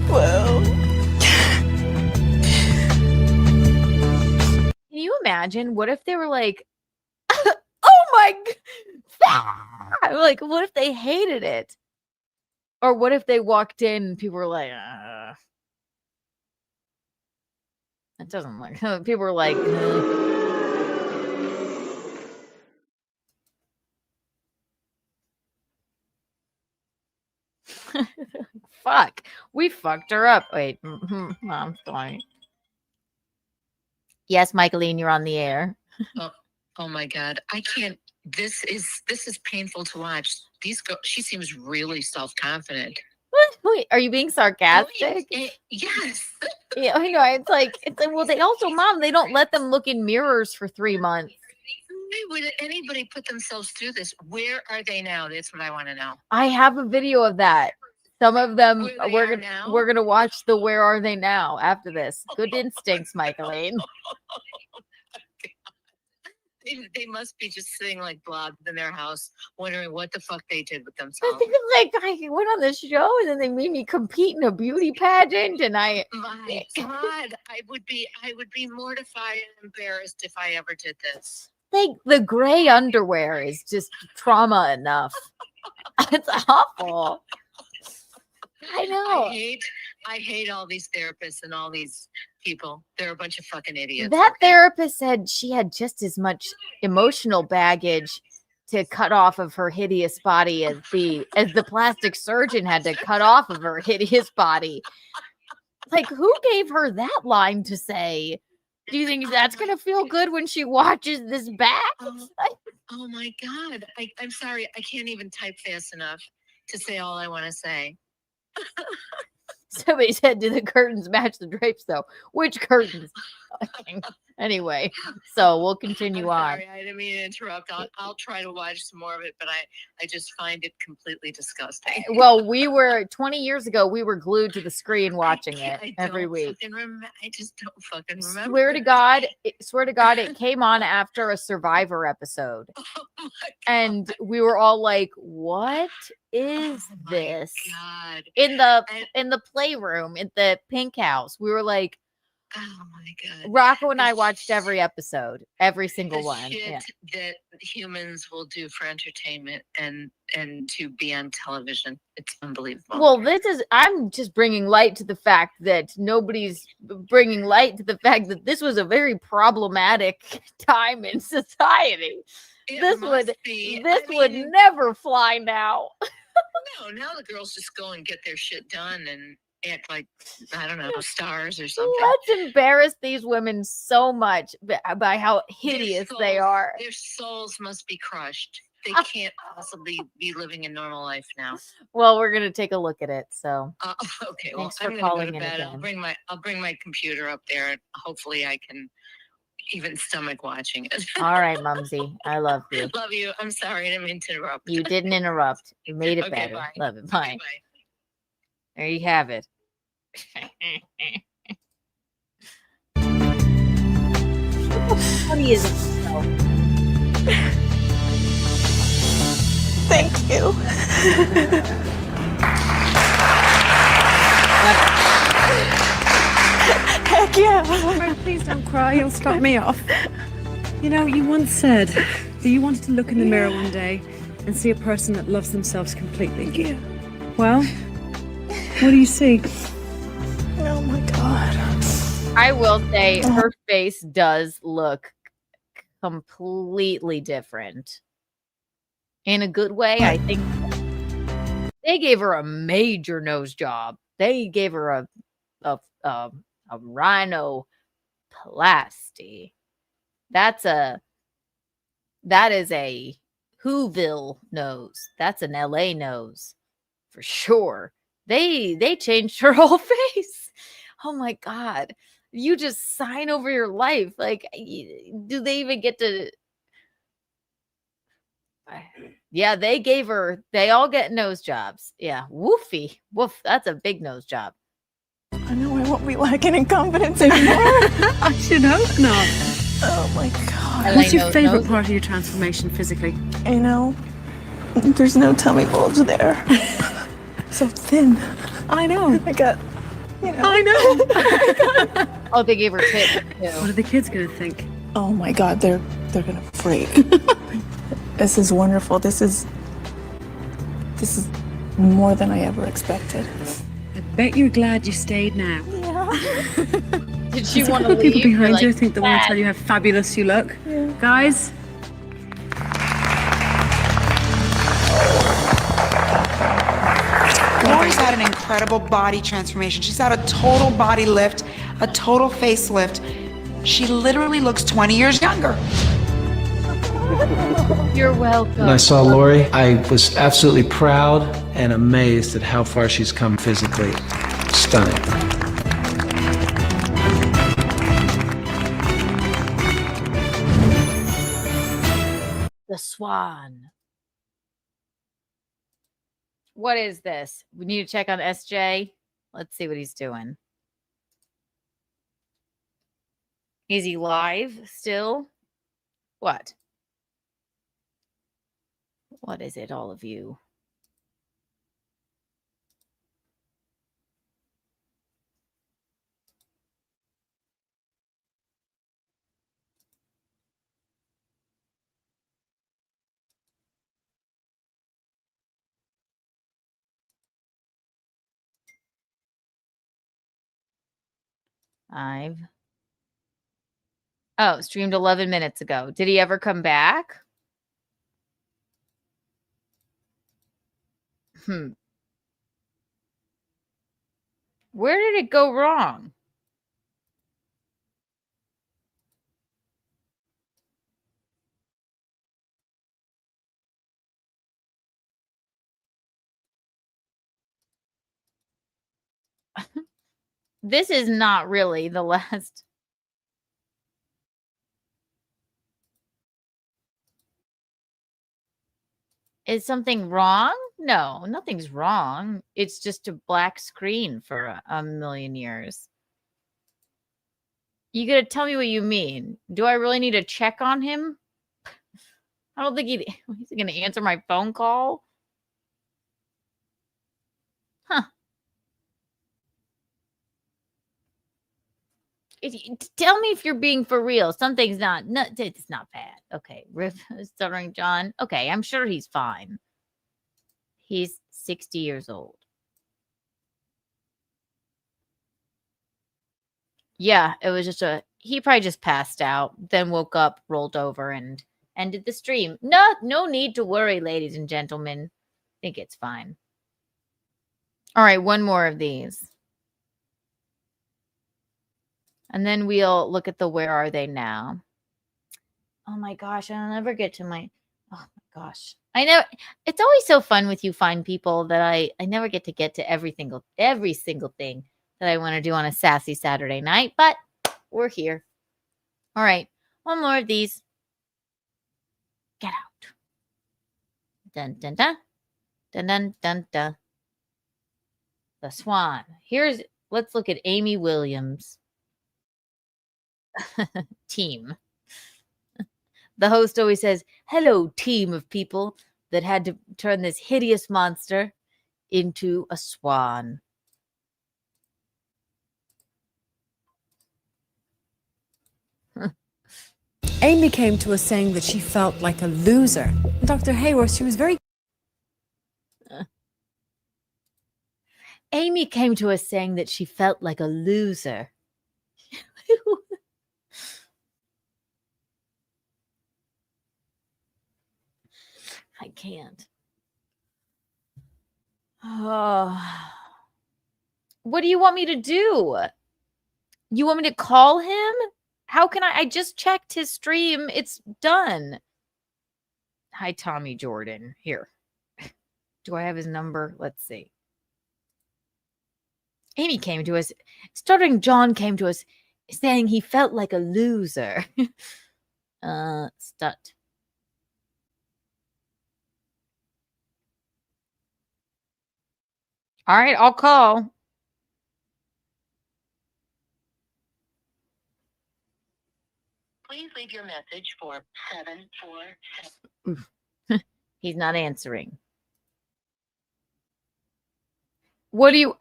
Well. Can you imagine? What if they were like, oh my God. Like, what if they hated it? Or what if they walked in and people were like, that doesn't look, people were like, fuck, we fucked her up. Wait, I'm sorry. Yes, Michaeline, you're on the air. Oh my God. I can't. This is painful to watch. She seems really self-confident. Wait, are you being sarcastic? Yes. Yeah, I know. It's like, well, they also, Mom, they don't let them look in mirrors for 3 months. Why would anybody put themselves through this? Where are they now? That's what I want to know. I have a video of that. Some of them, we're gonna watch the Where Are They Now after this. Good instincts, Michaeline. They must be just sitting like blobs in their house, wondering what the fuck they did with I themselves. think it's like I went on the show and then they made me compete in a beauty pageant, and My God, I would be mortified and embarrassed if I ever did this. like the gray underwear is just trauma enough. It's awful. I know. I hate all these therapists and all these people. They're a bunch of fucking idiots. That therapist said she had just as much emotional baggage to cut off of her hideous body as the plastic surgeon had to cut off of her hideous body. Like, who gave her that line to say? Do you think that's gonna feel good when she watches this back? Oh my God. I'm sorry. I can't even type fast enough to say all I want to say. Somebody said, do the curtains match the drapes, though? Which curtains? Anyway, so we'll continue on. Sorry, I didn't mean to interrupt. I'll try to watch some more of it, but I just find it completely disgusting. Well, we were 20 years ago, we were glued to the screen watching it every week. I just don't fucking remember. Swear to God, it came on after a Survivor episode. Oh And we were all like, what is this? God. In the playroom at the pink house. We were like, oh my God. Rocco and I watched every episode, every single one. Shit Yeah. that humans will do for entertainment and to be on television. It's unbelievable. Well, I'm just bringing light to the fact that nobody's bringing light to the fact that this was a very problematic time in society. This would never fly now. No, now the girls just go and get their shit done and act like, I don't know, stars or something. Let's embarrass these women so much by how hideous they are. Their souls must be crushed. They can't possibly be living a normal life now. Well, we're gonna take a look at it. So okay, thanks well, for I'm calling gonna go to in bed. again. I'll bring my computer up there and hopefully I can even stomach watching it. All right, Mumsy. I love you. Love you. I'm sorry, I didn't mean to interrupt. You didn't interrupt. You made it Okay, better. bye. Love it. Bye. Okay, bye. There you have it. Funny is Thank you. Heck yeah. Please don't cry. You'll start me off. You know, you once said that you wanted to look in the mirror one day and see a person that loves themselves completely. Yeah. Well, what do you see? Oh my God. I will say her face does look completely different. In a good way, I think. They gave her a major nose job. They gave her a rhinoplasty. That is a Whoville nose. That's an LA nose for sure. They changed her whole face. Oh my God. You just sign over your life. Like, do they even get to? Yeah, they all get nose jobs. Yeah. Woofy. Woof. That's a big nose job. I know I won't be lacking in confidence anymore. I should hope not. Oh my God. What's your favorite part of your transformation physically? You know, there's no tummy bulge there. So thin. I know. I got, you know. I know. Oh, they gave her tits too. What are the kids going to think? Oh my God, they're going to freak. This is wonderful. This is more than I ever expected. I bet you're glad you stayed now. Yeah. Did she want to leave? People behind you like, think they want to tell you how fabulous you look. Yeah. Guys, Lori's had an incredible body transformation. She's had a total body lift, a total facelift. She literally looks 20 years younger. You're welcome. When I saw Lori, I was absolutely proud and amazed at how far she's come physically. Stunning. The Swan. What is this? We need to check on SJ. Let's see what he's doing. Is he live still? What? What is it, all of you? Oh, streamed 11 minutes ago. Did he ever come back? Where did it go wrong? This is not really the last. Is something wrong? No, nothing's wrong. It's just a black screen for a million years. You gotta tell me what you mean. Do I really need to check on him? I don't think he's gonna answer my phone call. Huh. Tell me if you're being for real. Something's not. No, it's not bad. Okay, Stuttering John. Okay, I'm sure he's fine. He's 60 years old. Yeah, it was just he probably just passed out, then woke up, rolled over, and ended the stream. No need to worry, ladies and gentlemen. I think it's fine. All right, one more of these. And then we'll look at the where are they now. Oh my gosh, I'll never get to my, oh my gosh. I know it's always so fun with you fine people that I never get to every single thing that I want to do on a sassy Saturday night, but we're here. All right, one more of these. Get out. Dun dun dun. Dun dun dun dun. The Swan. Let's look at Amy Williams. Team. The host always says, hello, team of people that had to turn this hideous monster into a swan. Amy came to us saying that she felt like a loser. Dr. Hayworth, she was very... Amy came to us saying that she felt like a loser. I can't. Oh. What do you want me to do? You want me to call him? How can I just checked his stream. It's done. Hi, Tommy Jordan. Here. Do I have his number? Let's see. Amy came to us. Stuttering John came to us saying he felt like a loser. Stut. All right, I'll call. Please leave your message for 747. He's not answering.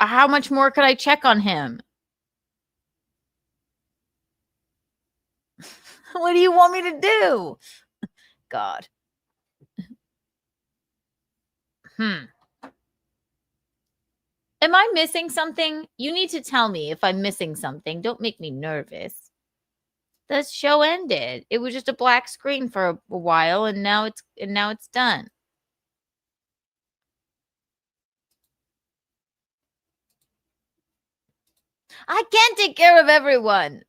How much more could I check on him? What do you want me to do? God. Am I missing something? You need to tell me if I'm missing something. Don't make me nervous. The show ended. It was just a black screen for a while, and now it's done. I can't take care of everyone.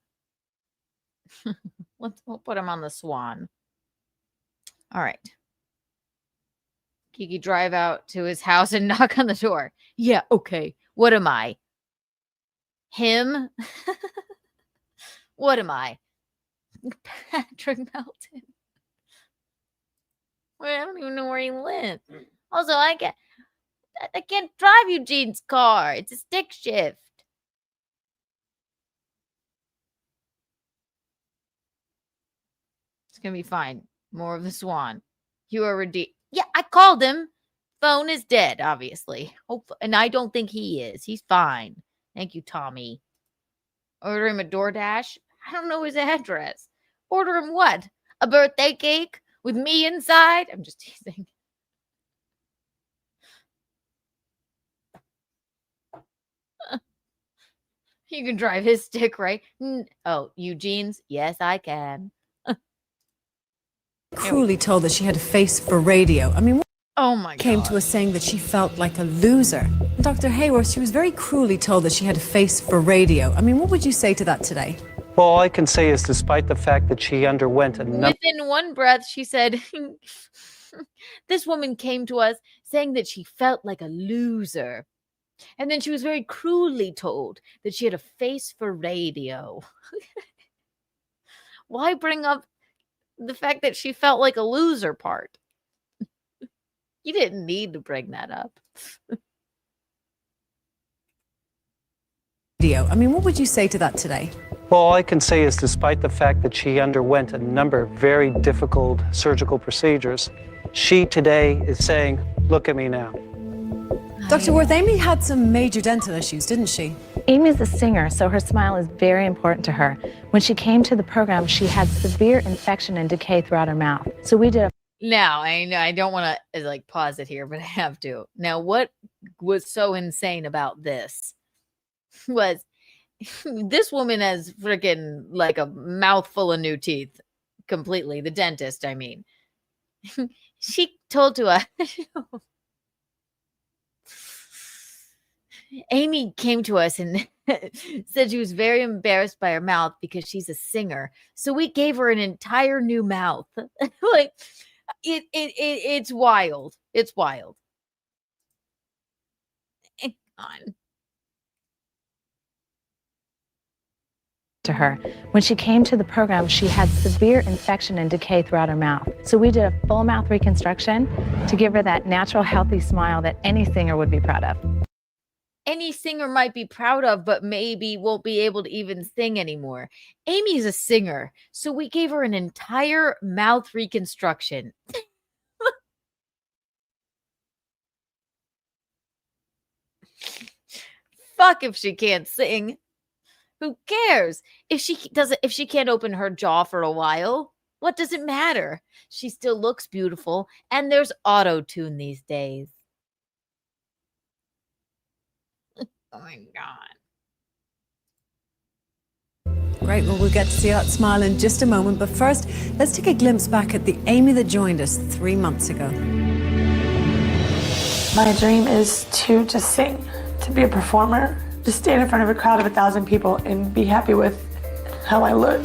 We'll put him on the Swan. All right. Kiki, drive out to his house and knock on the door. Yeah, okay. What am I? Him? What am I? Patrick Melton. Wait, I don't even know where he lives. Also, I can't drive Eugene's car. It's a stick shift. It's gonna be fine. More of the Swan. You are redeemed. Yeah, I called him. Phone is dead, obviously. And I don't think he is. He's fine. Thank you, Tommy. Order him a DoorDash. I don't know his address. Order him what? A birthday cake with me inside? I'm just teasing. You can drive his stick, right? Oh, Eugene's? Yes, I can. Cruelly told that she had a face for radio. I mean, oh my God. Came to us saying that she felt like a loser. Dr. Hayworth, she was very cruelly told that she had a face for radio. I mean, what would you say to that today? Well, all I can say is despite the fact that she underwent a number... Within one breath, she said, this woman came to us saying that she felt like a loser. And then she was very cruelly told that she had a face for radio. Why bring up the fact that she felt like a loser part? You didn't need to bring that up. I mean, what would you say to that today? Well, all I can say is despite the fact that she underwent a number of very difficult surgical procedures, she today is saying, look at me now. Dr. Worth, Amy had some major dental issues, didn't she? Amy's a singer, so her smile is very important to her. When she came to the program, she had severe infection and decay throughout her mouth. So we did a Now, I know I don't want to like pause it here, but I have to. Now, what was so insane about this was this woman has freaking like a mouthful of new teeth completely. The dentist, I mean. She told to us, Amy came to us and said she was very embarrassed by her mouth because she's a singer. So we gave her an entire new mouth. Like it's wild. It's wild. Hang on. to her. When she came to the program, she had severe infection and decay throughout her mouth. So we did a full mouth reconstruction to give her that natural, healthy smile that any singer would be proud of. Any singer might be proud of, but maybe won't be able to even sing anymore. Amy's a singer, so we gave her an entire mouth reconstruction. Fuck if she can't sing. Who cares? If she can't open her jaw for a while, what does it matter? She still looks beautiful, and there's auto-tune these days. Oh my God. Great, well, we'll get to see that smile in just a moment. But first, let's take a glimpse back at the Amy that joined us 3 months ago. My dream is to just sing, to be a performer, to stand in front of a crowd of 1,000 people and be happy with how I look.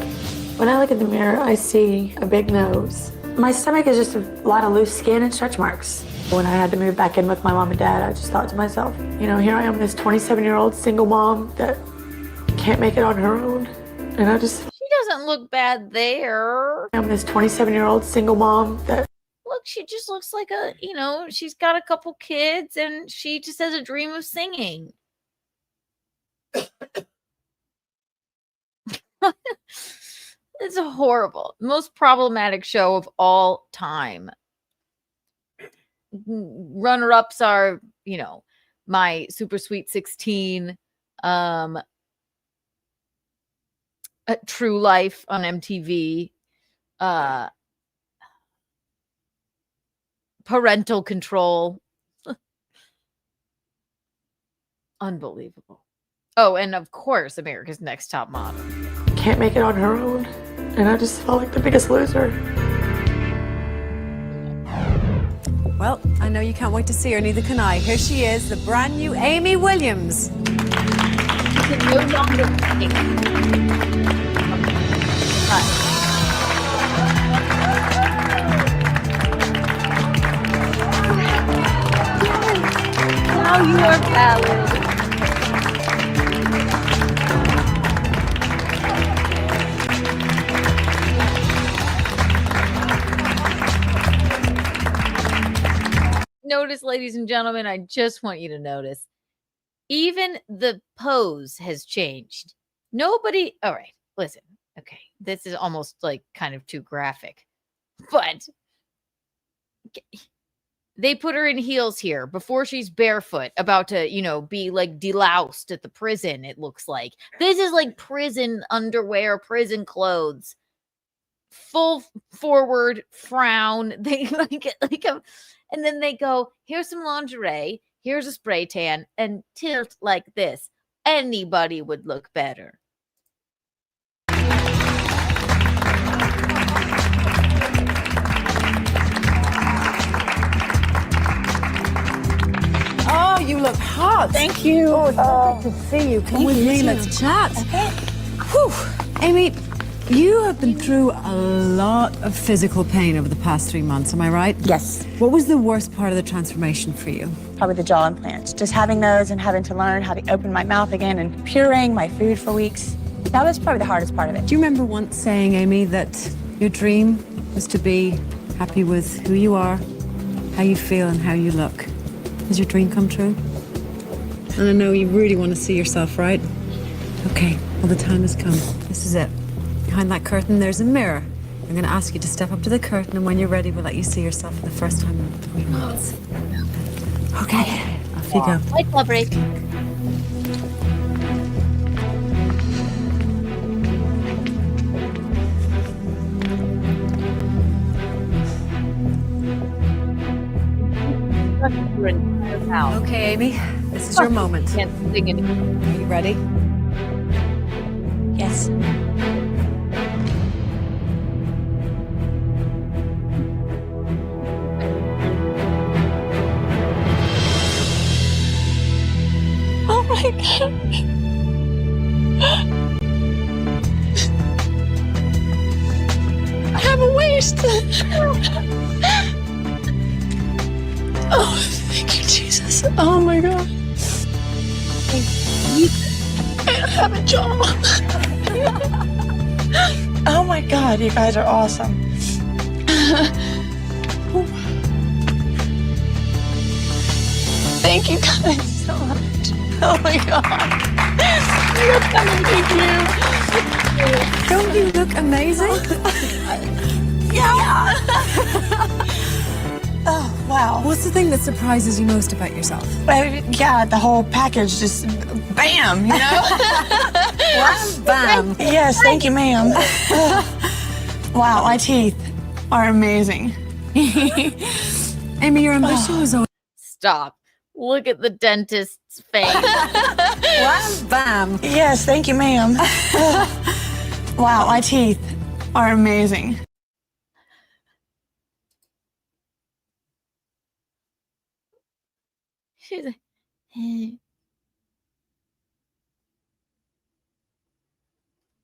When I look in the mirror, I see a big nose. My stomach is just a lot of loose skin and stretch marks. When I had to move back in with my mom and dad, I just thought to myself, you know, here I am, this 27-year-old single mom that can't make it on her own. And I just... She doesn't look bad there. I'm this 27-year-old single mom that... Look, she just looks like a, you know, she's got a couple kids and she just has a dream of singing. It's a horrible, most problematic show of all time. Runner-ups are, you know, My Super Sweet 16, True Life on MTV, Parental Control. Unbelievable. Oh, and of course, America's Next Top Model. Can't make it on her own. And I just felt like the biggest loser. Well, I know you can't wait to see her, neither can I. Here she is, the brand new Amy Williams. She can no longer sing. Now you are valid. Notice, ladies and gentlemen, I just want you to notice, even the pose has changed. Nobody, all right, listen, okay, this is almost like kind of too graphic, but they put her in heels here before she's barefoot, about to, you know, be like deloused at the prison, it looks like. This is like prison underwear, prison clothes. Full forward frown. They and then they go, here's some lingerie, here's a spray tan, and tilt like this. Anybody would look better. Oh, you look hot. Thank you. Oh, it's so good to see you. Come with me, let's chat. Whew. Amy, you have been through a lot of physical pain over the past 3 months, am I right? Yes. What was the worst part of the transformation for you? Probably the jaw implants. Just having those and having to learn how to open my mouth again and pureeing my food for weeks. That was probably the hardest part of it. Do you remember once saying, Amy, that your dream was to be happy with who you are how you feel and how you look. Has your dream come true? And I know you really want to see yourself, right? Okay, well, the time has come. This is it. Behind that curtain, there's a mirror. I'm going to ask you to step up to the curtain, and when you're ready, we'll let you see yourself for the first time in 3 months. Okay, off you go. White club break. Okay, Amy, this is your moment. Can't sing anymore. Are you ready? Yes. Oh my God. I have a waist. Oh, thank you, Jesus. Oh my God. I have a jaw. Oh my God, you guys are awesome. Thank you guys so much. Oh my God. Thank you. Don't you look amazing? Yeah. Oh, wow. What's the thing that surprises you most about yourself? Yeah, the whole package just bam, you know? Bam. Yes, thank you, ma'am. Wow, my teeth are amazing. Amy, your ambition was always... Stop. Look at the dentist's face. Bam. Yes, thank you, ma'am. Wow, my teeth are amazing. She's like,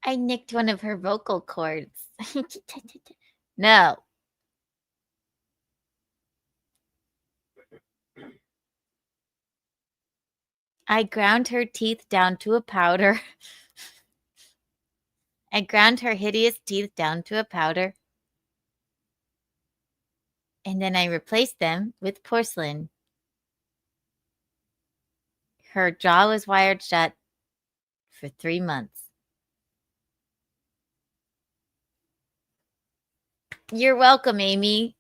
I nicked one of her vocal cords. No. I ground her teeth down to a powder. I ground her hideous teeth down to a powder. And then I replaced them with porcelain. Her jaw was wired shut for 3 months. You're welcome, Amy.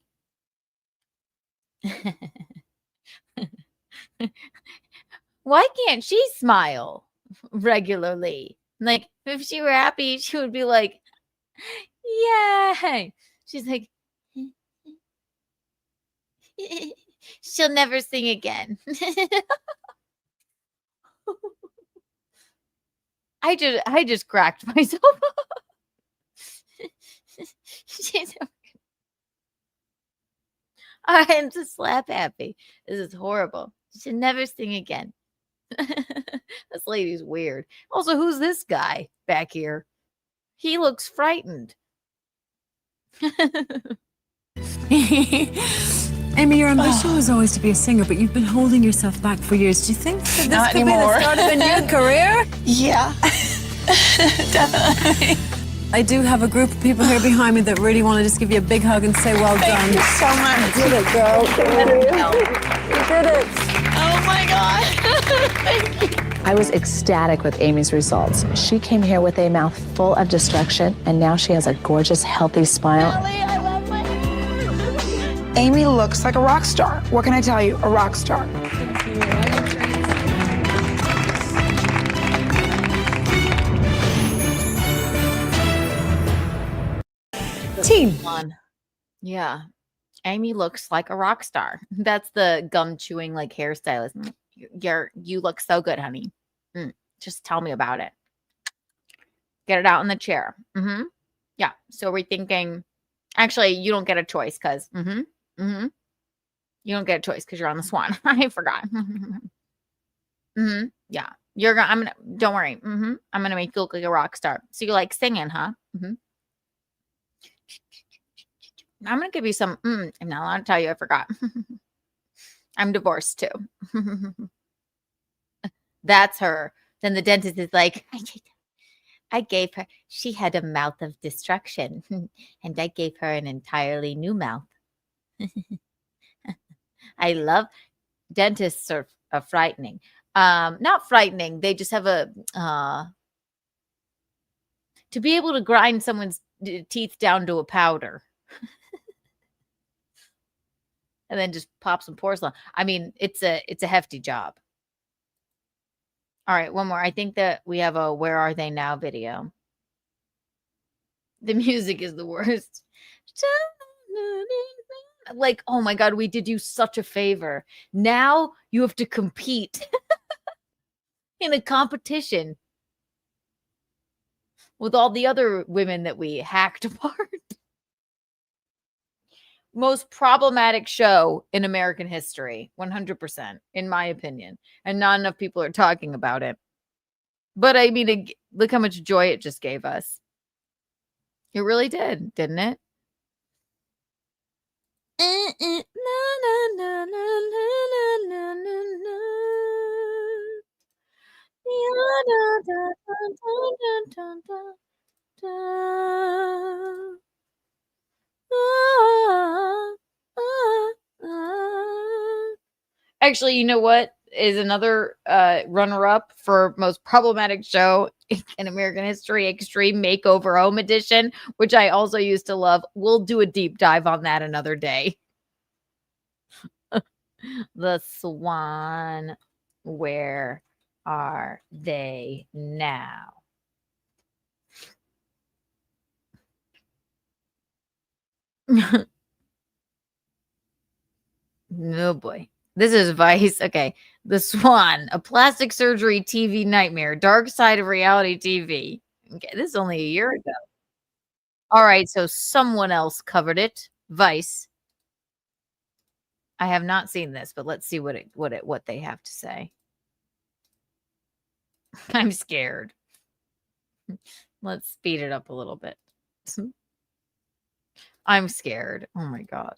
Why can't she smile regularly? Like, if she were happy, she would be like, yay. She's like, she'll never sing again. I just cracked myself. I'm just slap happy. This is horrible. She should never sing again. This lady's weird. Also, who's this guy back here? He looks frightened. Amy, your ambition was always to be a singer, but you've been holding yourself back for years. Do you think that this Not could anymore. be the start of a new career? Yeah, definitely. I do have a group of people here behind me that really want to just give you a big hug and say well Thank done. you so much. You did it, girl. You did it. Oh my God. Thank you. I was ecstatic with Amy's results. She came here with a mouth full of destruction, and now she has a gorgeous, healthy smile. I love my hair. Amy looks like a rock star. What can I tell you? A rock star. Team. Yeah. Amy looks like a rock star. That's the gum chewing like hairstylist. You look so good, honey. Just tell me about it. Get it out in the chair. Yeah. So we're thinking, actually, you don't get a choice because you don't get a choice because you're on the Swan. I forgot. Yeah. Don't worry. I'm gonna make you look like a rock star. So you like singing, huh? I'm gonna give you some. I'm not allowed to tell you. I forgot. I'm divorced too. That's her. Then the dentist is like, I gave her. She had a mouth of destruction, and I gave her an entirely new mouth. I love dentists are frightening. Not frightening. They just have a to be able to grind someone's teeth down to a powder and then just pop some porcelain. I mean, it's a hefty job. All right, one more. I think that we have a "Where Are They Now" video. The music is the worst. Like, oh my God, we did you such a favor. Now you have to compete in a competition with all the other women that we hacked apart. Most problematic show in American history, 100%, in my opinion. And not enough people are talking about it. But I mean, look how much joy it just gave us. It really did, didn't it? Actually, you know what is another runner-up for most problematic show in American history? Extreme Makeover Home Edition, which I also used to love. We'll do a deep dive on that another day. The Swan, where are they now? Oh boy. This is Vice. Okay. The Swan, a plastic surgery TV nightmare, dark side of reality TV. Okay, this is only a year ago. All right, so someone else covered it. Vice. I have not seen this, but let's see what they have to say. I'm scared. Let's speed it up a little bit. I'm scared. Oh my God.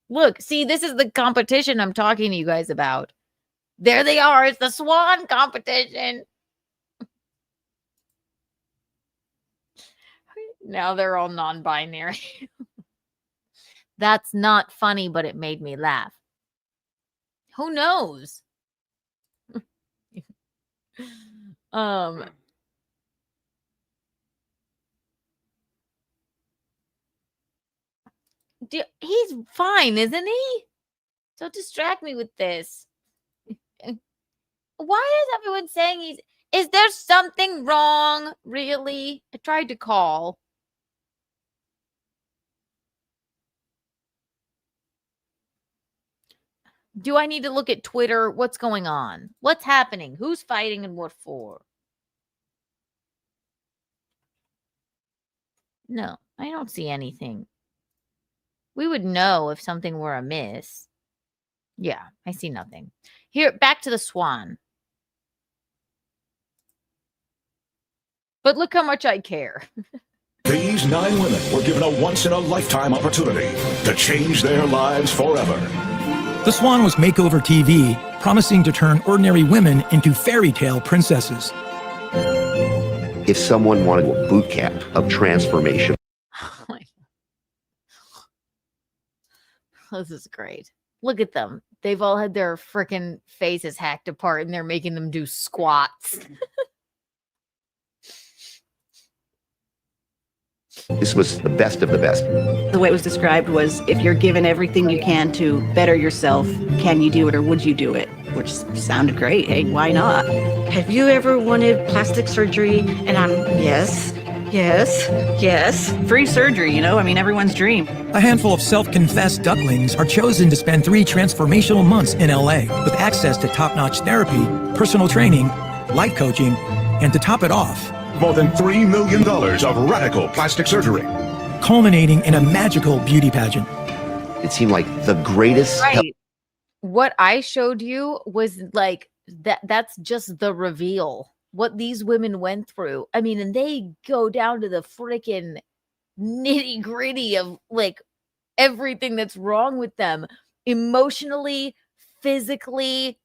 Look, see, this is the competition I'm talking to you guys about. There they are. It's the Swan competition. Now they're all non-binary. That's not funny, but it made me laugh. Who knows? He's fine, isn't he? Don't distract me with this. Why is everyone saying is there something wrong? Really? I tried to call. Do I need to look at Twitter? What's going on? What's happening? Who's fighting and what for? No, I don't see anything. We would know if something were amiss. Yeah, I see nothing. Here, back to the Swan. But look how much I care. These 9 women were given a once-in-a-lifetime opportunity to change their lives forever. The Swan was makeover TV, promising to turn ordinary women into fairy tale princesses. If someone wanted a boot camp of transformation. This is great. Look at them. They've all had their freaking faces hacked apart and they're making them do squats. This was the best of the best. The way it was described was, if you're given everything you can to better yourself, can you do it or would you do it? Which sounded great. Hey, why not? Have you ever wanted plastic surgery? And I'm, yes. Free surgery, you know? I mean, everyone's dream. A handful of self-confessed ducklings are chosen to spend 3 transformational months in LA with access to top-notch therapy, personal training, life coaching, and to top it off, more than $3 million of radical plastic surgery, culminating in a magical beauty pageant. It seemed like the greatest. Right. What I showed you was like that's just the reveal. What these women went through. I mean, and they go down to the freaking nitty gritty of like everything that's wrong with them emotionally, physically.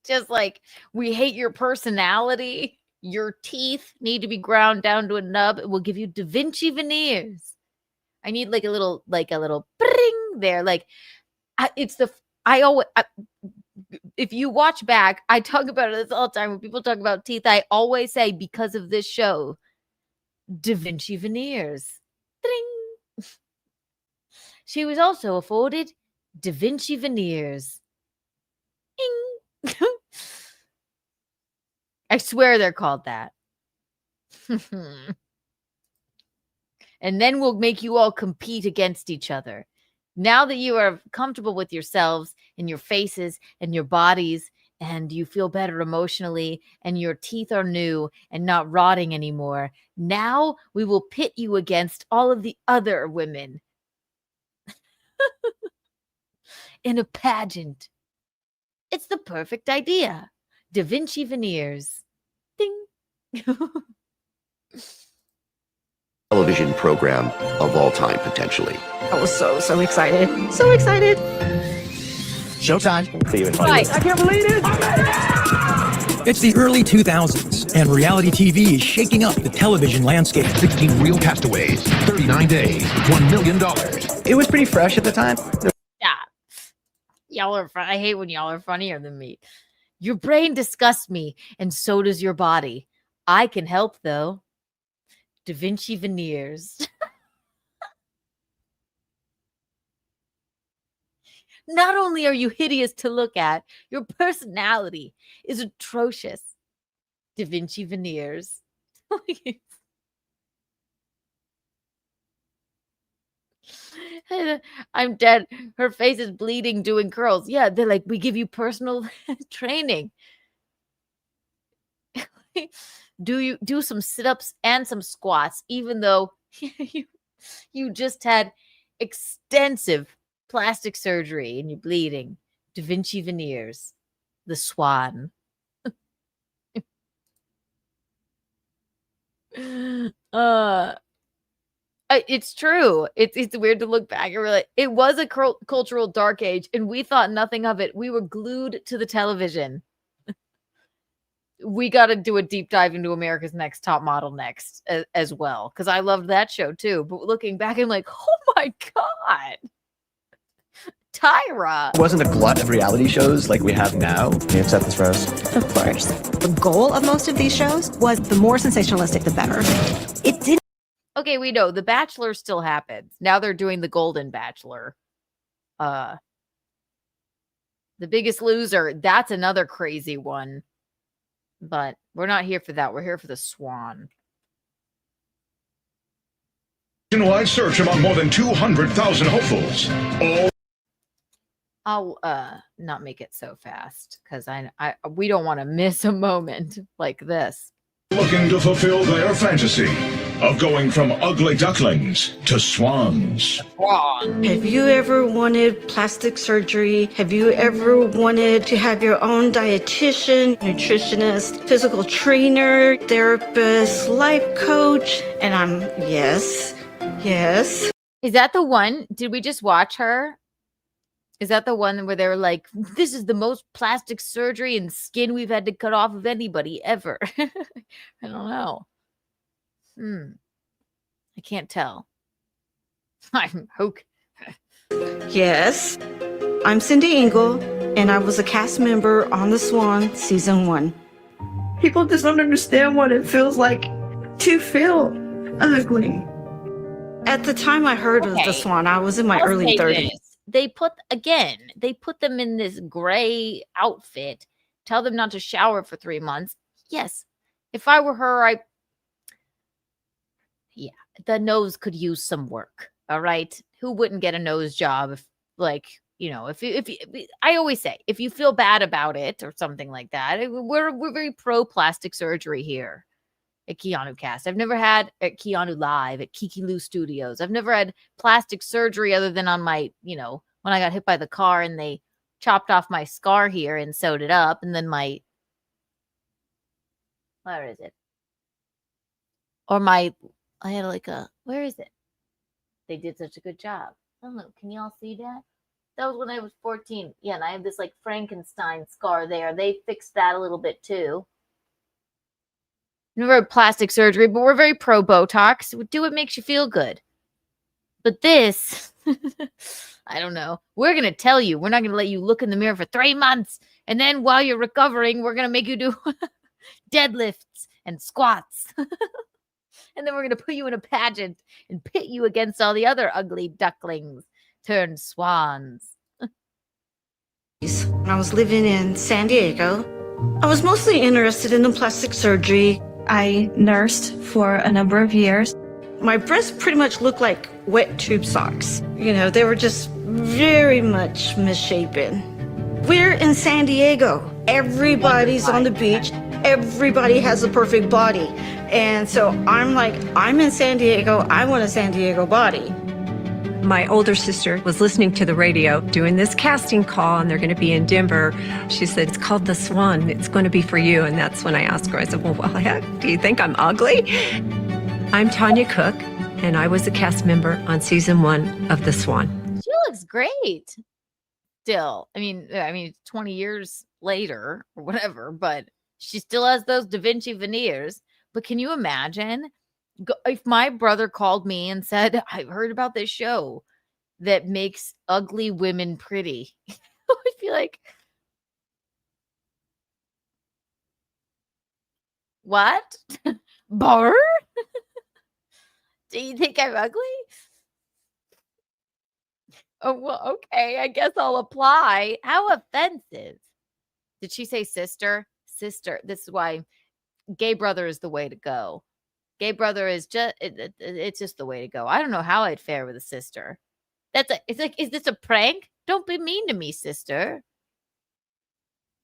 Just like, we hate your personality. Your teeth need to be ground down to a nub. It will give you Da Vinci veneers. I need like a little bring there. Like, if you watch back, I talk about this all the time. When people talk about teeth, I always say, because of this show, Da Vinci veneers. Ding. She was also afforded Da Vinci veneers. Ding. I swear they're called that. And then we'll make you all compete against each other. Now that you are comfortable with yourselves and your faces and your bodies, and you feel better emotionally, and your teeth are new and not rotting anymore, now we will pit you against all of the other women in a pageant. It's the perfect idea. Da Vinci veneers. Ding. Television program of all time, potentially. I was so excited. So excited. Showtime. See you in 5 Right. minutes. I can't believe it. It's the early 2000s, and reality TV is shaking up the television landscape. 16 real castaways, 39 days, $1 million. It was pretty fresh at the time. Yeah. Y'all are fun. I hate when y'all are funnier than me. Your brain disgusts me, and so does your body. I can help, though. Da Vinci veneers. Not only are you hideous to look at, your personality is atrocious. Da Vinci veneers. I'm dead. Her face is bleeding doing curls. Yeah, they're like, we give you personal training. Do some sit-ups and some squats, even though you just had extensive plastic surgery and you're bleeding. Da Vinci veneers. The Swan. It's true. It's weird to look back and realize it was a cultural dark age, and we thought nothing of it. We were glued to the television. We got to do a deep dive into America's Next Top Model next as well, because I loved that show too. But looking back, I'm like, oh my god, Tyra. It wasn't a glut of reality shows like we have now. Can you accept this, Rose? Of course. The goal of most of these shows was the more sensationalistic, the better. It didn't. Okay, we know The Bachelor still happens. Now they're doing The Golden Bachelor. The Biggest Loser. That's another crazy one. But we're not here for that. We're here for the Swan. Nationwide search among more than 200,000 hopefuls. I'll not make it so fast because we don't want to miss a moment like this. Looking to fulfill their fantasy of going from ugly ducklings to swans. Have you ever wanted plastic surgery? Have you ever wanted to have your own dietitian, nutritionist, physical trainer, therapist, life coach? And I'm, yes. Is that the one? Did we just watch her? Is that the one where they were like, this is the most plastic surgery and skin we've had to cut off of anybody ever? I don't know. I can't tell. I'm okay. Yes. I'm Cindy Engel, and I was a cast member on The Swan Season 1. People just don't understand what it feels like to feel ugly. At the time I heard of The Swan, I was in my early 30s. They put them in this gray outfit, tell them not to shower for 3 months. Yes. If I were her, the nose could use some work. All right. Who wouldn't get a nose job if, I always say, if you feel bad about it or something like that, we're very pro plastic surgery here at Keanu Cast. I've never had at Keanu Live at Kiki Lou Studios. I've never had plastic surgery other than on my, when I got hit by the car and they chopped off my scar here and sewed it up. And then where is it? Or I had where is it? They did such a good job. I don't know. Can y'all see that? That was when I was 14. Yeah, and I have this Frankenstein scar there. They fixed that a little bit too. Never had plastic surgery, but we're very pro Botox. Do what makes you feel good. But this, I don't know. We're going to tell you. We're not going to let you look in the mirror for 3 months. And then while you're recovering, we're going to make you do deadlifts and squats. And then we're going to put you in a pageant and pit you against all the other ugly ducklings turned swans. When I was living in San Diego, I was mostly interested in the plastic surgery. I nursed for a number of years. My breasts pretty much looked like wet tube socks. You know, they were just very much misshapen. We're in San Diego. Everybody's on the beach. Everybody has a perfect body. And so I'm like, I'm in San Diego. I want a San Diego body. My older sister was listening to the radio doing this casting call, and they're going to be in Denver. She said, it's called the Swan. It's going to be for you. And that's when I asked her, I said, well, heck, do you think I'm ugly? I'm Tanya Cook, and I was a cast member on season 1 of The Swan. She looks great. Still, I mean, 20 years later or whatever, but she still has those Da Vinci veneers. But can you imagine if my brother called me and said, I've heard about this show that makes ugly women pretty? I would be like, what? Bar? Do you think I'm ugly? Oh, well, okay. I guess I'll apply. How offensive. Did she say sister? Sister. This is why gay brother is the way to go. Gay brother is just, it's just the way to go. I don't know how I'd fare with a sister. It's like, is this a prank? Don't be mean to me, sister.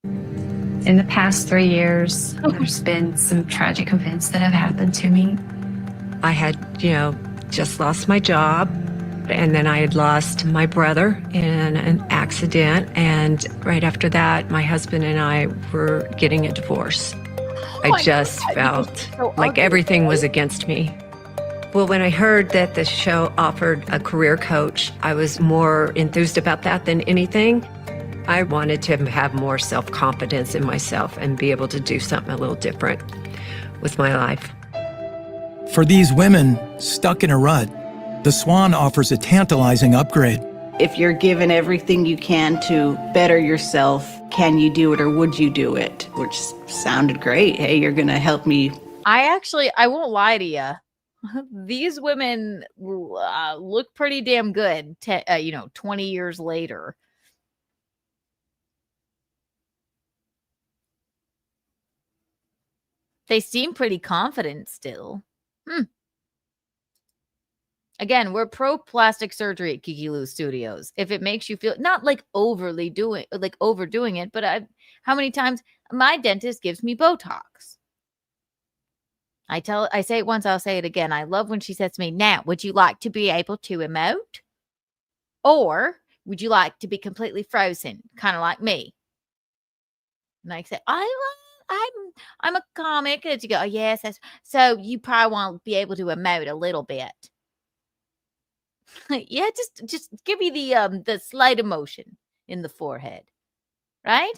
In the past 3 years, there's been some tragic events that have happened to me. I had, just lost my job, and then I had lost my brother in an accident. And right after that, my husband and I were getting a divorce. I just felt like everything was against me. Well, when I heard that the show offered a career coach, I was more enthused about that than anything. I wanted to have more self-confidence in myself and be able to do something a little different with my life. For these women stuck in a rut, the Swan offers a tantalizing upgrade. If you're given everything you can to better yourself, can you do it or would you do it? Which sounded great. Hey, you're going to help me. I won't lie to you. These women look pretty damn good, 20 years later. They seem pretty confident still. Again, we're pro plastic surgery at Kiki Lou Studios. If it makes you feel not like overdoing it, but how many times my dentist gives me Botox? I say it once, I'll say it again. I love when she says to me, now, would you like to be able to emote? Or would you like to be completely frozen, kind of like me? And I say, I'm a comic. And you go, oh, yes. So you probably won't be able to emote a little bit. Yeah, just give me the slight emotion in the forehead, right?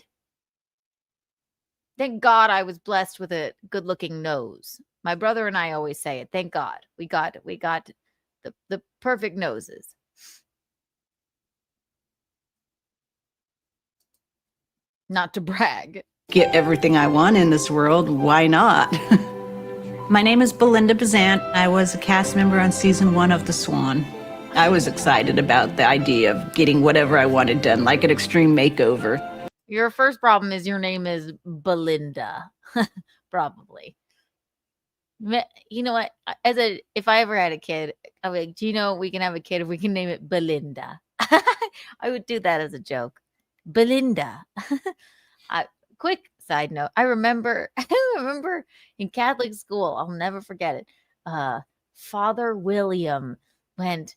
Thank God I was blessed with a good-looking nose. My brother and I always say it. Thank God we got the perfect noses. Not to brag. Get everything I want in this world. Why not? My name is Belinda Bazant. I was a cast member on season 1 of The Swan. I was excited about the idea of getting whatever I wanted done, like an extreme makeover. Your first problem is your name is Belinda. Probably. You know what? If I ever had a kid, I'd be like, we can have a kid if we can name it Belinda. I would do that as a joke. Belinda. Quick side note. I remember in Catholic school, I'll never forget it. Father William went,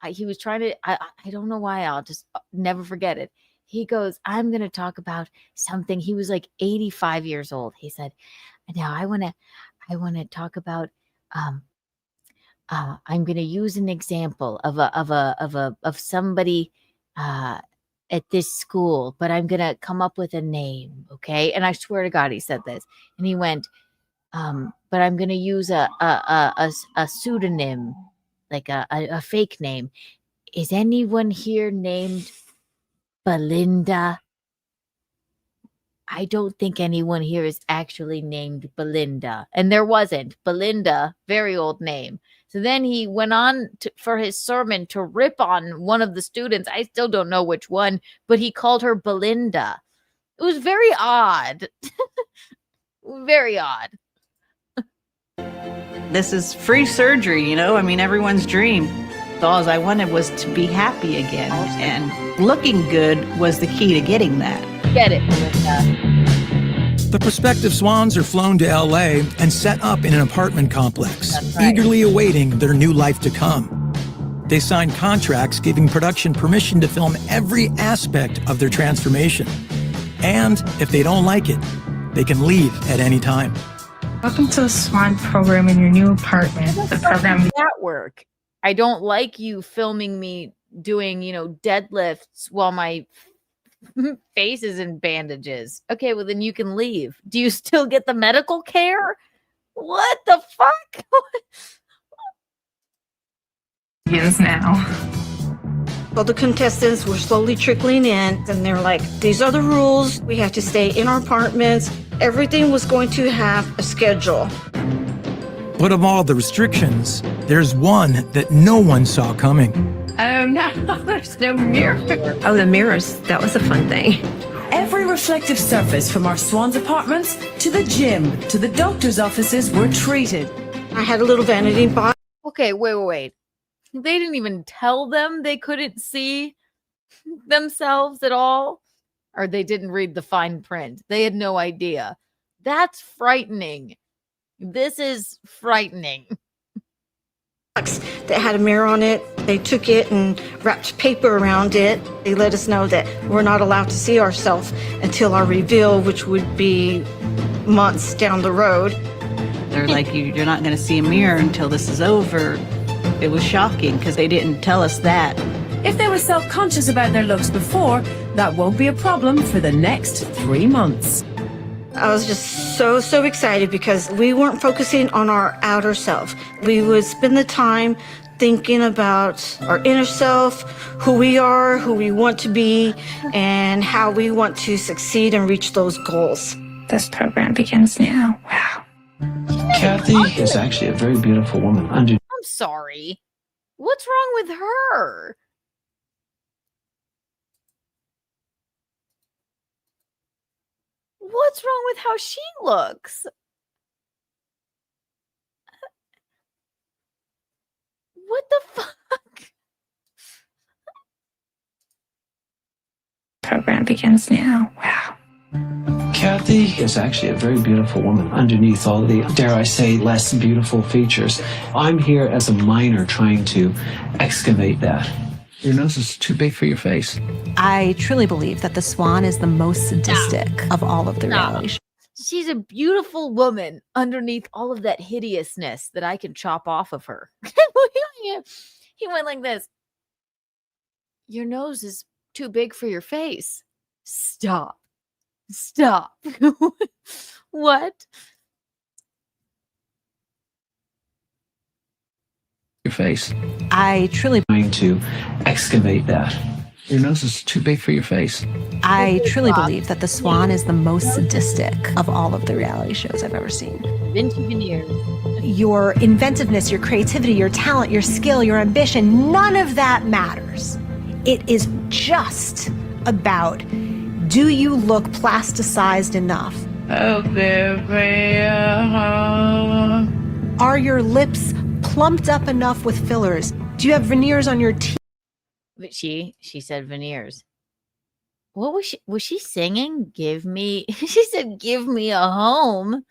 he was trying to, I don't know why, I'll just never forget it. He goes, I'm going to talk about something. He was like 85 years old. He said, now I want to talk about, I'm going to use an example of somebody, at this school, but I'm going to come up with a name. Okay. And I swear to God, he said this, and he went, but I'm going to use a pseudonym, like a fake name. Is anyone here named Belinda? I don't think anyone here is actually named Belinda. And there wasn't. Belinda, very old name. So then he went on for his sermon to rip on one of the students. I still don't know which one, but he called her Belinda. It was very odd. Very odd. This is free surgery, you know? I mean, everyone's dream. All I wanted was to be happy again. And looking good was the key to getting that. Get it, Belinda. The prospective Swans are flown to LA and set up in an apartment complex, eagerly awaiting their new life to come. They signed contracts giving production permission to film every aspect of their transformation. And if they don't like it, they can leave at any time. Welcome to the Swan program in your new apartment. The program that work. I don't like you filming me doing, deadlifts while my face is in bandages. Okay, well then you can leave. Do you still get the medical care? What the fuck? begins now. Well, the contestants were slowly trickling in, and they're like, these are the rules. We have to stay in our apartments. Everything was going to have a schedule. But of all the restrictions, there's one that no one saw coming. No, there's no mirror. Oh, the mirrors. That was a fun thing. Every reflective surface from our Swan's apartments to the gym to the doctor's offices were treated. I had a little vanity box. Okay, wait. They didn't even tell them they couldn't see themselves at all? Or they didn't read the fine print. They had no idea. That's frightening. This is frightening. That had a mirror on it. They took it and wrapped paper around it. They let us know that we're not allowed to see ourselves until our reveal, which would be months down the road. They're like, you're not going to see a mirror until this is over. It was shocking because they didn't tell us that. If they were self-conscious about their looks before, that won't be a problem for the next 3 months. I was just so excited because we weren't focusing on our outer self. We would spend the time thinking about our inner self, who we are, who we want to be, and how we want to succeed and reach those goals. This program begins now. Wow. Kathy is actually a very beautiful woman. I'm sorry. What's wrong with her? What's wrong with how she looks? What the fuck? Program begins now. Wow. Kathy is actually a very beautiful woman underneath all the, dare I say, less beautiful features. I'm here as a minor trying to excavate that. Your nose is too big for your face. I truly believe that the Swan is the most sadistic of all of the reality shows. She's a beautiful woman underneath all of that hideousness that I can chop off of her. He went like this. Your nose is too big for your face. Stop. What? Your face. I truly trying to excavate that. Your nose is too big for your face. I truly believe that the Swan is the most sadistic of all of the reality shows I've ever seen. Vinci veneers. Your inventiveness, your creativity, your talent, your skill, your ambition, none of that matters. It is just about, do you look plasticized enough? Are your lips plumped up enough with fillers? Do you have veneers on your teeth? But she said veneers. What was she singing? She said, give me a home.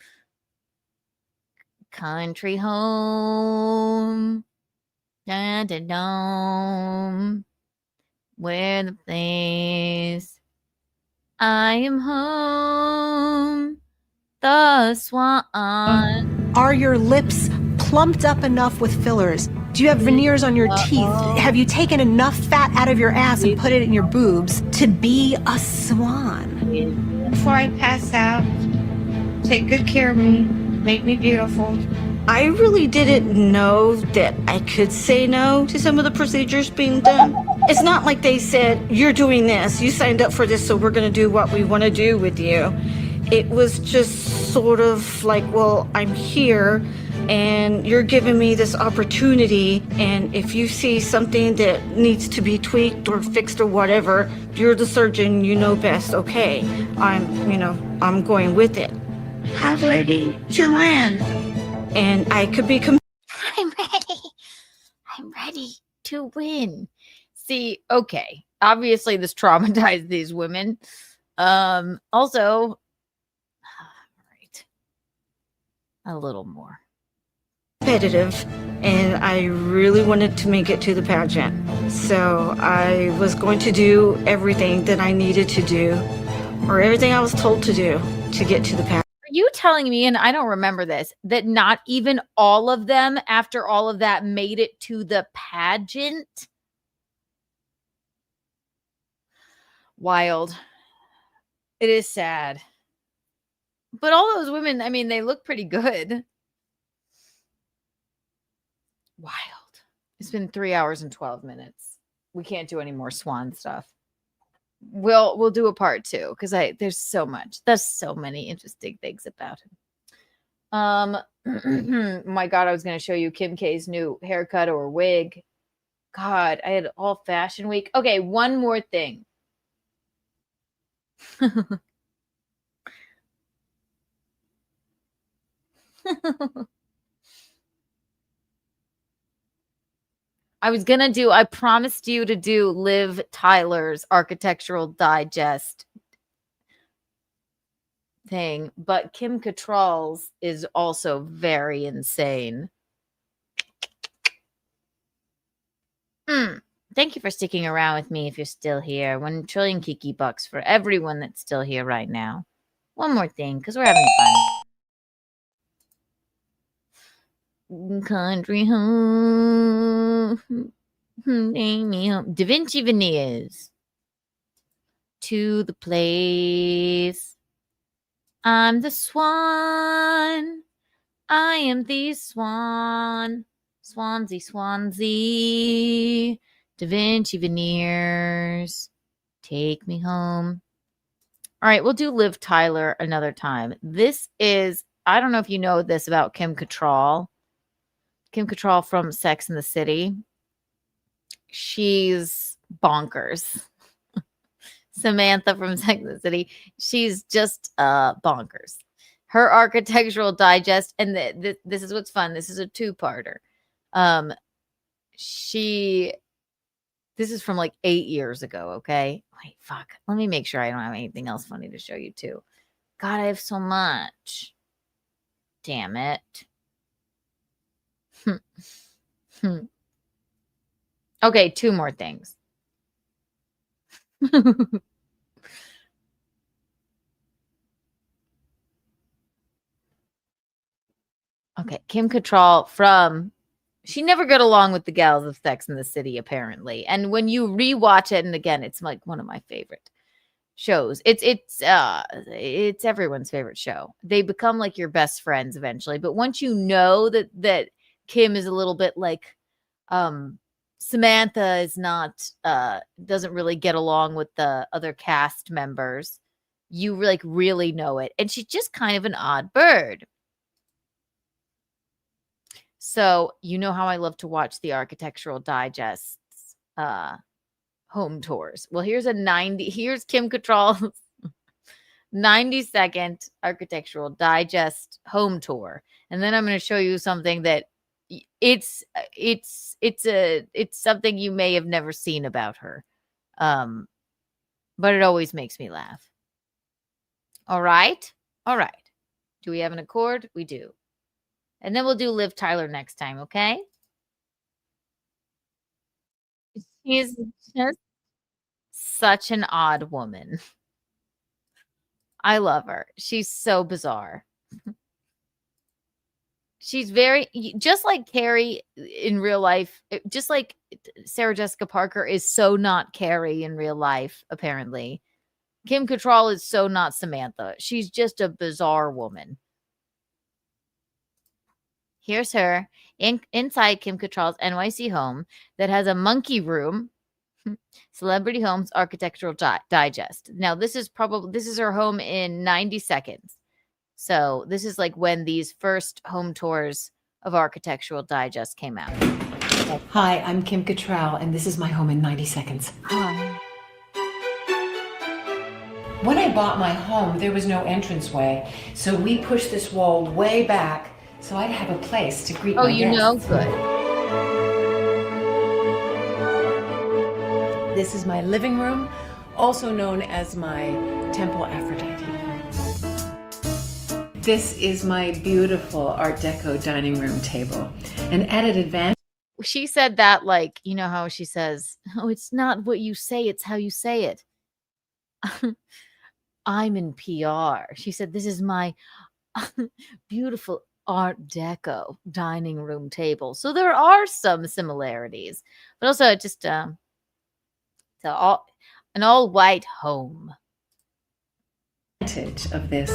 Country home. Da da dum. Where the place I am home. The Swan. Are your lips plumped up enough with fillers? Do you have veneers on your teeth? Have you taken enough fat out of your ass and put it in your boobs to be a swan? Before I pass out, take good care of me. Make me beautiful. I really didn't know that I could say no to some of the procedures being done. It's not like they said, you're doing this, you signed up for this, so we're going to do what we want to do with you. It was just sort of like, well, I'm here and you're giving me this opportunity. And if you see something that needs to be tweaked or fixed or whatever, you're the surgeon, you know best. Okay, I'm going with it. I'm ready to land. And I could be. I'm ready. I'm ready to win. See, okay. Obviously, this traumatized these women. Also, right. A little more. Competitive, and I really wanted to make it to the pageant. So I was going to do everything that I needed to do, or everything I was told to do to get to the pageant. Are you telling me, and I don't remember this, that not even all of them, after all of that, made it to the pageant? Wild. It is sad. But all those women, I mean, they look pretty good. Wild. It's been 3 hours and 12 minutes. We can't do any more Swan stuff. We'll do a part 2 because there's so much. There's so many interesting things about him. My God, I was going to show you Kim K's new haircut or wig. God, I had all fashion week. Okay, one more thing. I promised you to do Liv Tyler's Architectural Digest thing, but Kim Cattrall's is also very insane. Thank you for sticking around with me if you're still here. 1 trillion Kiki bucks for everyone that's still here right now. One more thing, because we're having fun. Country home. Take me home. Da Vinci veneers. To the place. I'm the swan. I am the swan. Swansea, Swansea. Da Vinci veneers. Take me home. All right, we'll do Liv Tyler another time. This is, I don't know if you know this about Kim Cattrall. Kim Cattrall from Sex and the City. She's bonkers. Samantha from Sex and the City. She's just bonkers. Her Architectural Digest, and this is what's fun. This is a 2-parter. This is from like 8 years ago, okay? Wait, fuck. Let me make sure I don't have anything else funny to show you too. God, I have so much. Damn it. Okay, 2 more things. Okay, Kim Cattrall she never got along with the gals of Sex and the City, apparently. And when you rewatch it, and again, it's like one of my favorite shows. It's everyone's favorite show. They become like your best friends eventually. But once you know that Kim is a little bit like Samantha is not doesn't really get along with the other cast members, you like really know it. And she's just kind of an odd bird. So, you know how I love to watch the Architectural Digest's home tours. Well, here's Kim Cattrall's 90-second Architectural Digest home tour. And then I'm going to show you something that it's something you may have never seen about her. But it always makes me laugh. All right. Do we have an accord? We do. And then we'll do Liv Tyler next time, okay? She's just such an odd woman. I love her. She's so bizarre. She's just like Carrie in real life, just like Sarah Jessica Parker is so not Carrie in real life, apparently. Kim Cattrall is so not Samantha. She's just a bizarre woman. Here's her inside Kim Cattrall's NYC home that has a monkey room. Celebrity Homes Architectural Digest. Now, this is her home in 90 seconds. So this is like when these first home tours of Architectural Digest came out. Hi, I'm Kim Cattrall, and this is my home in 90 seconds. Hi. When I bought my home, there was no entranceway, so we pushed this wall way back so I'd have a place to greet my guests. Good. This is my living room, also known as my Temple Aphrodite. This is my beautiful Art Deco dining room table. An added advantage. She said that like, you know how she says, oh, it's not what you say, it's how you say it. I'm in PR. She said, this is my beautiful Art Deco dining room table. So there are some similarities, but also just an all white home. Advantage of this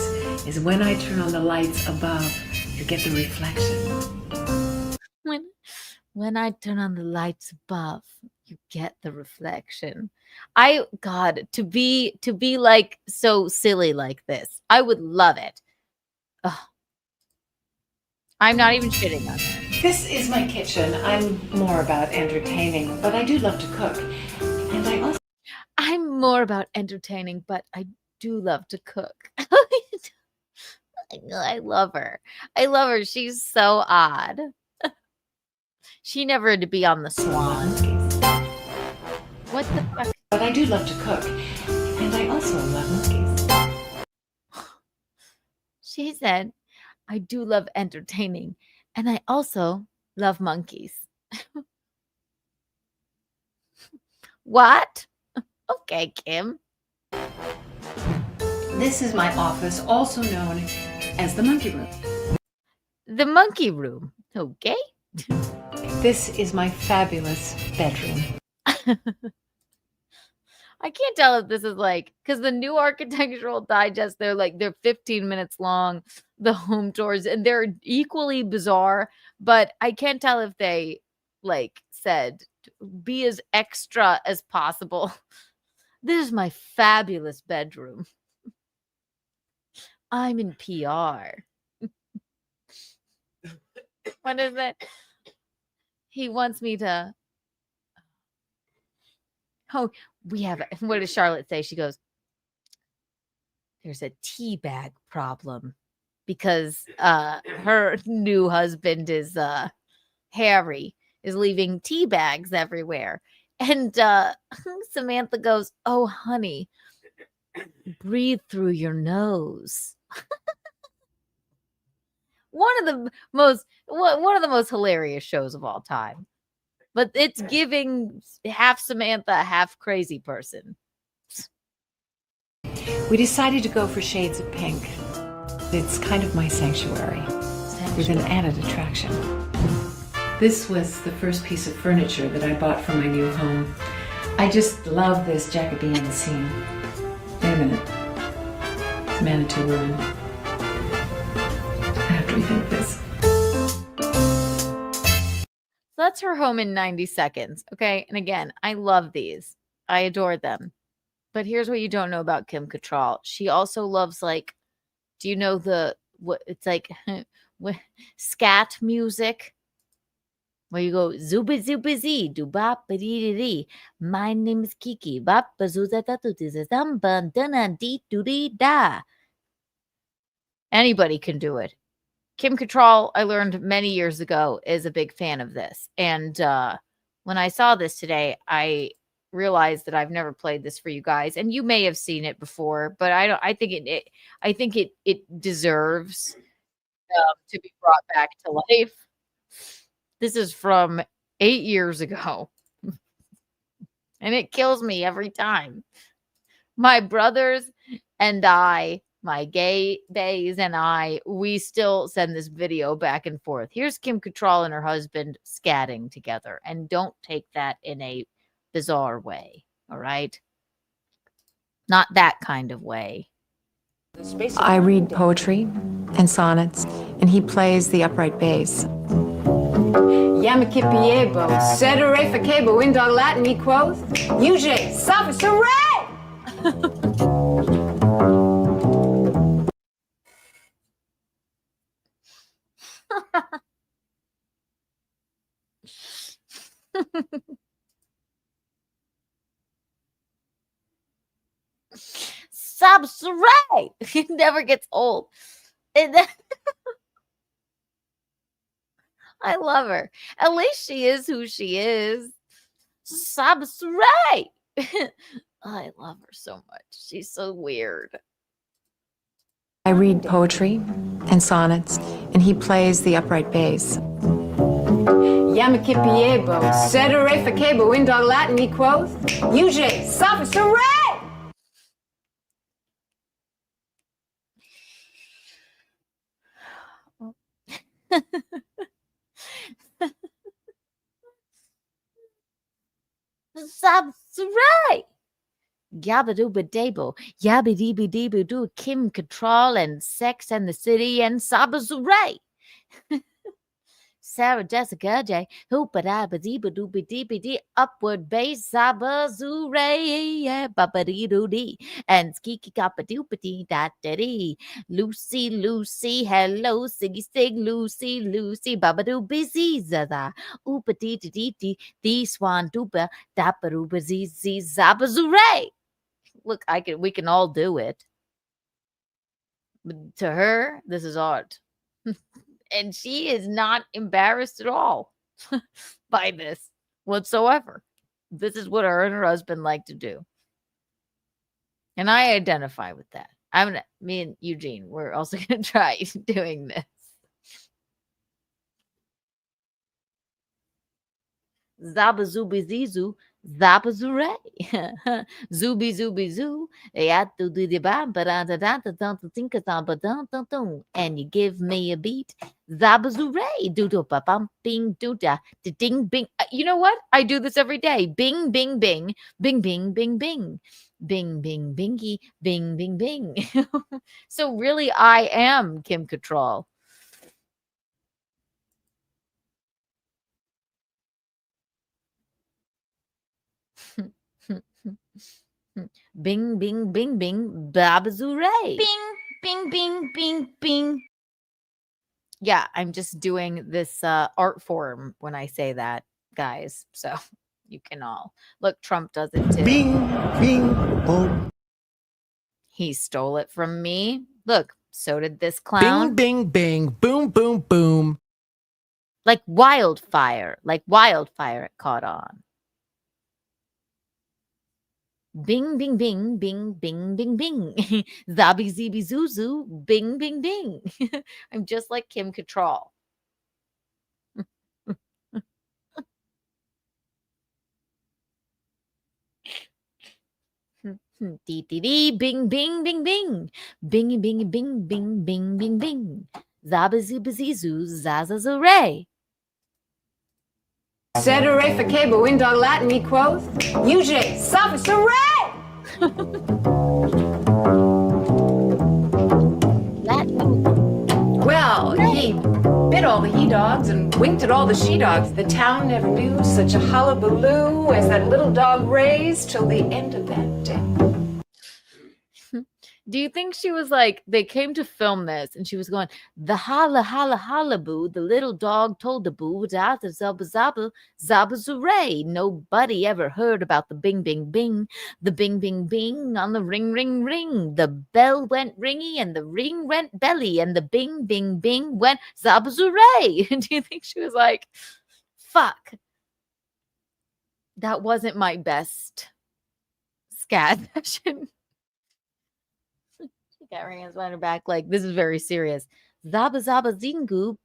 is when I turn on the lights above, you get the reflection. When I turn on the lights above, you get the reflection. God, to be like so silly like this, I would love it. Ugh. I'm not even shitting on her. This is my kitchen. I'm more about entertaining, but I do love to cook. And I'm more about entertaining, but I do love to cook. I love her. I love her. She's so odd. She never had to be on the Swan. What the fuck? But I do love to cook. And I also love monkeys. She said, I do love entertaining. And I also love monkeys. What? Okay, Kim. This is my office, also known as the monkey room. The monkey room. Okay. This is my fabulous bedroom. I can't tell if this is like, because the new Architectural Digest, they're 15 minutes long, the home tours, and they're equally bizarre, but I can't tell if they like said, be as extra as possible. This is my fabulous bedroom. I'm in PR. What is it? He wants me to. Oh, we have. What does Charlotte say? She goes, there's a tea bag problem because her new husband is Harry is leaving tea bags everywhere. And Samantha goes, oh, honey, breathe through your nose. One of the most hilarious shows of all time. But it's giving half Samantha, half crazy person. We decided to go for shades of pink. It's kind of my sanctuary. With an added attraction. This was the first piece of furniture that I bought for my new home. I just love this Jacobean scene. Wait a minute. It's Manitou Ruin. I have to rethink this. So that's her home in 90 seconds. Okay. And again, I love these. I adore them. But here's what you don't know about Kim Cattrall. She also loves, like, do you know what it's like scat music? Where you go zuba zuba zee do bop ba dee dee. My name is Kiki. Bop ba zuza ta tu ti zam ban dana dee doo dee da. Anybody can do it. Kim Cattrall, I learned many years ago, is a big fan of this. And when I saw this today, I realized that I've never played this for you guys, and you may have seen it before, but I think it deserves to be brought back to life. This is from 8 years ago, and it kills me every time. My brothers and I, my gay bays and I, we still send this video back and forth. Here's Kim Cattrall and her husband scatting together, and don't take that in a bizarre way, all right? Not that kind of way. I read poetry and sonnets, and he plays the upright bass. Yamakipiebo, Sedere Fakebo, Indog Latin me quoth, UJ, Sophis Hooray! Subscribe. It never gets old. And then I love her. At least she is who she is. Subscribe. I love her so much. She's so weird. I read poetry and sonnets, and he plays the upright bass. Yamakipiebo, Sedere Fakebo, Indog Latin me quoth, UJ, Sophis Hooray! Subscribe. Yabba-dooba-dabo, yabba-dee-ba-dee-ba-doo, Kim Control and Sex and the City and Sabazuray. Sarah Jessica J. Hoopa-da-ba-dee-ba-doo-ba-dee-ba-dee, Upward Bass, Sabazuray, yeah, ba-ba-dee-doo-dee, and Skiki-kappa-doo-ba-dee-da-da-dee. Lucy, Lucy, hello, Siggy Sig, Lucy, Lucy, ba-ba-doo-busy, zaza, oopa-dee-dee-dee-dee, dee swan dooba, dappa-doo-ba-zee-zee, zabazuray. Look, we can all do it. But to her, this is art. And she is not embarrassed at all by this whatsoever. This is what her and her husband like to do. And I identify with that. Me and Eugene, we're also going to try doing this. Zabazubizizu, Zabazuray. Zubi zubi zoo. And you give me a beat. Zabazuray. Doodle ba bum bing dooda. Ding bing. You know what? I do this every day. Bing bing bing. Bing bing bing bing. Bing bing bingy. Bing bing bing. So really I am Kim Cattrall. Bing, bing, bing, bing, babazooray. Bing, bing, bing, bing, bing. Yeah, I'm just doing this art form when I say that, guys. So you can all look. Trump does it too. Bing, bing, boom. He stole it from me. Look, so did this clown. Bing, bing, bing, boom, boom, boom. Like wildfire it caught on. Bing, bing, bing, bing, bing, bing, bing. Zabi, zibi, zuzu, bing, bing, bing. I'm just like Kim Cattrall. Dee, dee, dee, bing, bing, bing, bing. Bingy, bingy, bing, bing, bing, bing, bing. Zaba, ziba, zizu, zazazuray. Sedere Fakebo, Indog Latin me quoth, UJ, Sophis Hooray! Well, he bit all the he-dogs and winked at all the she-dogs. The town never knew such a hullabaloo as that little dog raised till the end of that day. Do you think she was like, they came to film this and she was going, the holla, holla, holla boo, the little dog told the boo, zaba, zaba, zaba, zaba, zooray. Nobody ever heard about the bing, bing, bing, the bing, bing, bing on the ring, ring, ring. The bell went ringy and the ring went belly and the bing, bing, bing went zaba, zooray. Do you think she was like, fuck, that wasn't my best scat session? Got her hands behind her back, like, this is very serious. Zaba zaba zingu,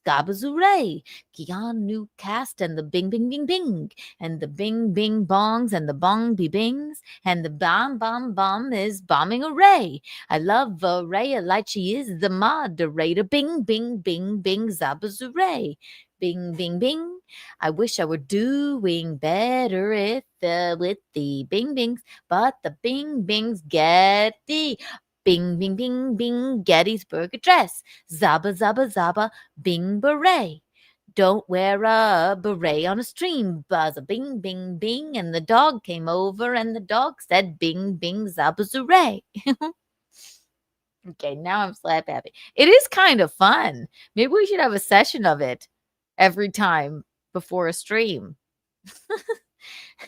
skabazuray. Keanu cast and the bing bing bing bing. And the bing bing bongs and the bong be bings. And the bomb bomb bomb is bombing array. I love Raya like she is the moderator. Bing bing bing bing zabazuray. Bing bing bing. I wish I were doing better if with the bing bings, but the bing bings get the bing, bing, bing, bing, Gettysburg Address. Zaba, zaba, zaba, bing, beret. Don't wear a beret on a stream. Buzz a bing, bing, bing. And the dog came over and the dog said bing, bing, zabazooray. Okay, now I'm slap happy. It is kind of fun. Maybe we should have a session of it every time before a stream.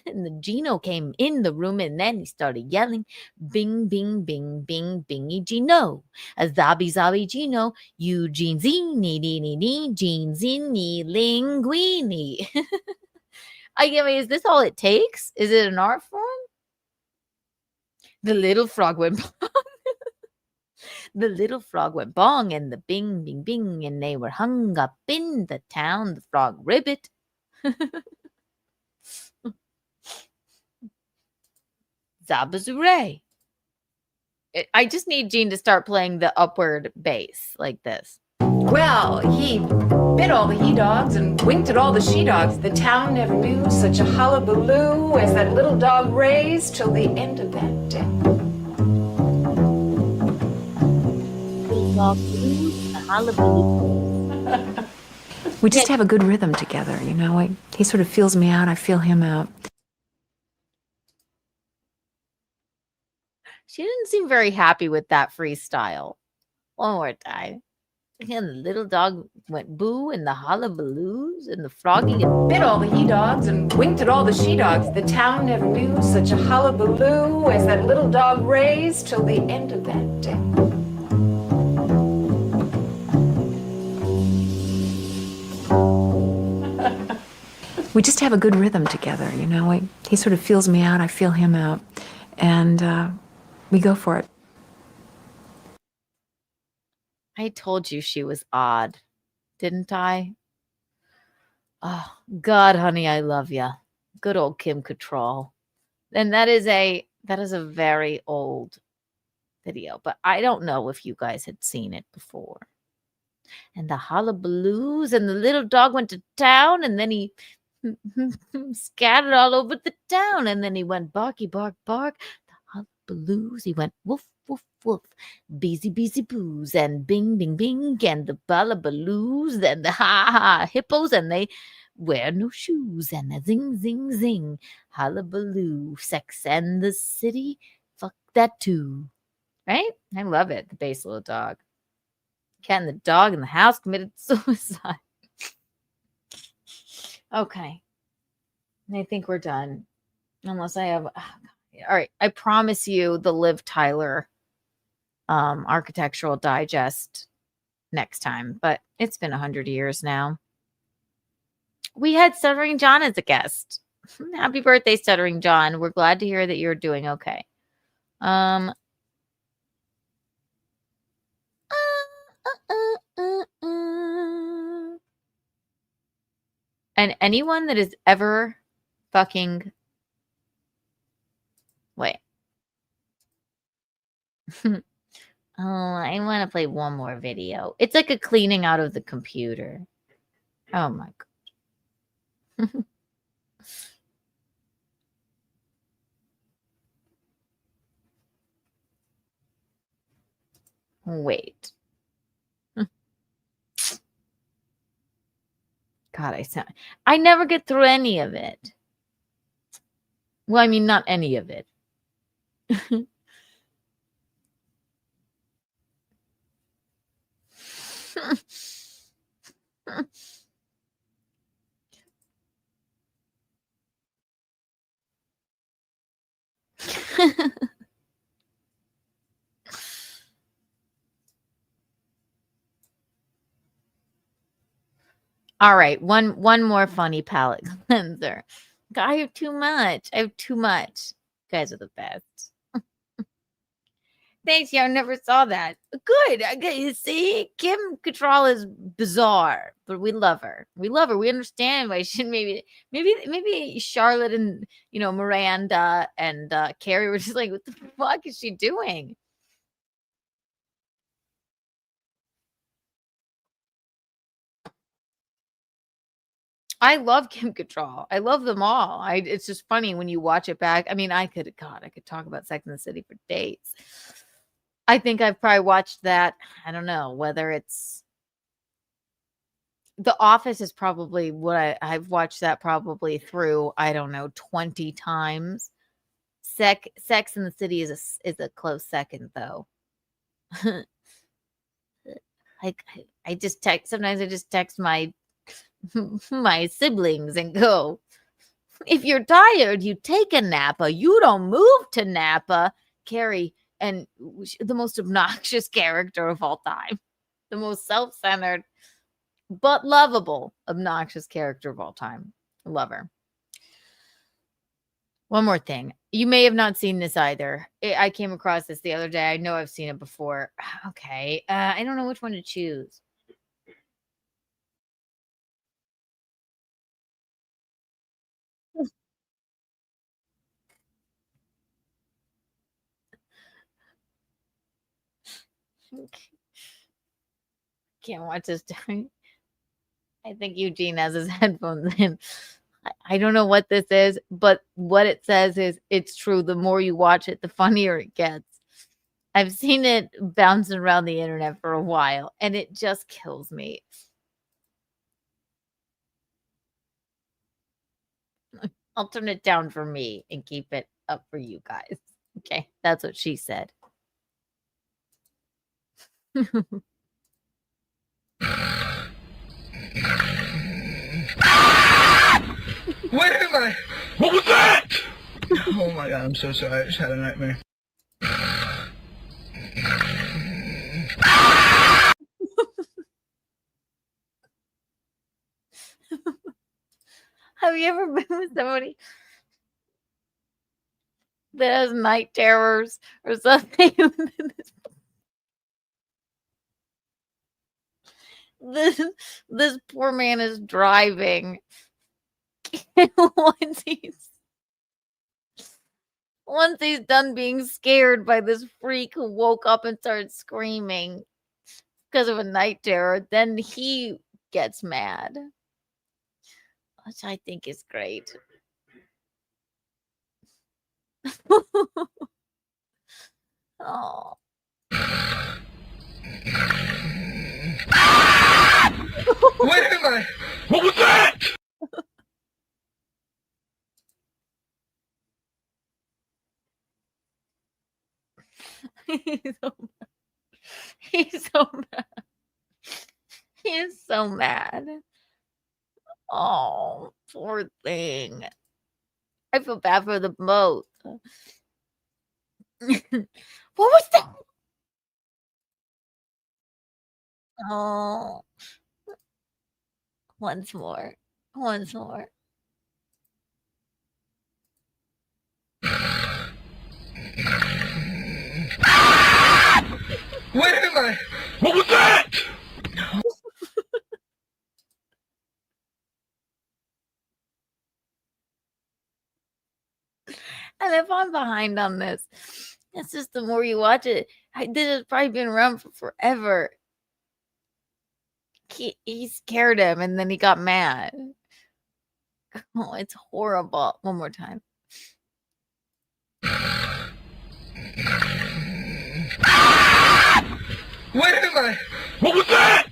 And the Gino came in the room and then he started yelling, bing, bing, bing, bing, bingy Gino. A zabby, zabby Gino, Eugene zini, dee, dee, Gene zini, linguini. I mean, is this all it takes? Is it an art form? The little frog went bong. The little frog went bong and the bing, bing, bing, and they were hung up in the town. The frog ribbit. Zabazooray. I just need Gene to start playing the upward bass like this. Well, he bit all the he-dogs and winked at all the she-dogs. The town never knew such a hullabaloo as that little dog raised till the end of that day. We just have a good rhythm together, you know. He sort of feels me out, I feel him out. She didn't seem very happy with that freestyle. One more time. And the little dog went boo, and the hullabaloos, and the froggy bit all the he-dogs and winked at all the she-dogs. The town never knew such a hullabaloo as that little dog raised till the end of that day. We just have a good rhythm together, you know. He sort of feels me out, I feel him out, and we go for it. I told you she was odd, didn't I? Oh, God, honey, I love you. Good old Kim Cattrall. And that is a very old video, but I don't know if you guys had seen it before. And the hullabaloos, and the little dog went to town, and then he scattered all over the town, and then he went barky bark bark. The hullabaloos, he went woof woof woof, beezy beezy boos, and bing bing bing, and the ballabaloos, and the ha ha hippos, and they wear no shoes, and the zing zing zing, hullabaloo, Sex and the City, fuck that too, right? I love it. The base little dog. Cat and the dog in the house committed suicide. Okay. I think we're done. Unless I have... all right. I promise you the Liv Tyler Architectural Digest next time. But it's been 100 years now. We had Stuttering John as a guest. Happy birthday, Stuttering John. We're glad to hear that you're doing okay. And anyone that is ever fucking... Wait. Oh, I want to play one more video. It's like a cleaning out of the computer. Oh my God. Wait. God, I never get through any of it. Well, I mean, not any of it. All right, one more funny palette cleanser. I have too much. I have too much. You guys are the best. Thanks, yeah, I never saw that. Good. Okay, you see, Kim Cattrall is bizarre, but we love her. We love her. We understand why she maybe Charlotte and Miranda and Carrie were just like, what the fuck is she doing? I love Kim Cattrall. I love them all. It's just funny when you watch it back. I mean, I could talk about Sex and the City for days. I think I've probably watched that. I don't know whether it's The Office is probably what I've watched that probably through, I don't know, 20 times. Sex in the City is a close second, though. Like I just text. Sometimes I just text my my siblings and go, if you're tired, you take a Napa. You don't move to Napa. Carrie, and the most obnoxious character of all time, the most self-centered but lovable, obnoxious character of all time. Love her. One more thing. You may have not seen this either. I came across this the other day. I know I've seen it before. Okay. I don't know which one to choose. Can't watch this. I think Eugene has his headphones in. I don't know what this is, but what it says is it's true. The more you watch it, the funnier it gets. I've seen it bouncing around the internet for a while, and it just kills me. I'll turn it down for me and keep it up for you guys. Okay, that's what she said. Where am I? What was that? Oh my god, I'm so sorry. I just had a nightmare. Have you ever been with somebody that has night terrors or something? This poor man is driving. Once he's done being scared by this freak who woke up and started screaming because of a night terror, then he gets mad, which I think is great. Oh. Where am I? What was that? He's so mad. He's so mad. He is so mad. Oh, poor thing. I feel bad for the boat. What was that? Oh. Once more. Once more. Where am I? What was that? And if I'm behind on this, it's just the more you watch it. This has probably been around for forever. He scared him and then he got mad. Oh, it's horrible. One more time. Where am I? What was that?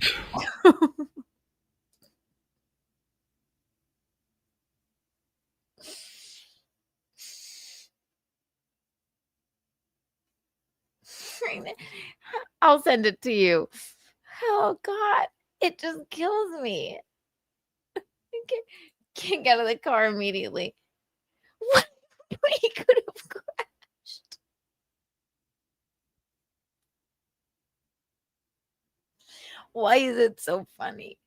I'll send it to you. Oh God, it just kills me. Can't get out of the car immediately. What? He could have crashed. Why is it so funny?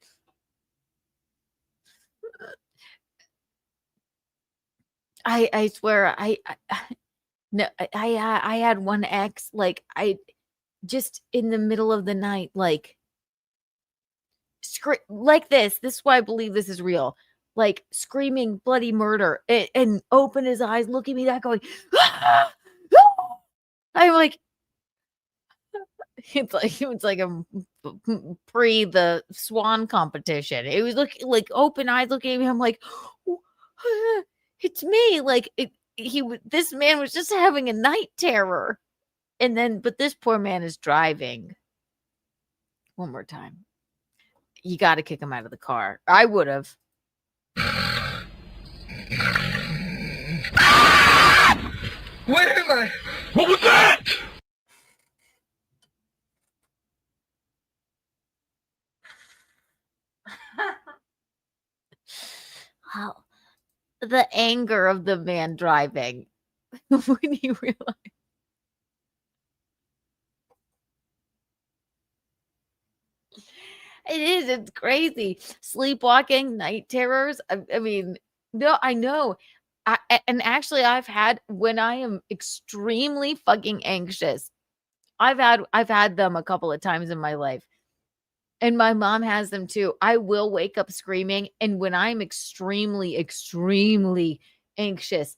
I swear no, I had one ex, like, I just in the middle of the night, like like this is why I believe this is real, like screaming bloody murder and open his eyes, look at me, that going, "Ah! Ah!" I'm like, it was like a pre the Swan competition. It was looking like open eyes looking at me. I'm like, it's me. Like this man was just having a night terror. And then, but this poor man is driving. One more time. You got to kick him out of the car. I would have. Where am I? What was that? Wow. The anger of the man driving when you realize. It is. It's crazy. Sleepwalking, night terrors. I mean, no, I know. And actually, I've had when I am extremely fucking anxious. I've had them a couple of times in my life, and my mom has them too. I will wake up screaming, and when I'm extremely, extremely anxious,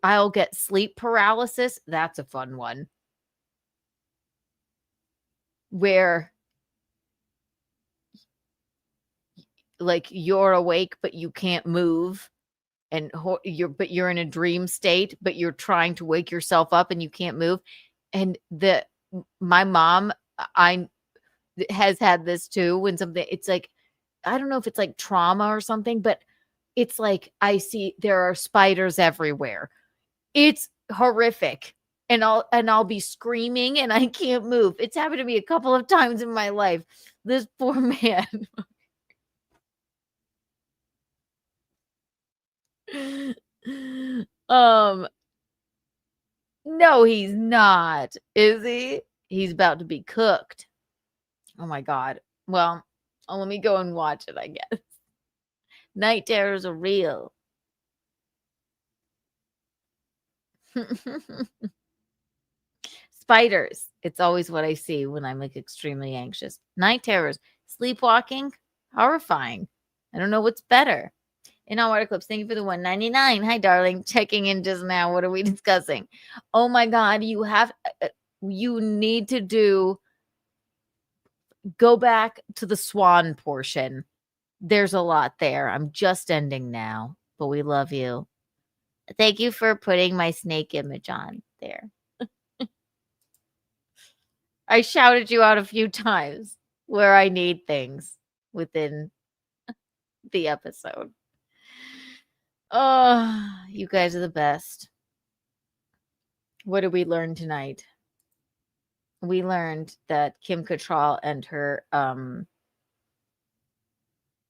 I'll get sleep paralysis. That's a fun one. Where like you're awake but you can't move and you're in a dream state but you're trying to wake yourself up and you can't move. And my mom has had this too when something, it's like, I don't know if it's like trauma or something, but it's like I see there are spiders everywhere. It's horrific. And I'll be screaming and I can't move. It's happened to me a couple of times in my life. This poor man. No, he's not. Is he? He's about to be cooked. Oh my God. Well, let me go and watch it, I guess. Night terrors are real. Spiders. It's always what I see when I'm like extremely anxious. Night terrors. Sleepwalking. Horrifying. I don't know what's better. In our water clips, thank you for the 199. Hi, darling. Checking in just now. What are we discussing? Oh my God. You need to go back to the Swan portion. There's a lot there. I'm just ending now, but we love you. Thank you for putting my snake image on there. I shouted you out a few times where I need things within the episode. Oh, you guys are the best. What did we learn tonight? We learned that Kim Cattrall and her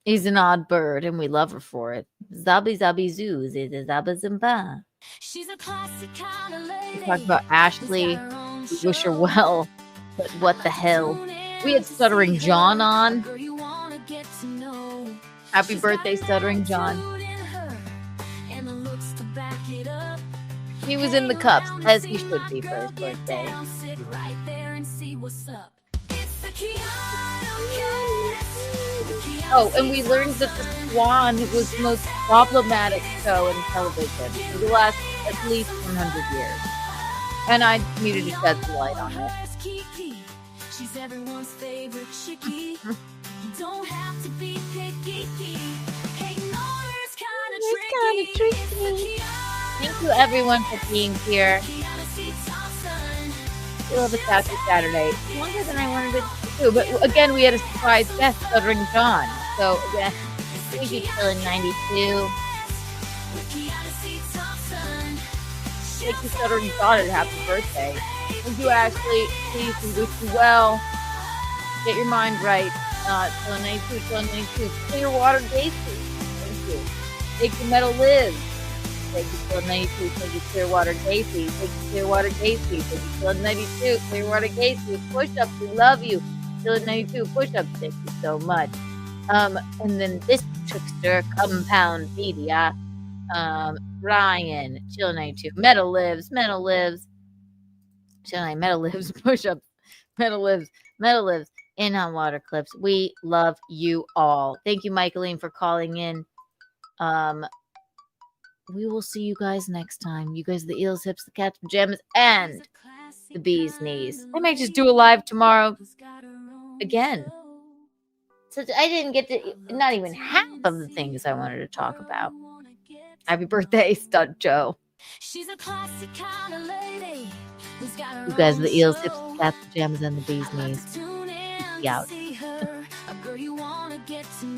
is an odd bird, and we love her for it. Zabby zabby zoos is a zabba zimba. We talked about Ashley. We wish her well, but what the hell? We had Stuttering John on. Happy birthday, Stuttering John. He was in the cups, as he should be for his birthday. Oh, and we learned that the Swan was the most problematic show in television for the last at least 100 years. And I needed to shed some light on it. She's everyone's favorite chickie. You don't have to be picky. Hey, no, it's kind of tricky. Thank you, everyone, for being here. We love a Saturday. Longer than I wanted it to do. But again, we had a surprise guest, Stuttering John. So, again, thank you, Chillin' 92. Thank you, Stuttering John, and happy birthday. Thank you, Ashley. Please, we wish you well. Get your mind right. Chillin' 92, Chillin' 92. Clearwater Gacy. Thank you. Thank you, Metal Liz. Thank you, Chillin' 92. Thank you, Clearwater Gacy. Thank you, Clearwater Gacy. Thank you, Chillin' 92. Clearwater Gacy. Push-ups, we love you. Chillin' 92. Push-ups, thank you so much. And then this trickster, Compound Media. Ryan, Chillin' 92. Metal Lives. Chillin' Metal Lives. Push-ups. Metal Lives. In Hot Water Clips. We love you all. Thank you, Michaeline, for calling in. We will see you guys next time. You guys are the eels, hips, the cat's pajamas, and the bee's knees. I might just do a live tomorrow again. So I didn't get to, not even half of the things I wanted to talk about. Happy birthday, Stunt Joe. You guys are the eels, hips, the cat's pajamas, and the bee's knees. Peace out. get to know